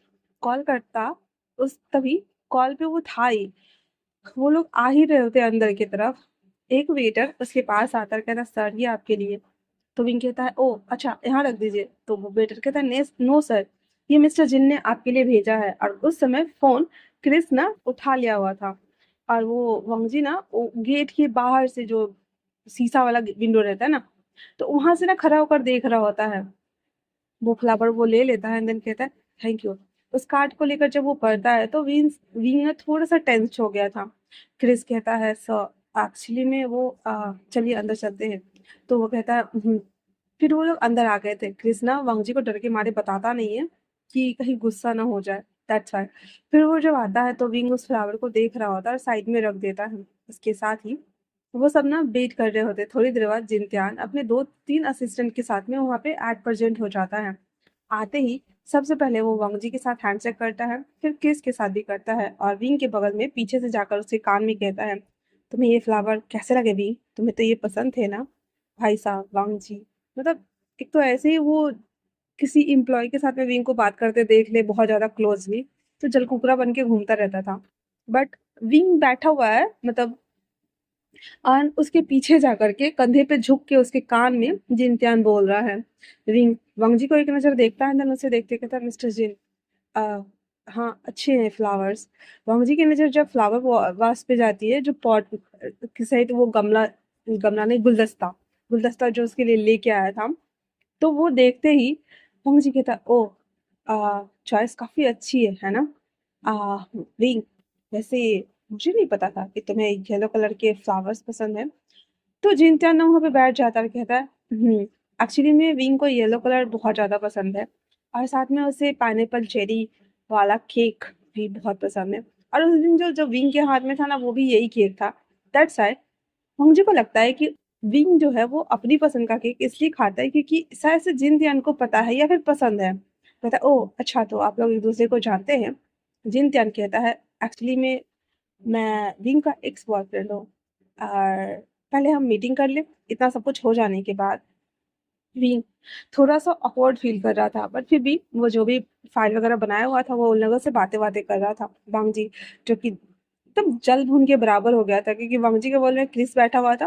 कॉल करता, उस तभी कॉल पे वो था ही। वो लोग आ ही रहे होते अंदर की तरफ। एक वेटर उसके पास आता है, कहता सर ये आपके लिए। तो विंग कहता है ओ अच्छा यहाँ रख दीजिए। तो वो वेटर कहता है नो सर, ये मिस्टर जिन ने आपके लिए भेजा है। और उस समय फोन क्रिस ना उठा लिया हुआ था। और वो वांगजी ना वो गेट के बाहर से जो शीशा वाला विंडो रहता है ना, तो वहां से ना खड़ा होकर देख रहा होता है। वो फ्लावर वो ले लेता है एंड देन कहता है थैंक यू। उस कार्ड को लेकर जब वो पढ़ता है तो विंग ना थोड़ा सा टेंस हो गया था। क्रिस कहता है सर एक्चुअली में वो चलिए अंदर चलते हैं। तो वो कहता है फिर वो लोग अंदर आ गए थे। क्रिस ना वांगजी को डर के मारे बताता नहीं है कि कहीं गुस्सा ना हो जाए, दैट्स व्हाई। फिर वो जब आता है तो विंग उस फ्लावर को देख रहा होता है और साइड में रख देता है। उसके साथ ही वो सब ना वेट कर रहे होते। थोड़ी देर बाद जिनत्यान अपने 2-3 असिस्टेंट के साथ में वहाँ पे एट प्रेजेंट हो जाता है। आते ही सबसे पहले वो वांगजी के साथ हैंडशेक करता है, फिर क्रिस के साथ भी करता है और विंग के बगल में पीछे से जाकर उसके कान में कहता है तुम्हें ये फ्लावर कैसे लगे विंग, तुम्हें तो ये पसंद थे ना। भाई साहब वांगजी मतलब एक तो ऐसे ही वो किसी एम्प्लॉय के साथ में विंग को बात करते देख ले बहुत ज्यादा क्लोजली, तो जलकुकरा बन के घूमता रहता था। बट विंग बैठा हुआ है मतलब और उसके पीछे जाकर के कंधे पे झुक के उसके कान में जिनत्यान बोल रहा है। रिंग वांगजी को एक नजर देखता है देन उसे देखते कहता है मिस्टर जिन आ, हाँ अच्छे हैं फ्लावर्स। वांगजी की नजर जब फ्लावर वास पे जाती है जो पॉट की सहित वो गमला गमला नहीं गुलदस्ता गुलदस्ता जो उसके लिए लेके आया था, तो वो देखते ही वांगजी कहता ओ चॉइस काफी अच्छी है ना। रिंग वैसे मुझे नहीं पता था कि तुम्हें येलो कलर के फ्लावर्स पसंद है। तो जिनत्यान ना वहाँ पे बैठ जाता है और कहता है एक्चुअली में विंग को येलो कलर बहुत ज़्यादा पसंद है और साथ में उसे पाइनएप्पल चेरी वाला केक भी बहुत पसंद है। और उस दिन जो जो विंग के हाथ में था ना वो भी यही केक था। दैट्स वाई मुझे को लगता है कि विंग जो है वो अपनी पसंद का केक इसलिए खाता है क्योंकि शायद से जिनत्यान को पता है या फिर पसंद है। कहता है ओह अच्छा तो आप लोग एक दूसरे को जानते हैं। जिनत्यान कहता है एक्चुअली में मैं विंग का एक्स बॉयफ्रेंड हूँ और पहले हम मीटिंग कर ले। इतना सब कुछ हो जाने के बाद विंग थोड़ा सा ऑकवर्ड फील कर रहा था बट फिर भी वो जो भी फाइल वगैरह बनाया हुआ था वो उन लोगों से बातें बातें कर रहा था। वांगजी जो कि एकदम जल भून के बराबर हो गया था क्योंकि वांगजी के बगल में क्रिस बैठा हुआ था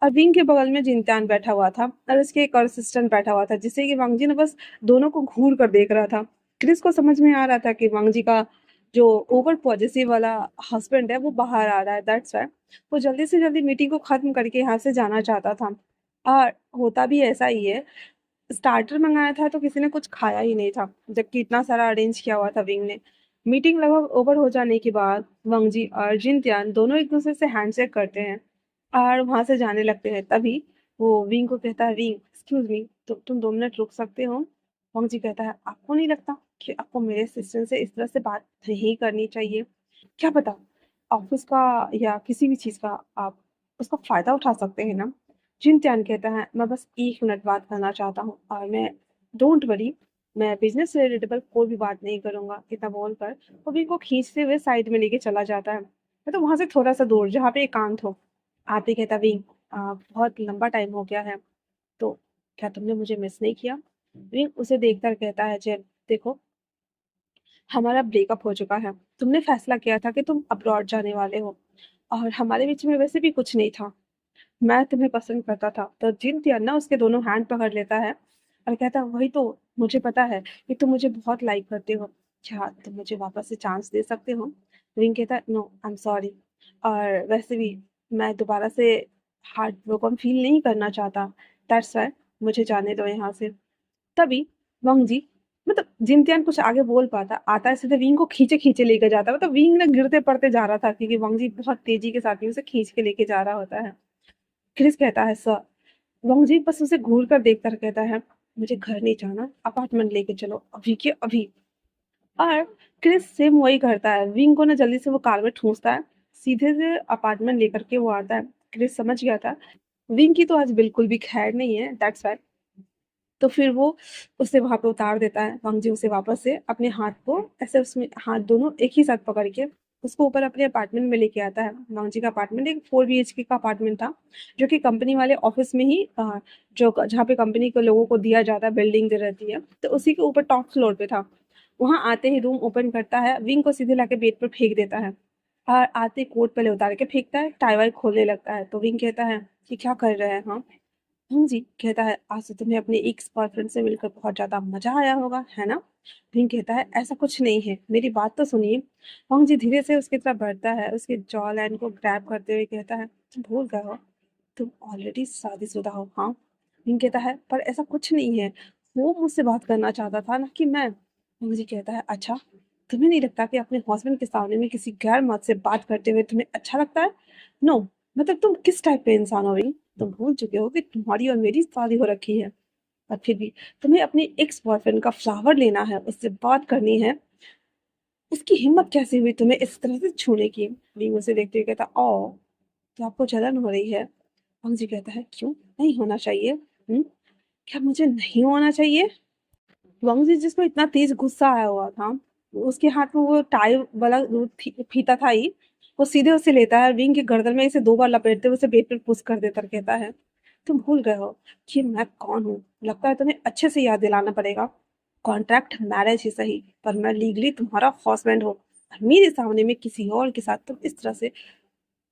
और विंग के बगल में जिनत्यान बैठा हुआ था और उसके एक और असिस्टेंट बैठा हुआ था जिससे कि वांगजी ने बस दोनों को घूर कर देख रहा था। क्रिस को समझ में आ रहा था कि वांगजी का जो ओवर पॉजिटिव वाला हस्बैंड है वो बाहर आ रहा है, दैट्स वाई वो जल्दी से जल्दी मीटिंग को खत्म करके यहाँ से जाना चाहता था। और होता भी ऐसा ही है, स्टार्टर मंगाया था तो किसी ने कुछ खाया ही नहीं था जबकि इतना सारा अरेंज किया हुआ था विंग ने। मीटिंग लगभग ओवर हो जाने के बाद वांगजी और जिनत्यान दोनों एक दूसरे से हैंडशेक करते हैं और वहां से जाने लगते हैं। तभी वो विंग को कहता है विंग एक्सक्यूज मी तो तुम 2 मिनट रुक सकते हो। वांगजी कहता है आपको नहीं लगता कि आपको मेरे असिस्टेंट से इस तरह से बात नहीं करनी चाहिए, क्या पता ऑफिस का या किसी भी चीज का आप उसका फायदा उठा सकते हैं ना। जिनत्यान कहता है मैं बस 1 मिनट बात करना चाहता हूँ और मैं डोंट वरी मैं बिजनेस से रिलेटेबल कोई भी बात नहीं करूंगा। इतना बोलकर वो विंग को खींचते हुए साइड में लेके चला जाता है तो वहां से थोड़ा सा दूर जहाँ पे एकांत हो। आप ही कहता विंग बहुत लंबा टाइम हो गया है तो क्या तुमने मुझे मिस नहीं किया। विंग उसे देखकर कहता है जेन देखो हमारा ब्रेकअप हो चुका है, तुमने फैसला किया था कि तुम अब्रॉड जाने वाले हो और हमारे बीच में वैसे भी कुछ नहीं था। मैं तुम्हें पसंद करता था। तो जिनत्यान ना उसके दोनों हैंड पकड़ लेता है और कहता है वही तो मुझे पता है कि तुम मुझे बहुत लाइक करते हो, क्या तुम मुझे वापस से चांस दे सकते हो। विंग कहता है नो आई एम सॉरी और वैसे भी मैं दोबारा से हार्ट ब्रोकन फील नहीं करना चाहता, दैट्स वाई मुझे जाने दो यहाँ से। तभी वांगजी मतलब जिनत्यान कुछ आगे बोल पाता आता है सीधे विंग को खींचे खींचे लेके जाता है। मतलब विंग ना गिरते पड़ते जा रहा था क्योंकि वांगजी बहुत तेजी के साथ ही उसे खींच के लेके जा रहा होता है। क्रिस कहता है सर। वांगजी बस उसे घूर कर देखकर कहता है मुझे घर नहीं जाना, अपार्टमेंट लेके चलो अभी के अभी। और क्रिस सेम वही करता है, विंग को ना जल्दी से वो कार में ठूंसता है, सीधे से अपार्टमेंट लेकर के वो आता है। क्रिस समझ गया था विंग की तो आज बिल्कुल भी खैर नहीं है, दैट्स वाई तो फिर वो उसे वहां पे उतार देता है। वांगजी उसे वापस से अपने हाथ को ऐसे उसमें हाथ दोनों एक ही साथ पकड़ के उसको ऊपर अपने अपार्टमेंट में लेके आता है। वांग जी का अपार्टमेंट एक 4 बीएचके का अपार्टमेंट था, जो कि कंपनी वाले ऑफिस में ही जो जहाँ पे कंपनी के लोगों को दिया जाता है, बिल्डिंग जो रहती है, तो उसी के ऊपर टॉप फ्लोर पे था। वहाँ आते ही रूम ओपन करता है, विंग को सीधे लाके बेड पर फेंक देता है और आते कोट पहले उतार के फेंकता है, टाई वाई खोलने लगता है। तो विंग कहता है कि क्या कर रहे हैं हाँ। जी कहता है आज तो तुम्हें अपने एक्स बॉयफ्रेंड से मिलकर बहुत ज्यादा मजा आया होगा है ना। विंग कहता है ऐसा कुछ नहीं है, मेरी बात तो सुनिए। वांग जी धीरे से उसकी तरफ बढ़ता है, उसके जॉ लाइन को ग्रैब करते हुए कहता है तुम भूल गए हो, तुम ऑलरेडी शादीशुदा हो हाँ। विंग कहता है पर ऐसा कुछ नहीं है, वो मुझसे बात करना चाहता था ना कि मैं। वांग जी कहता है अच्छा, तुम्हें नहीं लगता कि अपने हस्बैंड के सामने में किसी गैर मर्द से बात करते हुए तुम्हें अच्छा लगता है। नो, मतलब तुम किस टाइप के इंसान हो विंग, तुम भूल चुके हो कि तुम्हारी और मेरी शादी हो रखी है, और फिर भी तुम्हें अपने एक्स बॉयफ्रेंड का फ्लावर लेना है, उससे बात करनी है। इसकी हिम्मत कैसे हुई तुम्हें इस तरह से छूने की। विंग उसे देखते हुए कहता ओ, तो आपको जलन हो रही है। वांग जी कहता है क्यों नहीं होना चाहिए। क्या मुझे नहीं होना चाहिए। वांग जी जिसको इतना तेज गुस्सा आया हुआ था, उसके हाथ में वो टाई वाला फीता था ही, वो सीधे उसे लेता है, विंग के गर्दन में इसे 2 बार लपेटते हुए उसे बेड पर पुश कर देता और कहता है तुम भूल गए हो कि मैं कौन हूँ। लगता है तुम्हें अच्छे से याद दिलाना पड़ेगा। कॉन्ट्रैक्ट मैरिज ही सही, पर मैं लीगली तुम्हारा हस्बैंड हूँ, और मेरे सामने में किसी और के साथ तुम इस तरह से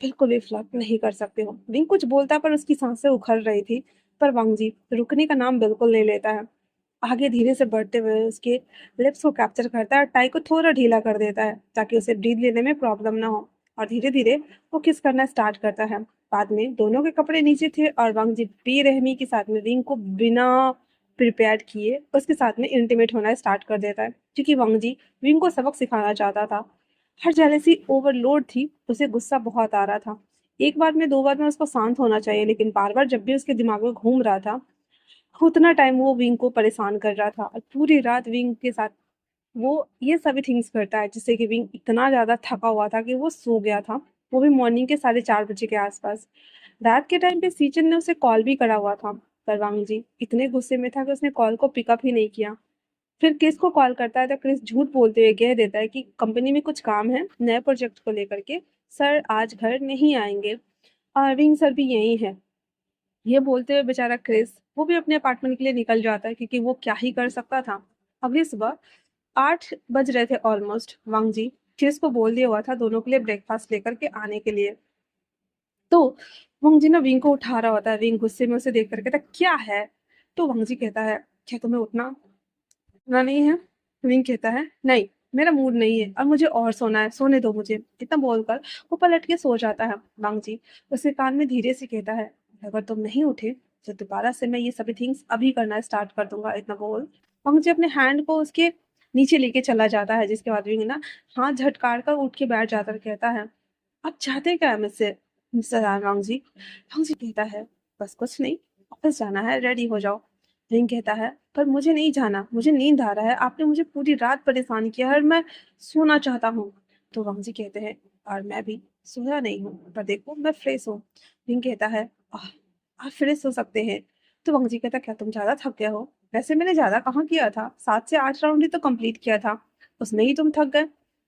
बिल्कुल भी फ्लर्ट नहीं कर सकते हो। विंग कुछ बोलता पर उसकी सांसें उखड़ रही थी, पर वांग जी रुकने का नाम बिल्कुल नहीं लेता है। आगे धीरे से बढ़ते हुए उसके लिप्स को कैप्चर करता है और टाई को थोड़ा ढीला कर देता है ताकि उसे ब्रीथ लेने में प्रॉब्लम ना हो, और धीरे धीरे वो किस करना स्टार्ट करता है। बाद में दोनों के कपड़े नीचे थे और वांग जी बेरहमी के साथ में विंग को बिना प्रिपेयर किए उसके साथ में इंटीमेट होना स्टार्ट कर देता है, क्योंकि वांग जी विंग को सबक सिखाना चाहता था। हर जेलेसी ओवरलोड थी, उसे गुस्सा बहुत आ रहा था। एक बार में 2 बार में उसको शांत होना चाहिए, लेकिन बार बार जब भी उसके दिमाग में घूम रहा था, उतना टाइम वो विंग को परेशान कर रहा था, और पूरी रात विंग के साथ वो ये सभी थिंग्स करता है, जिससे कि विंग इतना ज्यादा थका हुआ था कि वो सो गया था, वो भी मॉर्निंग के 4:30 बजे के आसपास। रात के टाइम पे सीचन ने उसे कॉल भी करा हुआ था, पर वांग जी इतने गुस्से में था कि उसने कॉल को पिकअप ही नहीं किया। फिर क्रिस को कॉल करता है तो क्रिस झूठ बोलते हुए कह देता है कि कंपनी में कुछ काम है नए प्रोजेक्ट को लेकर के, सर आज घर नहीं आएंगे, और विंग सर भी यही है। ये बोलते हुए बेचारा क्रिस वो भी अपने अपार्टमेंट के लिए निकल जाता है, क्योंकि वो क्या ही कर सकता था। अगली सुबह 8 बज रहे थे ऑलमोस्ट। वांग जी क्रिस को बोल दिया हुआ था दोनों के लिए ब्रेकफास्ट लेकर के आने के लिए। तो वांग जी ना विंग को उठा रहा होता है, विंग गुस्से में उसे देख कर कहता क्या है। तो वांग जी कहता है क्या तुम्हें उठना नहीं है। विंग कहता है नहीं, मेरा मूड नहीं है और मुझे और सोना है, सोने दो मुझे। इतना बोलकर वो पलट के सो जाता है। वांग जी उसके कान में धीरे से कहता है अगर तुम नहीं उठे तो दोबारा से मैं ये सभी थिंग्स अभी करना स्टार्ट कर दूंगा। इतना बोल वांग जी अपने हैंड को उसके नीचे लेके चला जाता है, जिसके बाद विंग ना हाथ झटकार कर उठ के बैठ जाता और कहता है आप चाहते क्या है मुझसे मिस्टर वांग जी। वांग जी कहता है बस कुछ नहीं, ऑफिस जाना है, रेडी हो जाओ। रिंग कहता है पर मुझे नहीं जाना, मुझे नींद आ रहा है, आपने मुझे पूरी रात परेशान किया है और मैं सोना चाहता हूँ। तो वांग जी कहते हैं और मैं भी सोया नहीं हूँ, पर देखो मैं फ्रेश हूँ। रिंग कहता है "आह, आप फ्रेश हो सकते हैं। तो वांग जी कहता क्या तुम ज्यादा थक गए हो। वैसे मैंने ज्यादा कहाँ किया था, 7 से 8 राउंड ही तो कंप्लीट किया था, उसमें ही तुम थक गए।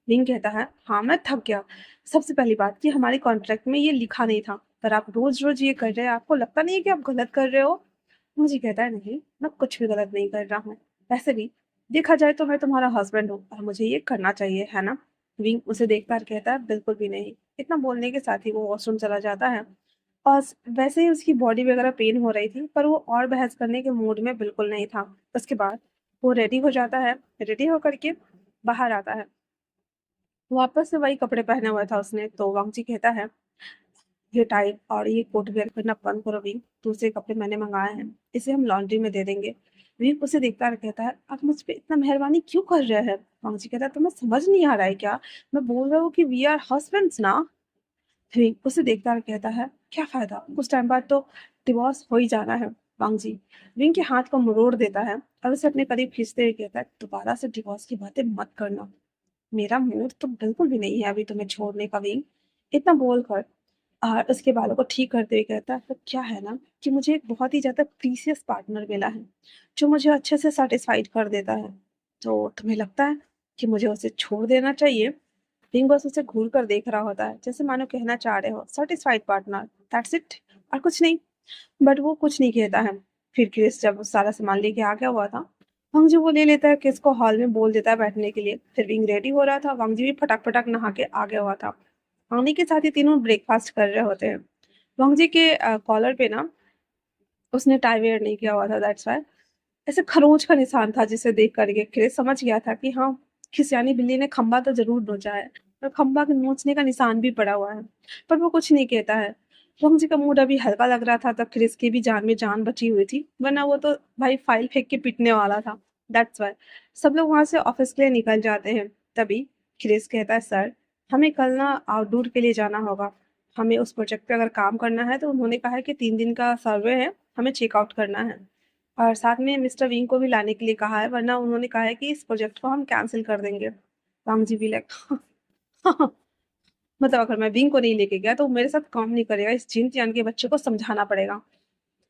रिंग कहता है हाँ मैं थक गया। सबसे पहली बात कि हमारे कॉन्ट्रैक्ट में ये लिखा नहीं था, पर आप रोज रोज ये कर रहे हैं, आपको लगता नहीं है कि आप गलत कर रहे हो। मुझे कहता है नहीं, मैं कुछ भी गलत नहीं कर रहा हूँ, वैसे भी देखा जाए तो मैं तुम्हारा हस्बैंड हूँ और मुझे ये करना चाहिए है ना। विंग उसे देखकर कहता है बिल्कुल भी नहीं। इतना बोलने के साथ ही वो वॉशरूम चला जाता है, और वैसे ही उसकी बॉडी वगैरह पेन हो रही थी, पर वो और बहस करने के मूड में बिल्कुल नहीं था। उसके बाद वो रेडी हो जाता है, रेडी होकर के बाहर आता है, वापस से वही कपड़े पहने हुए था उसने। तो वांगजी कहता है ये टाई और ये कोट वेयर करना बंद करो विंग, दूसरे कपड़े मैंने मंगाए हैं, इसे हम लॉन्ड्री में दे देंगे। विंग उसे देखता और कहता है आप मुझ पे इतना मेहरबानी क्यों कर रहे हैं। वांगजी कहता है तुम्हें समझ नहीं आ रहा है क्या, मैं बोल रहा हूँ कि वी आर हस्बैंड्स ना। विंग उसे देखता और कहता है क्या फायदा, कुछ टाइम बाद तो डिवोर्स हो ही जाना है। वांगजी विंग के हाथ को मरोड़ देता है और उसे अपने करीब खींचते हुए कहता है दोबारा से डिवोर्स की बातें मत करना, मेरा मूड तो बिल्कुल भी नहीं है अभी तुम्हें छोड़ने का विंग। इतना बोलकर और उसके बालों को ठीक करते हुए कहता है तो क्या है ना कि मुझे एक बहुत ही ज्यादा प्रीसियस पार्टनर मिला है, जो मुझे अच्छे से सेटिस्फाइड कर देता है। तो तुम्हें लगता है कि मुझे उसे छोड़ देना चाहिए। विंग बस उसे घूर कर देख रहा होता है, जैसे मानो कहना चाह रहे हो सर्टिस्फाइड पार्टनर, दैट्स इट, और कुछ नहीं। बट वो कुछ नहीं कहता है। फिर क्रिस जब सारा सामान लेके आ गया हुआ था, वांग जी वो ले लेता है, क्रिस को हॉल में बोल देता है बैठने के लिए। फिर विंग रेडी हो रहा था, वांग जी भी फटाक फटाक नहा के आ गया हुआ था। आने के साथ ही तीनों ब्रेकफास्ट कर रहे होते हैं। वांग जी के कॉलर पे ना उसने टाई वेयर नहीं किया हुआ था, दैट्स वाई ऐसे खरोंच का निशान था, जिसे देख करके क्रिस समझ गया था कि हाँ, खिसियानी बिल्ली ने खंबा तो जरूर नोचा है, और खंबा के नोचने का निशान भी पड़ा हुआ है। पर वो कुछ नहीं कहता है। वंग जी का मूड अभी हल्का लग रहा था, तब क्रिस की भी जान में जान बची हुई थी, वरना वो तो भाई फाइल फेंक के पीटने वाला था। दैट्स वाई सब लोग वहां से ऑफिस के लिए निकल जाते हैं। तभी क्रिस कहता है, सर हमें कल ना आउटडोर के लिए जाना होगा। हमें उस प्रोजेक्ट पे अगर काम करना है तो उन्होंने कहा है कि 3 दिन का सर्वे है, हमें चेकआउट करना है। और साथ में मिस्टर विंग को भी लाने के लिए कहा है, वरना उन्होंने कहा है कि इस प्रोजेक्ट को हम कैंसिल कर देंगे। वांग जी भी लाइक मतलब अगर मैं विंग को नहीं लेके गया तो वो मेरे साथ काम नहीं करेगा, इस जिन तियान के बच्चे को समझाना पड़ेगा।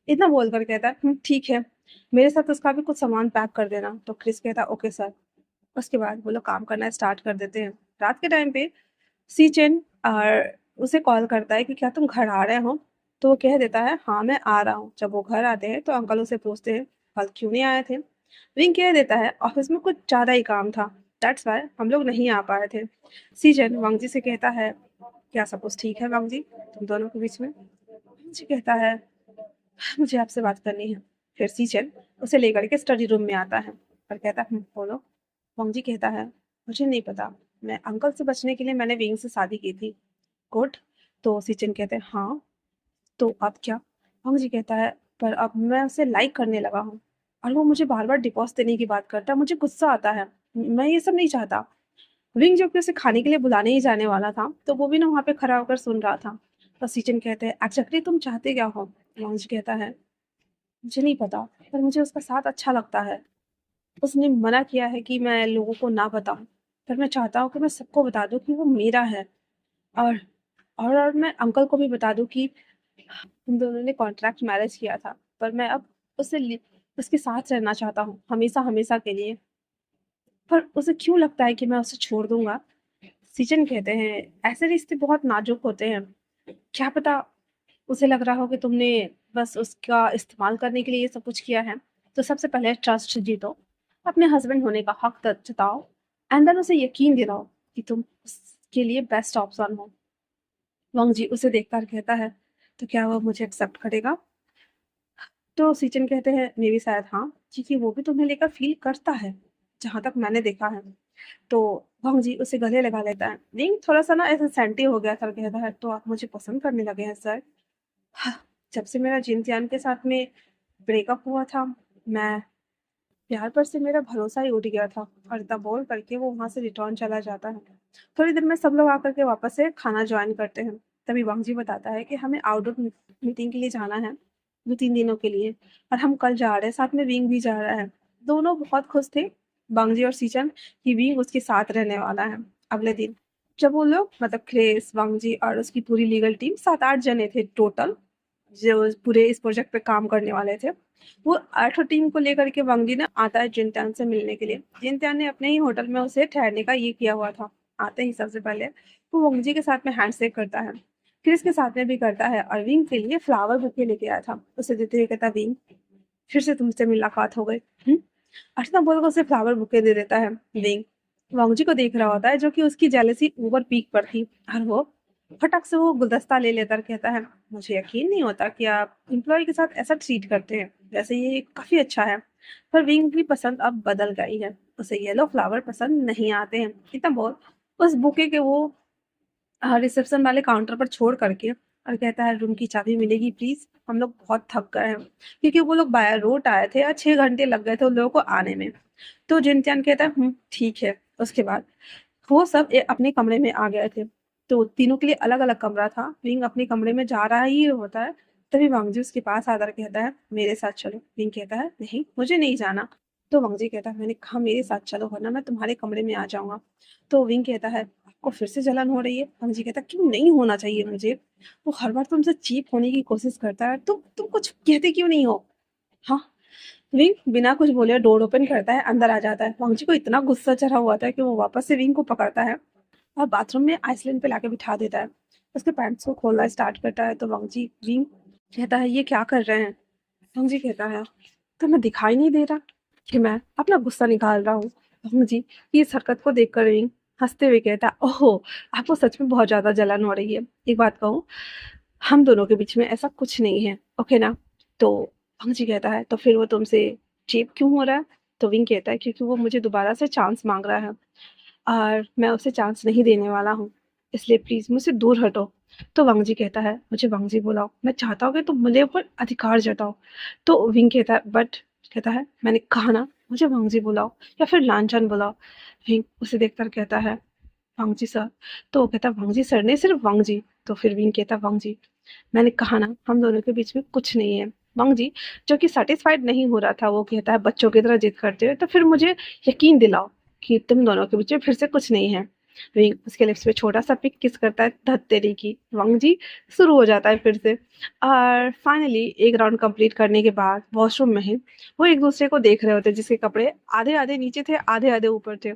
इतना बोलकर कहता है, ठीक है, मेरे साथ उसका भी कुछ सामान पैक कर देना। तो क्रिस कहता है, ओके सर। उसके बाद वो लोग काम करना स्टार्ट कर देते हैं। रात के टाइम पे सी चेन और उसे कॉल करता है कि क्या तुम घर आ रहे हो। तो वो कह देता है, हाँ मैं आ रहा हूँ। जब वो घर आते हैं तो अंकल उसे पूछते हैं, कल क्यों नहीं आए थे। विंग कह देता है, ऑफिस में कुछ ज्यादा ही काम था, दैट्स वाई हम लोग नहीं आ पाए थे। सीजन वांग जी से कहता है, क्या सब कुछ ठीक है वांग जी तुम दोनों के बीच में। वांग जी कहता है, मुझे आपसे बात करनी है। फिर सीजन उसे लेकर के स्टडी रूम में आता है और कहता है, बोलो। वांग जी कहता है, मुझे नहीं पता, मैं अंकल से बचने के लिए मैंने विंग से शादी की थी। गुड। तो सीजन कहते हैं, हाँ तो अब क्या। वांग जी कहता है, पर अब मैं उसे लाइक करने लगा हूँ, और वो मुझे बार बार डिवोर्स देने की बात करता है, मुझे गुस्सा आता है। मैं ये सब नहीं चाहता। विंग जो कि उसे खाने के लिए बुलाने ही जाने वाला था, तो वो भी ना वहाँ पे खड़ा होकर सुन रहा था। तो सीजन कहते हैं, एक्चुअली तुम चाहते क्या हो। वांग जी कहता है, मुझे नहीं पता, पर मुझे उसका साथ अच्छा लगता है। उसने मना किया है कि मैं लोगों को ना बताऊं, पर मैं चाहता हूँ कि मैं सबको बता दूं कि वो मेरा है। और और मैं अंकल को भी बता दूं कि हम दोनों ने कॉन्ट्रैक्ट मैरिज किया था, पर मैं अब उससे उसके साथ रहना चाहता हूँ, हमेशा हमेशा के लिए। पर उसे क्यों लगता है कि मैं उसे छोड़ दूंगा। सीजन कहते हैं, ऐसे रिश्ते बहुत नाजुक होते हैं, क्या पता उसे लग रहा हो कि तुमने बस उसका इस्तेमाल करने के लिए ये सब कुछ किया है। तो सबसे पहले ट्रस्ट जीतो, अपने हस्बैंड होने का हक जताओ, एंड देन उसे यकीन दिलाओ कि तुम उसके लिए बेस्ट ऑप्शन हो। वांग जी उसे देखकर कहता है, तो क्या वो मुझे एक्सेप्ट करेगा। तो सीचन कहते हैं, मे भी शायद हाँ, क्योंकि वो भी तुम्हें लेकर फील करता है, जहां तक मैंने देखा है। तो वांग जी उसे गले लगा लेता है। विंग थोड़ा सा ना ऐसा सेंटी हो गया था, कहता है, तो आप मुझे पसंद करने लगे हैं सर। हाँ, जब से मेरा जिनतियान के साथ में ब्रेकअप हुआ था, मैं प्यार पर से मेरा भरोसा ही उठ गया था। और इतना बोल करके वो वहां से रिटर्न चला जाता है। थोड़ी देर में सब लोग आकर के वापस से खाना ज्वाइन करते हैं। तभी वांग जी बताता है कि हमें आउटडोर मीटिंग के लिए जाना है, 2-3 दिनों के लिए, और हम कल जा रहे हैं, साथ में विंग भी जा रहा है। दोनों बहुत खुश थे, वांग जी और सीचन, कि विंग उसके साथ रहने वाला है। अगले दिन जब वो लोग मतलब क्रेस, वांग जी और उसकी पूरी लीगल टीम 7-8 जने थे टोटल, जो पूरे इस प्रोजेक्ट पे काम करने वाले थे, वो 8 टीम को लेकर के वांग जी ने आता है जिनत्यान से मिलने के लिए। जिनत्यान ने अपने ही होटल में उसे ठहरने का ये किया हुआ था। आते ही सबसे पहले वो वांग जी के साथ में हैंडशेक करता है, क्रिस के साथ में भी करता है, और विंग के लिए फ्लावर बुके लेके आया था। उसे देते हुए कहता, विंग फिर से तुमसे मुलाकात हो गई। अर्चना बोलकर उसे फ्लावर बुके दे देता है। विंग वांग जी को देख रहा होता है, जो कि उसकी जेलसी ओवर पीक पर थी, और वो फटक से वो गुलदस्ता ले लेकर कहता है, मुझे यकीन नहीं होता कि आप एम्प्लॉय के साथ ऐसा ट्रीट करते हैं, वैसे ये काफी अच्छा है। पर विंग की पसंद अब बदल गई है, उसे येलो फ्लावर पसंद नहीं आते हैं। इतना बहुत उस बुके के वो रिसेप्शन वाले काउंटर पर छोड़ करके, और कहता है, रूम की चाबी मिलेगी प्लीज, हम लोग बहुत थक गए हैं, क्योंकि वो लोग बाय रोड आए थे और 6 घंटे लग गए थे उन लोगों को आने में। तो जिनचान कहता है, ठीक है। उसके बाद वो सब अपने कमरे में आ गए थे। तो तीनों के लिए अलग अलग कमरा था। विंग अपने कमरे में जा रहा ही होता है, तभी वांगजी उसके पास आकर कहता है, मेरे साथ चलो। विंग कहता है, नहीं मुझे नहीं जाना। तो वांगजी कहता है, मैंने कहा मेरे साथ चलो, वरना मैं तुम्हारे कमरे में आ जाऊंगा। तो विंग कहता है, आपको फिर से जलन हो रही है। वांगजी कहता है, क्यों नहीं होना चाहिए मुझे, वो हर बार तुमसे चीप होने की कोशिश करता है, तुम कुछ कहते क्यों नहीं हो। हाँ। विंग बिना कुछ बोले डोर ओपन करता है, अंदर आ जाता है। वांगजी को इतना गुस्सा चढ़ा हुआ था कि वो वापस से विंग को पकड़ता है और बाथरूम में आइसलैंड पे लाके बिठा देता है। उसके पैंट्स को खोलना स्टार्ट करता है तो वांग जी विंग कहता है ये क्या कर रहे हैं। वांग जी कहता है तुम्हें दिखाई नहीं दे रहा कि मैं अपना गुस्सा निकाल रहा हूँ। वांग जी की इस हरकत को देखकर विंग हंसते हुए कहता है ओहो आपको सच में बहुत ज्यादा जलन हो रही है। एक बात कहूँ हम दोनों के बीच में ऐसा कुछ नहीं है ओके ना। तो वांग जी कहता है तो फिर वो तुमसे चीप क्यों हो रहा है। तो विंग कहता है क्योंकि वो मुझे दोबारा से चांस मांग रहा है और मैं उसे चांस नहीं देने वाला हूँ इसलिए प्लीज मुझसे दूर हटो। तो वांग जी कहता है मुझे वांग जी बुलाओ मैं चाहता हूँ कि तुम मेरे ऊपर अधिकार जताओ। तो विंग कहता है बट कहता है मैंने कहा ना मुझे वांग जी बुलाओ या फिर लांछन बुलाओ। विंग उसे देखकर कहता है वांग जी सर। तो वो कहता है वांग जी सर नहीं सिर्फ वांग जी। तो फिर विंग कहता है वांग जी मैंने कहा ना हम दोनों के बीच में कुछ नहीं है। वांग जी जो कि सेटिस्फाइड नहीं हो रहा था वो कहता है बच्चों की तरह जिद करते हुए तो फिर मुझे यकीन दिलाओ कि तुम दोनों के बीच में फिर से कुछ नहीं है। विंग उसके लिप्स पे छोटा सा पिक किस करता है धत तेरी की। वांग जी शुरू हो जाता है फिर से। और फाइनली एक राउंड कंप्लीट करने के बाद वॉशरूम में ही वो एक दूसरे को देख रहे होते जिसके कपड़े आधे आधे नीचे थे आधे आधे ऊपर थे।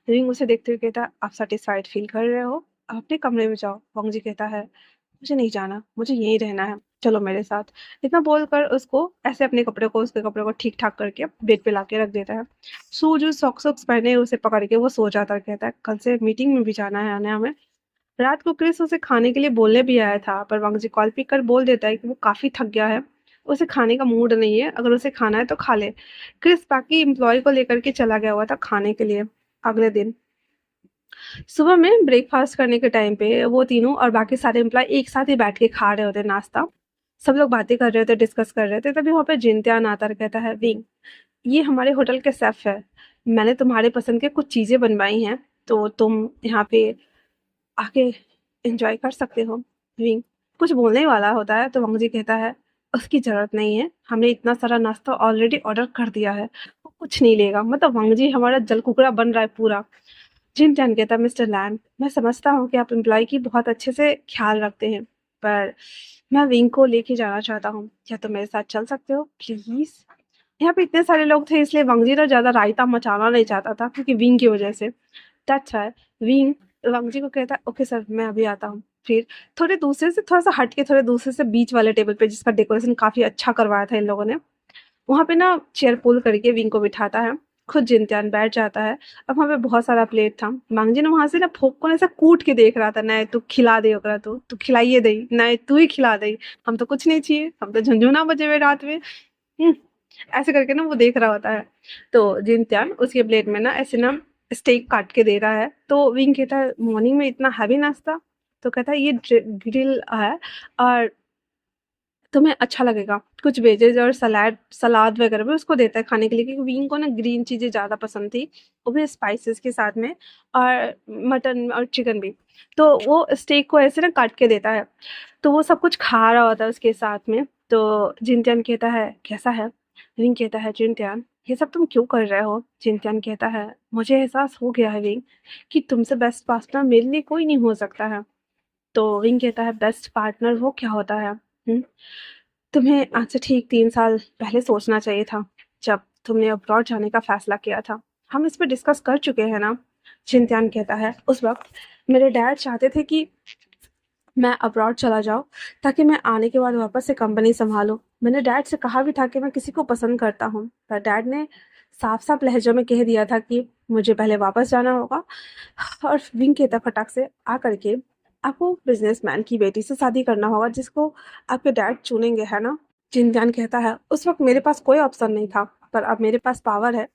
विंग उसे देखते हुए कहता आप सेटिस्फाइड फील कर रहे हो आप अपने कमरे में जाओ। वांग जी कहता है मुझे नहीं जाना मुझे यहीं रहना है चलो मेरे साथ। इतना बोलकर उसको ऐसे अपने कपड़े को उसके कपड़े को ठीक ठाक करके बेड पे लाके रख देता है। सू जो सॉक्स वॉक्स पहने उसे पकड़ के वो सो जाता है कहता है कल से मीटिंग में भी जाना है आने हमें। रात को क्रिस उसे खाने के लिए बोलने भी आया था पर वांग जी कॉल पिक कर बोल देता है कि वो काफी थक गया है उसे खाने का मूड नहीं है अगर उसे खाना है तो खा ले। क्रिस बाकी एम्प्लॉय को लेकर के चला गया हुआ था खाने के लिए। अगले दिन सुबह में ब्रेकफास्ट करने के टाइम पे वो तीनों और बाकी सारे एम्प्लॉय एक साथ ही बैठ के खा रहे होते नाश्ता। सब लोग बातें कर रहे थे डिस्कस कर रहे थे तभी वहाँ पे जिनत्यान आता और कहता है विंग ये हमारे होटल के शेफ है मैंने तुम्हारे पसंद के कुछ चीजें बनवाई हैं तो तुम यहाँ पे आके एंजॉय कर सकते हो। विंग कुछ बोलने वाला होता है तो वांग जी कहता है उसकी जरूरत नहीं है हमने इतना सारा नाश्ता ऑलरेडी ऑर्डर कर दिया है वो कुछ नहीं लेगा मतलब वांग जी हमारा जल कुकड़ा बन रहा है पूरा। जिनटैन कहता मिस्टर लैंड मैं समझता हूँ कि आप एम्प्लॉय की बहुत अच्छे से ख्याल रखते हैं पर मैं विंग को लेके जाना चाहता हूँ क्या तुम मेरे साथ चल सकते हो प्लीज। यहाँ पे इतने सारे लोग थे इसलिए वांगजी ना ज्यादा रायता मचाना नहीं चाहता था क्योंकि विंग की वजह से। दैट्स व्हाई विंग वांगजी को कहता है ओके सर मैं अभी आता हूँ। फिर थोड़े दूसरे से थोड़ा सा हट के थोड़े दूसरे से बीच वाले टेबल पे जिसका डेकोरेशन काफी अच्छा करवाया था इन लोगों ने वहाँ पे ना चेयर पुल करके विंग को बिठाता है खुद जिनत्यान बैठ जाता है। अब वहाँ पे बहुत सारा प्लेट था मांगजी ने वहां से ना फोक को ऐसा कूट के देख रहा था नए तू खिला दे ओकरा तू खिलाइए दे नए तू ही खिला दे हम तो कुछ नहीं चाहिए हम तो झुंझुना बजे हुए रात में। ऐसे करके ना वो देख रहा होता है। तो जिनत्यान उसके प्लेट में ना ऐसे ना स्टेक काट के दे रहा है तो विंग कहता है मॉर्निंग में इतना हैवी नाश्ता। तो कहता है ये ग्रिल है और तुम्हें अच्छा लगेगा कुछ वेजेज और सलाद सलाद वगैरह भी उसको देता है खाने के लिए क्योंकि विंग को ना ग्रीन चीजें ज्यादा पसंद थी वो भी स्पाइसेस के साथ में और मटन और चिकन भी। तो वो स्टेक को ऐसे ना काट के देता है तो वो सब कुछ खा रहा होता है उसके साथ में। तो जिनत्यान कहता है कैसा है। विंग कहता है जिनत्यान ये सब तुम क्यों कर रहे हो। जिनत्यान कहता है मुझे एहसास हो गया है विंग कि तुमसे बेस्ट पार्टनर मेरे लिए कोई नहीं हो सकता है। तो विंग कहता है बेस्ट पार्टनर वो क्या होता है। तुम्हें आज से ठीक 3 साल पहले सोचना चाहिए था जब तुमने अब्रॉड जाने का फैसला किया था हम इस पर डिस्कस कर चुके हैं ना। जिनत्यान कहता है उस वक्त मेरे डैड चाहते थे कि मैं अब्रॉड चला जाऊं ताकि मैं आने के बाद वापस से कंपनी संभालूं। मैंने डैड से कहा भी था कि मैं किसी को पसंद करता हूं पर डैड ने साफ साफ लहजों में कह दिया था कि मुझे पहले वापस जाना होगा। और विंग कहता फटाक से आ करके आपको बिजनेसमैन की बेटी से शादी करना होगा जिसको आपके डैड चुनेंगे है ना। जिनत्यान कहता है उस वक्त मेरे पास कोई ऑप्शन नहीं था पर अब मेरे पास पावर है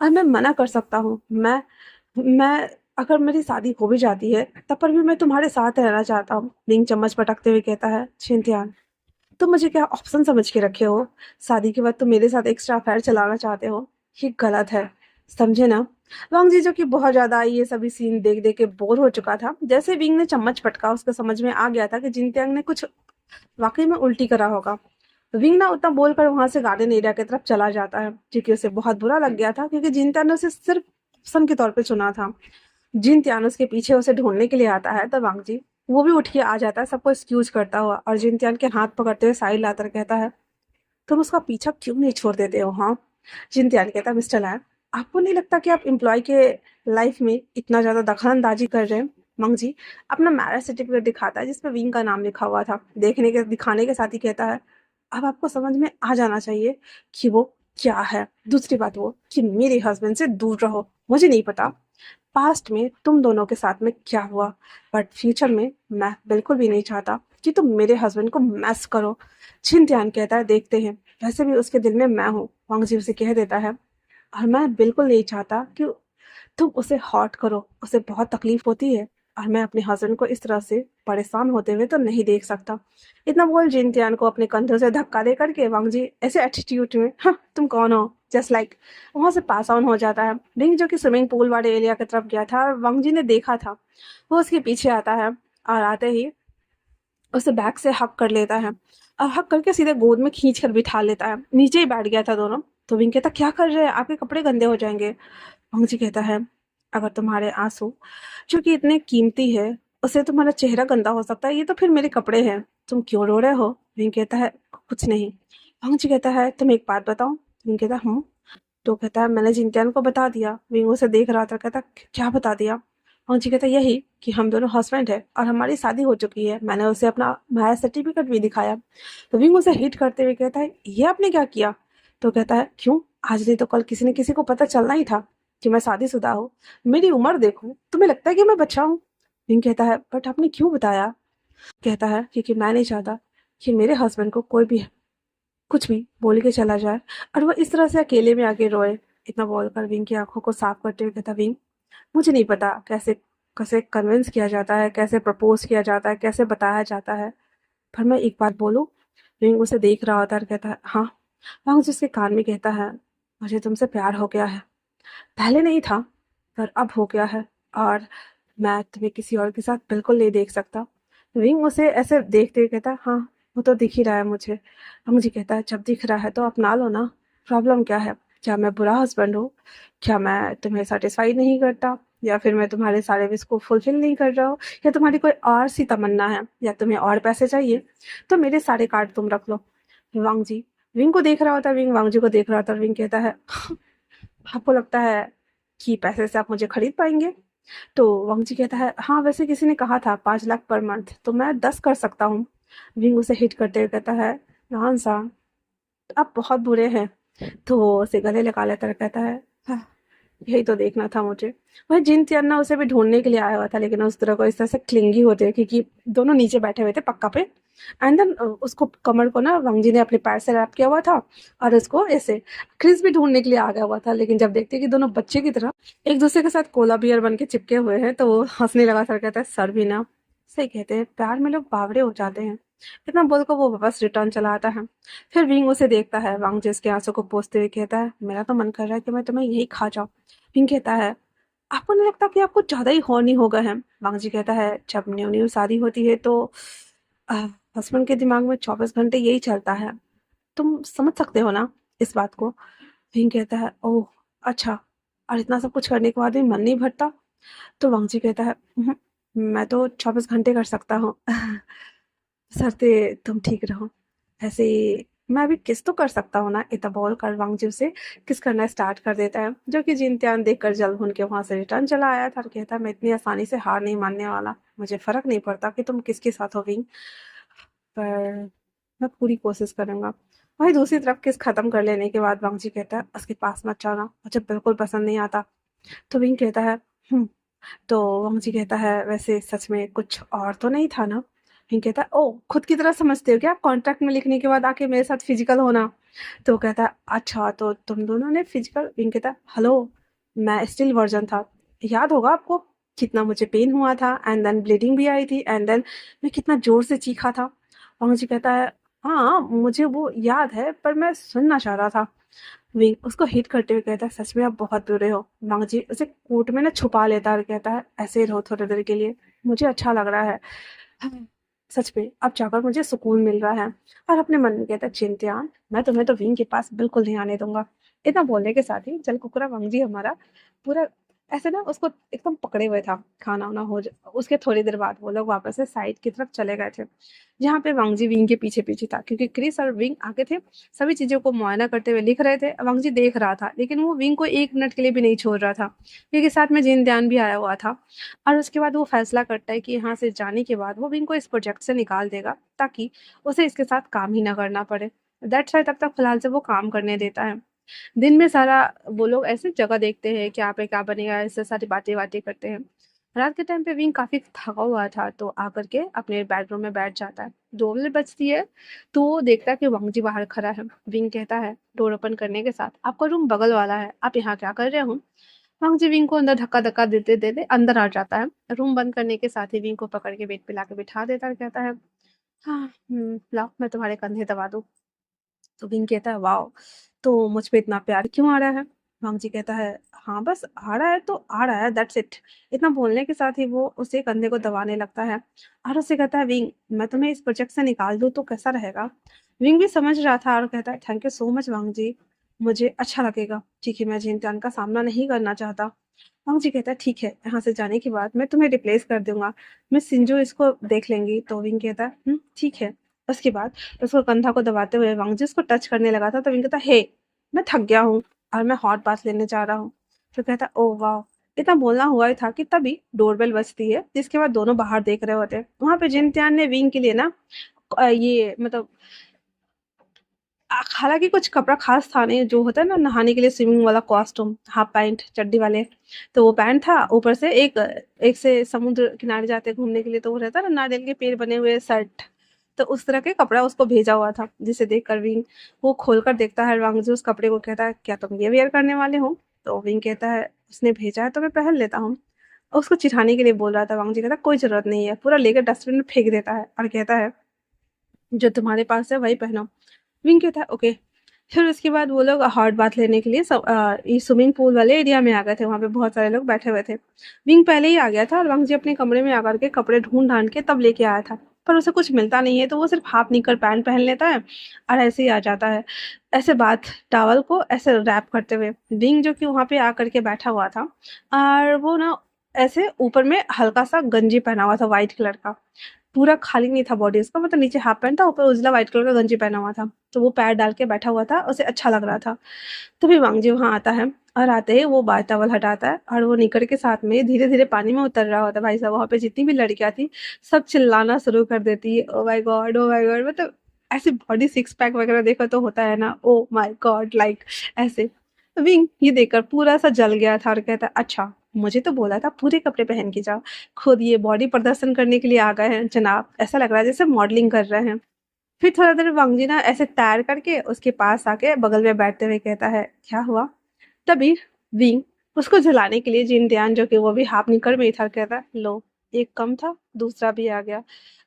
और मैं मना कर सकता हूँ। मैं अगर मेरी शादी हो भी जाती है तब पर भी मैं तुम्हारे साथ रहना चाहता हूँ। विंग चम्मच पटकते हुए कहता है जिनत्यान तुम मुझे क्या ऑप्शन समझ के रखे हो शादी के बाद तुम मेरे साथ एक्स्ट्रा अफेयर चलाना चाहते हो ये गलत है समझे ना। वांग जी जो कि बहुत ज्यादा ये सभी सीन देख देख के बोर हो चुका था जैसे विंग ने चम्मच पटका उसको समझ में आ गया था कि जिनत्यांग ने कुछ वाकई में उल्टी करा होगा। विंग ना उतना बोलकर वहां से गार्डन एरिया की तरफ चला जाता है क्योंकि उसे बहुत बुरा लग गया था क्योंकि जिनत्यांग ने उसे सिर्फ ऑप्शन के तौर पे चुना था। जिनत्यांग उसके पीछे उसे ढूंढने के लिए आता है तो वांग जी वो भी उठ के आ जाता है सबको एक्सक्यूज करता हुआ और जिनत्यांग के हाथ पकड़ते हुए साइड लाकर कहता है तुम उसका पीछा क्यों नहीं छोड़ देते हो। हाँ जिनत्यान कहता मिस्टर लैन आपको नहीं लगता कि आप एम्प्लॉय के लाइफ में इतना ज्यादा दखल अंदाजी कर रहे हैं। मंग जी अपना मैरिज सर्टिफिकेट दिखाता है जिसमें विंग का नाम लिखा हुआ था। दिखाने के साथ ही कहता है, अब आपको समझ में आ जाना चाहिए कि वो क्या है। दूसरी बात वो कि मेरे हस्बैंड से दूर रहो। मुझे नहीं पता पास्ट में तुम दोनों के साथ में क्या हुआ, बट फ्यूचर में मैं बिल्कुल भी नहीं चाहता कि तुम मेरे हस्बैंड को मैस करो। छिंटियान कहता है, देखते हैं, वैसे भी उसके दिल में मैं हूँ। वांग जी उसे कह देता है, और मैं बिल्कुल नहीं चाहता कि तुम उसे हॉट करो, उसे बहुत तकलीफ होती है, और मैं अपने हस्बैंड को इस तरह से परेशान होते हुए तो नहीं देख सकता। इतना बोल जिनतियान को अपने कंधों से धक्का दे करके वांग जी ऐसे एटीट्यूड में, हाँ तुम कौन हो, जस्ट लाइक वहां से पास ऑन हो जाता है। बिंग जो कि स्विमिंग पूल वाले एरिया की तरफ गया था और वांग जी ने देखा था, वो उसके पीछे आता है और आते ही उसे बैक से हक कर लेता है और हक करके सीधे गोद में खींच कर बिठा लेता है। नीचे ही बैठ गया था दोनों। तो विंग कहता, क्या कर रहे हैं, आपके कपड़े गंदे हो जाएंगे। वांग जी कहता है, अगर तुम्हारे आंसू जो कि इतने कीमती है उससे तुम्हारा चेहरा गंदा हो सकता है, ये तो फिर मेरे कपड़े हैं, तुम क्यों रो रहे हो। विंग कहता है, कुछ नहीं। वांग जी कहता है, तुम एक बात बताओ। विंग कहता, हूँ। तो कहता है, मैंने जिनतियान को बता दिया। विंग उसे देख रहा था, कहता, क्या बता दिया। वांग जी कहता है, यही कि हम दोनों हस्बैंड है और हमारी शादी हो चुकी है। मैंने उसे अपना मैरिज सर्टिफिकेट भी दिखाया। तो विंग उसे हिट करते हुए कहता है, ये आपने क्या किया। तो कहता है, क्यों, आज नहीं तो कल किसी न किसी को पता चलना ही था कि मैं शादीशुदा हूँ। मेरी उम्र देखो, तुम्हें लगता है कि मैं बच्चा हूँ। विंग कहता है, बट आपने क्यों बताया। कहता है, क्योंकि मैं नहीं चाहता कि मेरे हस्बैंड को कोई भी कुछ भी बोल के चला जाए और वो इस तरह से अकेले में आके रोए। इतना बोलकर विंग की आंखों को साफ करते हुए कहता, विंग मुझे नहीं पता कैसे कैसे कन्विंस किया जाता है, कैसे प्रपोज किया जाता है, कैसे बताया जाता है, पर मैं एक बात बोलूं। विंग उसे देख रहा होता है और कहता है, हाँ। वांग उसके कान में कहता है, मुझे तुमसे प्यार हो गया है, पहले नहीं था पर अब हो गया है, और मैं तुम्हें किसी और के साथ बिल्कुल नहीं देख सकता। विंग उसे ऐसे देखते हुए कहता है, हाँ वो तो दिख ही रहा है मुझे। वांग जी कहता है, जब दिख रहा है तो अपना लो ना, प्रॉब्लम क्या है। क्या मैं बुरा हस्बैंड हूँ, क्या मैं तुम्हें सेटिस्फाई नहीं करता, या फिर मैं तुम्हारे सारे विश को फुलफिल नहीं कर रहा हूँ, या तुम्हारी कोई और सी तमन्ना है, या तुम्हें और पैसे चाहिए, तो मेरे सारे कार्ड तुम रख लो। वांग जी विंग को देख रहा होता है, विंग वांग जी को देख रहा होता है। विंग कहता है, आपको लगता है कि पैसे से आप मुझे खरीद पाएंगे। तो वांग जी कहता है, हाँ वैसे किसी ने कहा था 5 लाख पर मंथ, तो मैं 10 कर सकता हूँ। विंग उसे हिट करते हुए कहता है, रान सा आप बहुत बुरे हैं। तो वो उसे गले लगा लेता है, कहता है, हाँ, यही तो देखना था मुझे। वह जिन तियाना उसे भी ढूंढने के लिए आया हुआ था, लेकिन उस तरह को इस तरह से क्लिंगी होते हैं क्योंकि दोनों नीचे बैठे हुए थे पक्का पे। एंड देन उसको कमर को ना वांग जी ने अपने पैर से रैप किया हुआ था और उसको ऐसे क्रिस भी ढूंढने के लिए आ गया हुआ था। लेकिन जब देखते कि दोनों बच्चे की तरह एक दूसरे के साथ कोला बियर बन के चिपके हुए हैं, तो वो हंसने लगा। सर कहता है, सर भी ना सही कहते हैं, प्यार में लोग बावड़े हो जाते हैं। इतना बोलकर वो वापस रिटर्न चला आता है। फिर विंग उसे देखता है, वांग जी उसके आंसू को पोंछते हुए कहता है, मेरा तो मन कर रहा है कि मैं तुम्हें यही खा जाऊं। विंग कहता है, आपको नहीं लगता कि आप कुछ ज्यादा ही हॉर्नी हो गए हैं। वांग जी कहता है, जब न्यू न्यू शादी होती है तो हस्बैंड के दिमाग में 24 घंटे यही चलता है, तुम समझ सकते हो ना इस बात को। विंग कहता है, ओह अच्छा, और इतना सब कुछ करने के बाद भी मन नहीं भरता। तो वांग जी कहता है, मैं तो 24 घंटे कर सकता हूँ सरते तुम ठीक रहो। ऐसे मैं अभी किस तो कर सकता हूँ ना। इतना बोल कर वांग जी उसे किस करना स्टार्ट कर देता है, जो कि जिनतियान देख कर जल्द उनके वहां से रिटर्न चला आया था और कहता है, मैं इतनी आसानी से हार नहीं मानने वाला, मुझे फर्क नहीं पड़ता कि तुम किसके साथ हो विंग, पर मैं पूरी कोशिश करूंगा। वहीं दूसरी तरफ किस खत्म कर लेने के बाद वांग जी कहता है, उसके पास मत जाना, मुझे बिल्कुल पसंद नहीं आता। तो विंग कहता है, तो वांग जी कहता है, वैसे सच में कुछ और तो नहीं था ना। विंग कहता है, ओ खुद की तरह समझते हो क्या कॉन्ट्रैक्ट में लिखने के बाद आके मेरे साथ फिजिकल होना। तो कहता है, अच्छा तो तुम दोनों ने फिजिकल। विंग कहता है, हेलो मैं स्टिल वर्जन था, याद होगा आपको कितना मुझे पेन हुआ था, एंड देन ब्लीडिंग भी आई थी, एंड देन मैं कितना जोर से चीखा था। वांग जी कहता है, हाँ मुझे वो याद है, पर मैं सुनना चाह रहा था। विंग उसको हिट करते हुए कहता है, सच में आप बहुत बुरे हो। वांग जी उसे कोट में ना छुपा लेता है और कहता है, ऐसे ही रहो थोड़ी देर के लिए, मुझे अच्छा लग रहा है। हाँ, सच में अब जाकर मुझे सुकून मिल रहा है। और अपने मन में कहता है, चिंत्यान मैं तुम्हें तो विंग के पास बिल्कुल नहीं आने दूंगा। इतना बोलने के साथ ही जल कुकुरा वांग जी हमारा पूरा ऐसे ना उसको एकदम पकड़े हुए था। खाना वाना उसके थोड़ी देर बाद वो लोग वापस से साइड की तरफ चले गए थे, जहाँ पे वांगजी विंग के पीछे पीछे था, क्योंकि क्रिस और विंग आगे थे, सभी चीजों को मुआयना करते हुए लिख रहे थे। वांगजी देख रहा था, लेकिन वो विंग को 1 मिनट के लिए भी नहीं छोड़ रहा था, क्योंकि साथ में जिन ध्यान भी आया हुआ था। और उसके बाद वो फैसला करता है कि यहाँ से जाने के बाद वो विंग को इस प्रोजेक्ट से निकाल देगा, ताकि उसे इसके साथ काम ही ना करना पड़े। दैट्स वाई तब तक फिलहाल से वो काम करने देता है। दिन में सारा वो लोग ऐसे जगह देखते हैं, क्या पे क्या बनेगा, ऐसे सारी बातें बातें करते हैं। रात के टाइम पे विंग काफी थका हुआ था, तो आकर के अपने बेडरूम में बैठ जाता है। 2 बजे बजती है, तो वो देखता है कि वांगजी बाहर खड़ा है। विंग कहता है डोर ओपन करने के साथ, आपका रूम बगल वाला है, आप यहाँ क्या कर रहे हो। वांगजी विंग को अंदर धक्का धक्का देते देते अंदर आ जाता है। रूम बंद करने के साथ ही विंग को पकड़ के बेड पे लाके बिठा देता है, कहता है हाँ लाओ मैं तुम्हारे कंधे दबा दूं। तो विंग कहता है वाओ, तो मुझ पे इतना प्यार क्यों आ रहा है। वांगजी कहता है हाँ बस आ रहा है तो आ रहा है, दैट्स इट। इतना बोलने के साथ ही वो उसे कंधे को दबाने लगता है और उसे कहता है विंग, मैं तुम्हें इस प्रोजेक्ट से निकाल दूं तो कैसा रहेगा। विंग भी समझ रहा था और कहता है थैंक यू सो मच वांगजी, मुझे अच्छा लगेगा, ठीक है मैं जिनतान का सामना नहीं करना चाहता। वांगजी कहता है ठीक है, यहाँ से जाने के बाद मैं तुम्हें रिप्लेस कर दूंगा, मैं सिंजू इसको देख लेंगी। तो विंग कहता है ठीक है। उसके बाद उसको कंधा को दबाते हुए वांगजी उसको टच करने लगा था, तो विंग कहता हे मैं थक गया हूँ और मैं हॉट बाथ लेने जा रहा हूँ। तो कहता ओ वाह। इतना बोलना हुआ ही था कि तभी डोरबेल बजती है, जिसके बाद दोनों बाहर देख रहे होते हैं। वहां पे जिनत्यान ने विंग के लिए ना ये मतलब हालांकि कुछ कपड़ा खास था नहीं, जो होता है ना नहाने के लिए स्विमिंग वाला कॉस्ट्यूम, हाफ पैंट चड्डी वाले, तो वो पैंट था। ऊपर से एक एक से समुद्र किनारे जाते घूमने के लिए तो वो रहता है ना नारियल के पेड़ बने हुए शर्ट, तो उस तरह के कपड़ा उसको भेजा हुआ था, जिसे देखकर विंग वो खोलकर देखता है। वांगजी उस कपड़े को कहता है क्या तुम ये वेयर करने वाले हो। तो विंग कहता है उसने भेजा है तो मैं पहन लेता हूँ। उसको चिढ़ाने के लिए बोल रहा था। वांगजी कहता कोई जरूरत नहीं है, पूरा लेकर डस्टबिन में फेंक देता है और कहता है जो तुम्हारे पास है वही पहनो। विंग कहता है ओके। फिर उसके बाद वो लोग हॉट बाथ लेने के लिए ये स्विमिंग पूल वाले एरिया में आ गए थे। वहां पे बहुत सारे लोग बैठे हुए थे। विंग पहले ही आ गया था और वांगजी अपने कमरे में आकर के कपड़े ढूंढ ढांड के तब लेके आया था, पर उसे कुछ मिलता नहीं है, तो वो सिर्फ हाफ निकर पैंट पहन लेता है और ऐसे ही आ जाता है, ऐसे बाथ टॉवल को ऐसे रैप करते हुए। विंग जो कि वहां पे आकर के बैठा हुआ था और वो ना ऐसे ऊपर में हल्का सा गंजी पहना हुआ था व्हाइट कलर का, पूरा खाली नहीं था बॉडी उसका, मतलब नीचे हाफ पैंट था, ऊपर उजला व्हाइट कलर का गंजी पहना हुआ था, तो वो पैर डाल के बैठा हुआ था, उसे अच्छा लग रहा था। तभी वांगजी वहां आता है और आते ही वो बाथ टॉवल हटाता है और वो निकर के साथ में धीरे धीरे पानी में उतर रहा होता है। भाई साहब वहां पे जितनी भी लड़कियां थी सब चिल्लाना शुरू कर देती है oh my God oh my God, मतलब ऐसी बॉडी सिक्स पैक वगैरह देखो तो होता है ना ओ माय गॉड लाइक ऐसे। विंग ये देखकर पूरा सा जल गया था और कहता अच्छा मुझे तो बोला था पूरे कपड़े पहन के जाओ, खुद ये बॉडी प्रदर्शन करने के लिए आ गए हैं जनाब, ऐसा लग रहा है जैसे मॉडलिंग कर रहे हैं। फिर थोड़ा देर वांगजी ना ऐसे तैर करके उसके पास आके बगल में बैठते हुए कहता है क्या हुआ। तभी विंग उसको जलाने के लिए जिन ध्यान जो कि वो भी हाफ निकर में ही था, कहता है लो एक कम था दूसरा भी आ गया।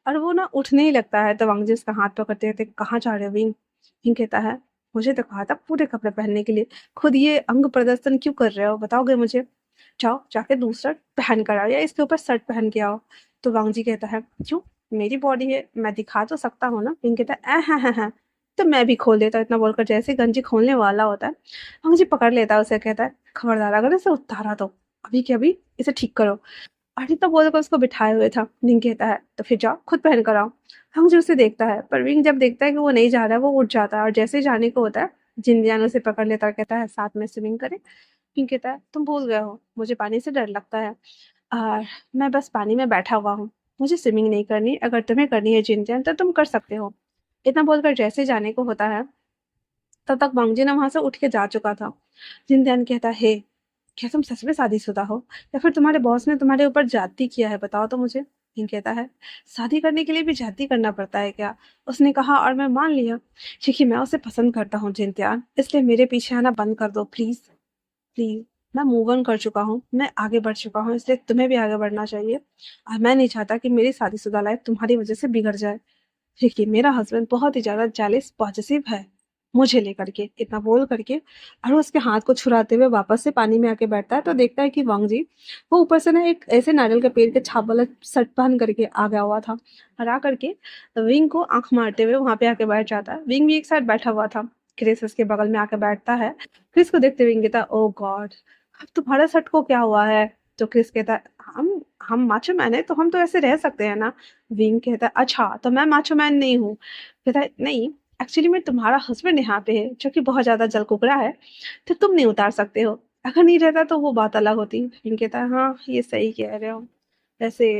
और वो ना उठने ही लगता है, तो वांगजी उसका हाथ पकड़ते कहते कहाँ जा रहे हो विंग। विंग कहता है मुझे तो कहा था पूरे कपड़े पहनने के लिए, खुद ये अंग प्रदर्शन क्यों कर रहे हो बताओगे मुझे। जाओ जाके दूसरा पहन कर आओ या इसके ऊपर शर्ट पहन के आओ। तो वांगजी कहता है क्यों, मेरी बॉडी है मैं दिखा तो सकता हूँ ना। विंग कहता है हाँ तो मैं भी खोल देता हूँ। इतना बोलकर जैसे गंजी खोलने वाला होता है, वांगजी पकड़ लेता है उसे, कहता है खबरदार अगर इसे उतारा तो अभी के अभी इसे ठीक करो। और इतना बोलकर उसको बिठाए हुए था। विंग कहता है तो फिर जाओ खुद पहन कर आओ। वांगजी उसे देखता है, पर विंग जब देखता है कि वो नहीं जा रहा है वो उठ जाता है और जैसे ही जाने को होता है जिंदयान उसे पकड़ लेता है, कहता है साथ में स्विमिंग करें। विंग कहता है तुम भूल गए हो मुझे पानी से डर लगता है और मैं बस पानी में बैठा हुआ हूँ, मुझे स्विमिंग नहीं करनी, अगर तुम्हें करनी है जिनजान तो तुम कर सकते हो। इतना बोलकर जैसे जाने को होता है तब तक वांगजी ना वहां से उठ के जा चुका था। जिनजान कहता है हे क्या तुम सच में शादीशुदा हो या फिर तुम्हारे बॉस ने तुम्हारे ऊपर जाती किया है, बताओ तो मुझे। विंग कहता है शादी करने के लिए भी जाती करना पड़ता है क्या। उसने कहा और मैं मान लिया, क्योंकि मैं उसे पसंद करता हूँ जिनत्यान, इसलिए मेरे पीछे आना बंद कर दो प्लीज प्लीज। मैं मूव ऑन कर चुका हूँ, मैं आगे बढ़ चुका हूँ, इसलिए तुम्हें भी आगे बढ़ना चाहिए और मैं नहीं चाहता कि मेरी शादीशुदा लाइफ तुम्हारी वजह से बिगड़ जाए। देखिए मेरा हस्बैंड बहुत ही ज्यादा जेलस पॉजिटिव है मुझे लेकर के। इतना बोल करके और वो उसके हाथ को छुड़ाते हुए वापस से पानी में आके बैठता है, तो देखता है कि वांगजी वो ऊपर से ना एक ऐसे नारियल के पेड़ के छाप वाला शर्ट पहन करके आ गया हुआ था और आ करके विंग को आंख मारते हुए वहां पे आके बैठ जाता है। विंग भी एक साइड बैठा हुआ था, क्रिस उसके बगल में आके बैठता है। क्रिस को देखते हुए विंग कहता ओ गॉड अब तुम्हारा सट को क्या हुआ है? तो क्रिस कहता है हम माचो मैन है तो हम तो ऐसे रह सकते हैं ना। विंग कहता है अच्छा तो मैं माचो मैन नहीं हूँ। कहता है नहीं, एक्चुअली मैं तुम्हारा हस्बैंड यहाँ पे है जो कि बहुत ज्यादा जल कुकड़ा है, तो तुम नहीं उतार सकते हो। अगर नहीं रहता तो वो बात अलग होती। विंग कहता है हाँ ये सही कह रहे हो, वैसे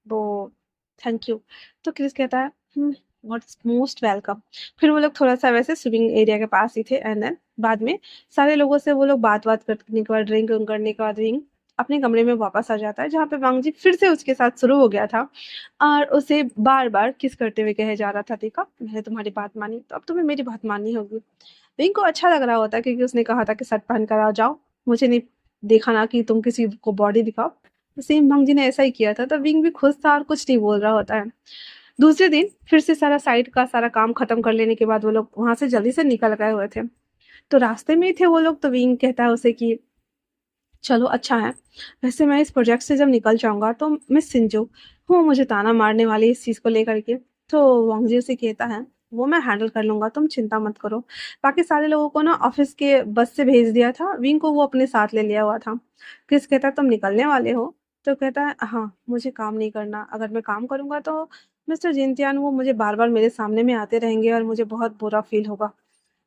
वो थैंक यू। तो क्रिस कहता है व्हाट्स मोस्ट वेलकम। फिर वो लोग थोड़ा सा वैसे स्विमिंग एरिया के पास ही थे एंड देन बाद में सारे लोगों से वो लोग बात करने के बाद ड्रिंक करने के बाद रिंग अपने कमरे में वापस आ जाता है, जहाँ पे वांग जी फिर से उसके साथ शुरू हो गया था और उसे बार बार किस करते हुए कहे जा रहा था देखा मैंने तुम्हारी बात मानी तो अब तुम्हें मेरी बात माननी होगी। रिंग को अच्छा लग रहा होता क्योंकि उसने कहा था कि शर्ट पहन कर आ जाओ, मुझे नहीं देखा ना कि तुम किसी को बॉडी दिखाओ। तो सेम वांग जी ने ऐसा ही किया था, तो विंग भी खुश था और कुछ नहीं बोल रहा होता है। दूसरे दिन फिर से सारा साइट का सारा काम खत्म कर लेने के बाद वो लोग वहां से जल्दी से निकल गए हुए थे। तो रास्ते में ही थे वो लोग, तो विंग कहता है उसे कि चलो अच्छा है, वैसे मैं इस प्रोजेक्ट से जब निकल जाऊंगा तो मिस सिंजू वो मुझे ताना मारने वाली इस चीज को लेकर के। तो वांगजी उसे कहता है वो मैं हैंडल कर लूंगा, तुम चिंता मत करो। बाकी सारे लोगों को ना ऑफिस के बस से भेज दिया था, विंग को वो अपने साथ ले लिया हुआ था। क्रिस कहता है तुम निकलने वाले हो? तो कहता है हाँ मुझे काम नहीं करना, अगर मैं काम करूंगा तो मिस्टर जिनतियान वो मुझे बार बार मेरे सामने में आते रहेंगे और मुझे बहुत बुरा फील होगा,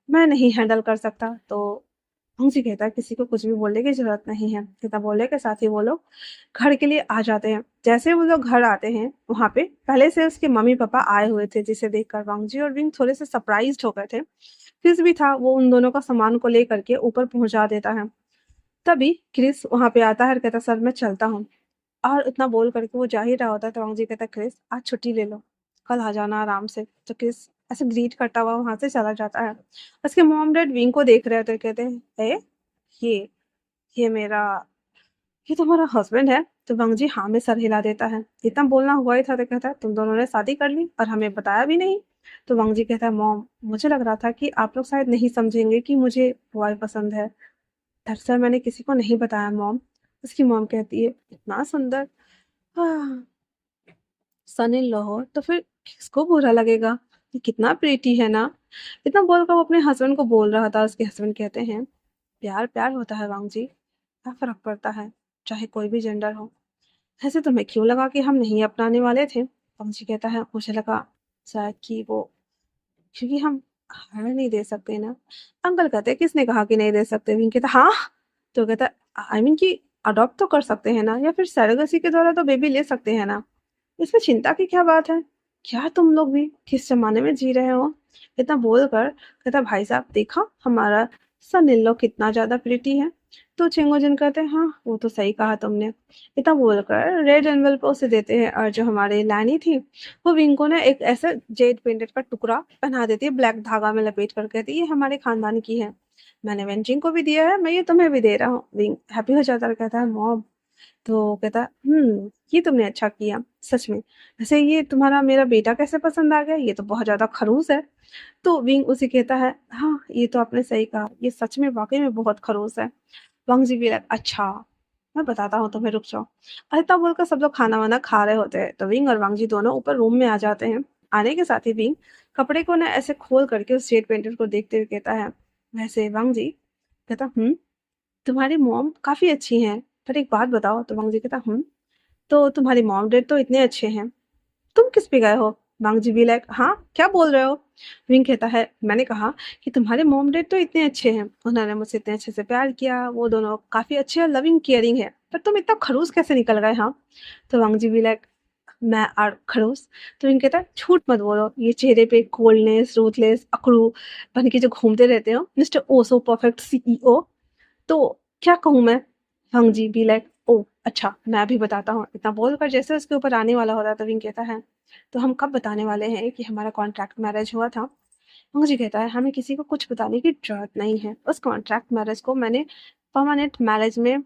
मैं नहीं हैंडल कर सकता। तो जी कहता है किसी को कुछ भी बोलने की जरूरत नहीं है। गीता बोलने के साथ ही वो लोग घर के लिए आ जाते हैं। जैसे वो लोग घर आते हैं वहां पे पहले से उसके मम्मी पापा आए हुए थे, जिसे देखकर वांगजी और विंग थोड़े से सरप्राइज्ड हो गए थे। क्रिस भी था, वो उन दोनों का सामान को लेकर के ऊपर पहुंचा देता है। तभी क्रिस वहां पे आता है और कहता सर मैं चलता हूँ, और इतना बोल करके वो जा ही रहा होता है तो वांगजी कहता क्रिस आज छुट्टी ले लो, कल आ जाना आराम से। तो क्रिस ऐसे ग्रीट करता हुआ वहां से चला जाता है। उसके मॉम डैड विंग को देख रहे थे, कहते हैं ए ये ये मेरा ये तुम्हारा हस्बैंड है? तो वंग जी हाँ में सर हिला देता है। इतना बोलना हुआ ही था तो कहता है तुम दोनों ने शादी कर ली और हमें बताया भी नहीं। तो वंग जी कहता है मॉम मुझे लग रहा था कि आप लोग शायद नहीं समझेंगे कि मुझे बॉय पसंद है, दरअसल मैंने किसी को नहीं बताया मॉम। उसकी मॉम कहती है इतना सुंदर सन इन लॉ हो तो फिर किसको बुरा लगेगा, ये कितना प्रीटी है ना। इतना बोलकर वो अपने हस्बैंड को बोल रहा था। उसके हस्बैंड कहते हैं प्यार प्यार होता है वांग जी, क्या फर्क पड़ता है चाहे कोई भी जेंडर हो। ऐसे तुम्हें क्यों लगा कि हम नहीं अपनाने वाले थे? वांग जी कहता है मुझे लगा शायद कि वो क्योंकि हम हार नहीं दे सकते ना। अंकल कहते हैं किसने कहा कि नहीं दे सकते? विंग कहता हाँ। तो कहता आई मीन कि अडॉप्ट तो कर सकते हैं ना, या फिर सरोगेसी के द्वारा तो बेबी ले सकते हैं ना, इसमें चिंता की क्या बात है? क्या तुम लोग भी किस जमाने में जी रहे हो? इतना बोलकर कहता भाई साहब देखा हमारा सन इन लॉ कितना ज्यादा प्रिटी है। तो चेंगोजन कहते हैं हाँ वो तो सही कहा तुमने। इतना बोलकर रेड एनवेलप उसे देते हैं और जो हमारी लैनी थी वो विंग को ना एक ऐसा जेड पेंटेड का टुकड़ा पहना देती है, ब्लैक धागा में लपेट कर कहती है ये हमारे खानदान की है, मैंने वेंजिंग को भी दिया है, मैं ये तुम्हें भी दे रहा हूँ। विंग हैप्पी हो जाता है, कहता है मॉम। तो कहता ये तुमने अच्छा किया सच में, वैसे ये तुम्हारा मेरा बेटा कैसे पसंद आ गया, ये तो बहुत ज्यादा खड़ूस है। तो विंग उसे कहता है हाँ ये तो आपने सही कहा, ये सच में वाकई में बहुत खड़ूस है। वांग जी भी लगा अच्छा मैं बताता हूँ तुम्हें, रुक जाओ। और इतना बोलकर सब लोग खाना वाना खा रहे होते हैं तो विंग और वांग जी दोनों ऊपर रूम में आ जाते हैं। आने के साथ ही विंग कपड़े को ना ऐसे खोल करके उस जेड पेंटर को देखते हुए कहता है वैसे वांग जी कहता तुम्हारी मॉम काफी अच्छी हैं, पर एक बात बताओ। तो वांग जी कहता तो तुम्हारी मॉम डैड तो इतने अच्छे हैं, तुम किस पे गए हो? वांग जी भी लाइक हाँ क्या बोल रहे हो? विंग कहता है मैंने कहा कि तुम्हारे मॉम डैड तो इतने अच्छे हैं, उन्होंने मुझसे इतने अच्छे से प्यार किया, वो दोनों काफी अच्छे और लविंग केयरिंग है, पर तुम इतना खड़ूस कैसे निकल गए? हाँ। तो वांग जी भी लाइक मैं और खड़ूस? तो विंग कहता है झूठ मत बोलो, ये चेहरे पे कोल्डनेस रूथलेस अकड़ू बन के जो घूमते रहते हो मिस्टर ओसो परफेक्ट सीईओ, तो क्या कहूँ मैं? वांग जी बी लाइक ओ अच्छा मैं अभी बताता हूँ। इतना बोलकर जैसे उसके ऊपर आने वाला होता है तो विंग कहता है तो हम कब बताने वाले हैं कि हमारा कॉन्ट्रैक्ट मैरिज हुआ था? वांग जी कहता है हमें किसी को कुछ बताने की जरूरत नहीं है, उस कॉन्ट्रैक्ट मैरिज को मैंने परमानेंट मैरिज में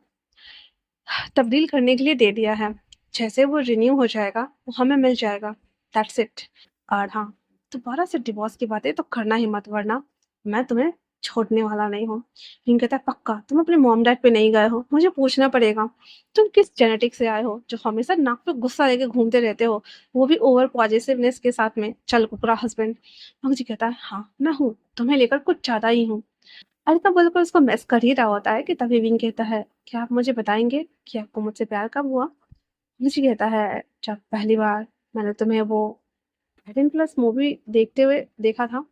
तब्दील करने के लिए दे दिया है, जैसे वो रिन्यू हो जाएगा वो हमें मिल जाएगा, दैट्स इट। और हाँ दोबारा से डिवोर्स की बातें तो करना ही मत, वरना मैं तुम्हें छोड़ने वाला नहीं हूँ। रिंग कहता है पक्का तुम अपने मॉम डैड पे नहीं गए हो? मुझे पूछना पड़ेगा, तुम किस जेनेटिक से आए हो जो हमेशा नाक पे गुस्सा लेके घूमते रहते हो, वो भी ओवर पॉजिटिवनेस के साथ में, चल कुकरा हस्बैंड। जी कहता है हाँ मैं हूँ, तुम्हें लेकर कुछ ज्यादा ही हूँ। और इतना बोलकर उसको मिस कर ही रहा होता है कि तभी विंग कहता है, क्या आप मुझे बताएंगे कि आपको मुझसे प्यार कब हुआ? मुझे कहता है, जब पहली बार मैंने तुम्हें वो 18+ मूवी देखते हुए देखा था,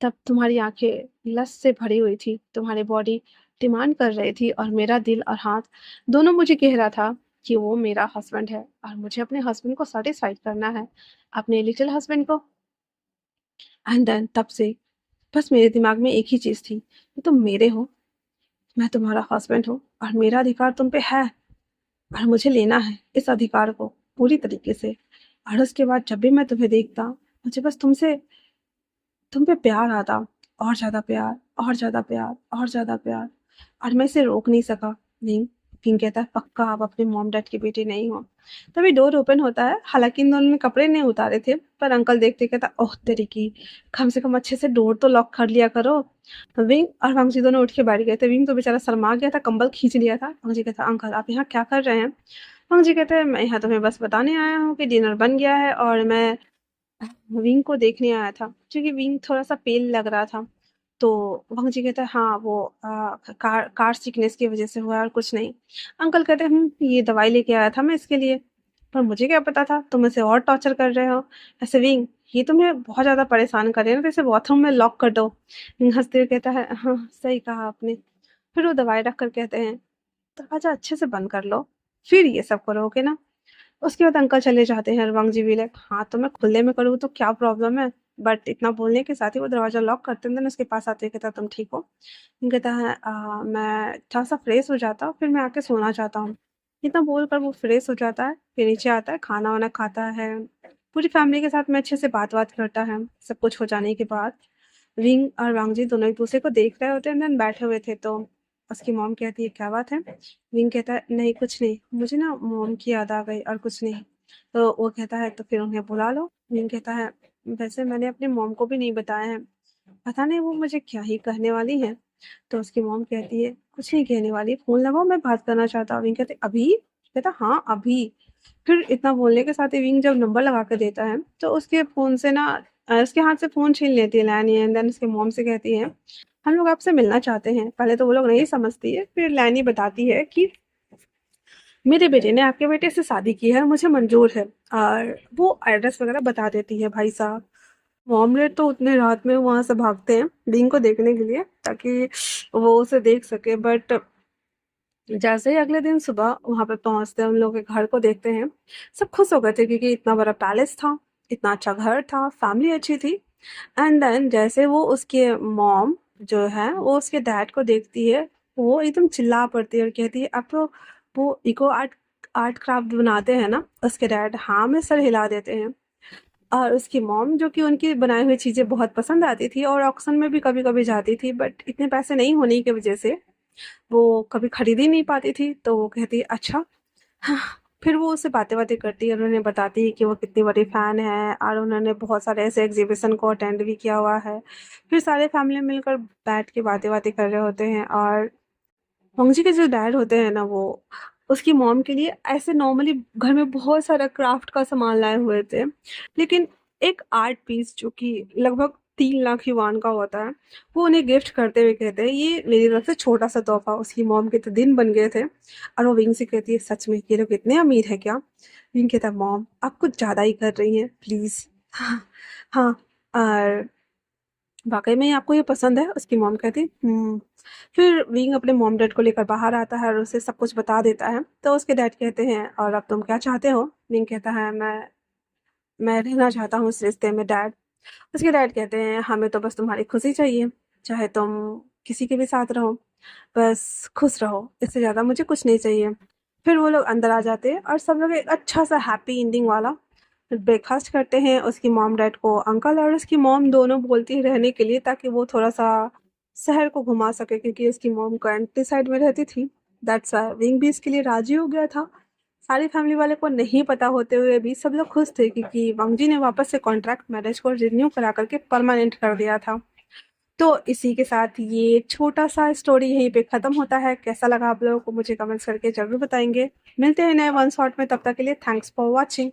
तब तुम्हारी आंखें लस्ट से भरी हुई थी, तुम्हारी बॉडी डिमांड कर रही थी और मेरा दिल और हाथ दोनों मुझे कह रहा था कि वो मेरा हस्बैंड है और मुझे अपने हस्बैंड को सेटिस्फाइड करना है, अपने लिटिल हस्बैंड को। एंड देन तब से बस मेरे दिमाग में एक ही चीज़ थी कि तुम मेरे हो, मैं तुम्हारा हस्बैंड हूँ और मेरा अधिकार तुम पे है और मुझे लेना है इस अधिकार को पूरी तरीके से। और उसके बाद जब भी मैं तुम्हें देखता, मुझे बस तुम पे प्यार आता, और ज़्यादा प्यार, और ज़्यादा प्यार, और ज़्यादा प्यार, और मैं इसे रोक नहीं सका। नहीं, किंग कहता है, पक्का आप अपने मॉम डैड की बेटी नहीं हो। तभी डोर ओपन होता है, हालांकि इन दोनों ने कपड़े नहीं उतारे थे, पर अंकल देखते कहता, ओह तेरी की, कम से कम अच्छे से डोर तो लॉक कर लिया करो। विंग और वांगजी दोनों उठ के बैठ गए थे। विंग तो बेचारा शर्मा गया था, कंबल खींच लिया था। वांगजी कहता, अंकल आप यहाँ क्या कर रहे हैं? वांगजी कहते हैं, मैं यहाँ तुम्हें बस बताने आया हूँ कि डिनर बन गया है और मैं विंग को देखने आया था, क्योंकि विंग थोड़ा-सा पेल लग रहा था। तो वंग जी कहते हैं, हाँ, वो कार सिकनेस की वज़ह से हुआ है और कुछ नहीं। अंकल कहते हैं, ये दवाई लेके आया था मैं इसके लिए, पर मुझे क्या पता था तुम इसे और टॉर्चर कर रहे हो। ऐसे विंग, ये तुम्हें बहुत ज़्यादा परेशान कर रहे हैं ना, तो इसे बाथरूम में लॉक कर दो। विंग हँसते हुए कहता है, हाँ, सही कहा आपने। फिर वो दवाई रख कर कहते हैं, दरवाज़ा अच्छे से बंद कर लो, फिर ये सब करोगे ना? उसके बाद अंकल चले जाते हैं और वांग जी भी लाइक, हाँ, तो मैं खुले में करूँ तो क्या प्रॉब्लम है? बट इतना बोलने के साथ ही वो दरवाज़ा लॉक करते हैं। देन उसके पास आते ही कहता है, तुम ठीक हो? वो कहता है, मैं थोड़ा-सा फ्रेश हो जाता हूँ, फिर मैं आके सोना चाहता हूँ। इतना बोलकर वो फ्रेश हो जाता है, फिर नीचे आता है, खाना-वाना खाता है, पूरी फैमिली के साथ में अच्छे से बात-वात करता है, सब कुछ हो जाने के बाद। विंग और वांग जी दोनों एक-दूसरे को देख रहे होते हैं, देन बैठे हुए थे, तो उसकी मॉम कहती है, क्या बात है? विंग कहता है, नहीं कुछ नहीं, मुझे ना मॉम की याद आ गई और कुछ नहीं। तो वो कहता है, तो फिर उन्हें बुला लो। विंग कहता है, वैसे मैंने अपनी मॉम को भी नहीं बताया है, पता नहीं वो मुझे क्या ही कहने वाली हैं। तो उसकी मॉम कहती है, कुछ नहीं कहने वाली, फ़ोन लगाओ, मैं बात करना चाहता हूँ। विंग कहते, अभी? कहता, हाँ, अभी। फिर इतना बोलने के साथ ही विंग जब नंबर लगा के देता है, तो उसके फ़ोन से ना उसके हाथ से फ़ोन छीन लेती है लैनी, एंड देन उसकी मॉम से कहती है, हम लोग आपसे मिलना चाहते हैं। पहले तो वो लोग नहीं समझती है, फिर लैनी बताती है कि मेरे बेटे ने आपके बेटे से शादी की है, मुझे मंजूर है। और वो एड्रेस वगैरह बता देती है भाई साहब। मॉमलेट तो उतने रात में वहाँ से भागते हैं बिंग को देखने के लिए, ताकि वो उसे देख सके। बट जैसे ही अगले दिन सुबह वहाँ पे पहुँचते हैं, उन लोगों के घर को देखते हैं, सब खुश हो गए थे क्योंकि इतना बड़ा पैलेस था, इतना अच्छा घर था, फैमिली अच्छी थी। एंड देन जैसे वो उसके मॉम जो है वो उसके डैड को देखती है, वो एकदम चिल्ला पड़ती है और कहती है, अब तो वो इको आर्ट आर्ट क्राफ्ट बनाते हैं ना? उसके डैड हाँ में सर हिला देते हैं। और उसकी मॉम जो कि उनकी बनाई हुई चीज़ें बहुत पसंद आती थी और ऑक्शन में भी कभी-कभी जाती थी, बट इतने पैसे नहीं होने की वजह से वो कभी खरीद ही नहीं पाती थी, तो वो कहती है, अच्छा। हाँ, फिर वो उससे बातें-वातें करती है और उन्हें बताती है कि वो कितनी बड़ी फ़ैन है और उन्होंने बहुत सारे ऐसे एग्ज़िबिशन को अटेंड भी किया हुआ है। फिर सारे फैमिली मिलकर बैठ के बातें-वातें कर रहे होते हैं। और होंगजी के जो डैड होते हैं ना, वो उसकी मॉम के लिए ऐसे नॉर्मली घर में बहुत सारा क्राफ्ट का सामान लाए हुए थे, लेकिन एक आर्ट पीस जो कि लगभग 3 लाख युआन का होता है, वो उन्हें गिफ्ट करते हुए कहते हैं, ये मेरी तरफ से छोटा सा तोहफा। उसकी मॉम के तो दिन बन गए थे और वो विंग से कहती है, सच में ये लोग इतने अमीर है क्या? विंग कहता है, मॉम आप कुछ ज़्यादा ही कर रही हैं, प्लीज़। हाँ, हाँ। और वाक़ई में आपको ये पसंद है? उसकी मॉम कहती है, फिर विंग अपने मॉम डैड को लेकर बाहर आता है और उसे सब कुछ बता देता है। तो उसके डैड कहते हैं, और अब तुम क्या चाहते हो? विंग कहता है, मैं रहना चाहता हूँ इस रिश्ते में डैड। उसके डैड कहते हैं, हमें तो बस तुम्हारी खुशी चाहिए, चाहे तुम किसी के भी साथ रहो, बस खुश रहो, इससे ज़्यादा मुझे कुछ नहीं चाहिए। फिर वो लोग अंदर आ जाते हैं और सब लोग एक अच्छा-सा हैप्पी एंडिंग वाला ब्रेकफ़ास्ट करते हैं। उसकी मॉम डैड को अंकल और उसकी मॉम दोनों बोलती हैं रहने के लिए, ताकि वो थोड़ा-सा शहर को घुमा सके, क्योंकि उसकी मॉम कंट्री साइड में रहती थी। दैट्स व्हाई विंग भी इसके लिए राज़ी हो गया था। सारी फैमिली वाले को नहीं पता होते हुए भी सब लोग खुश थे, क्योंकि वांग जी ने वापस से कॉन्ट्रैक्ट मैरिज को रिन्यू करा करके परमानेंट कर दिया था। तो इसी के साथ ये छोटा-सा स्टोरी यहीं पे ख़त्म होता है। कैसा लगा आप लोगों को मुझे कमेंट्स करके ज़रूर बताएँगे। मिलते हैं नए वन शॉट में, तब तक के लिए थैंक्स फॉर वॉचिंग।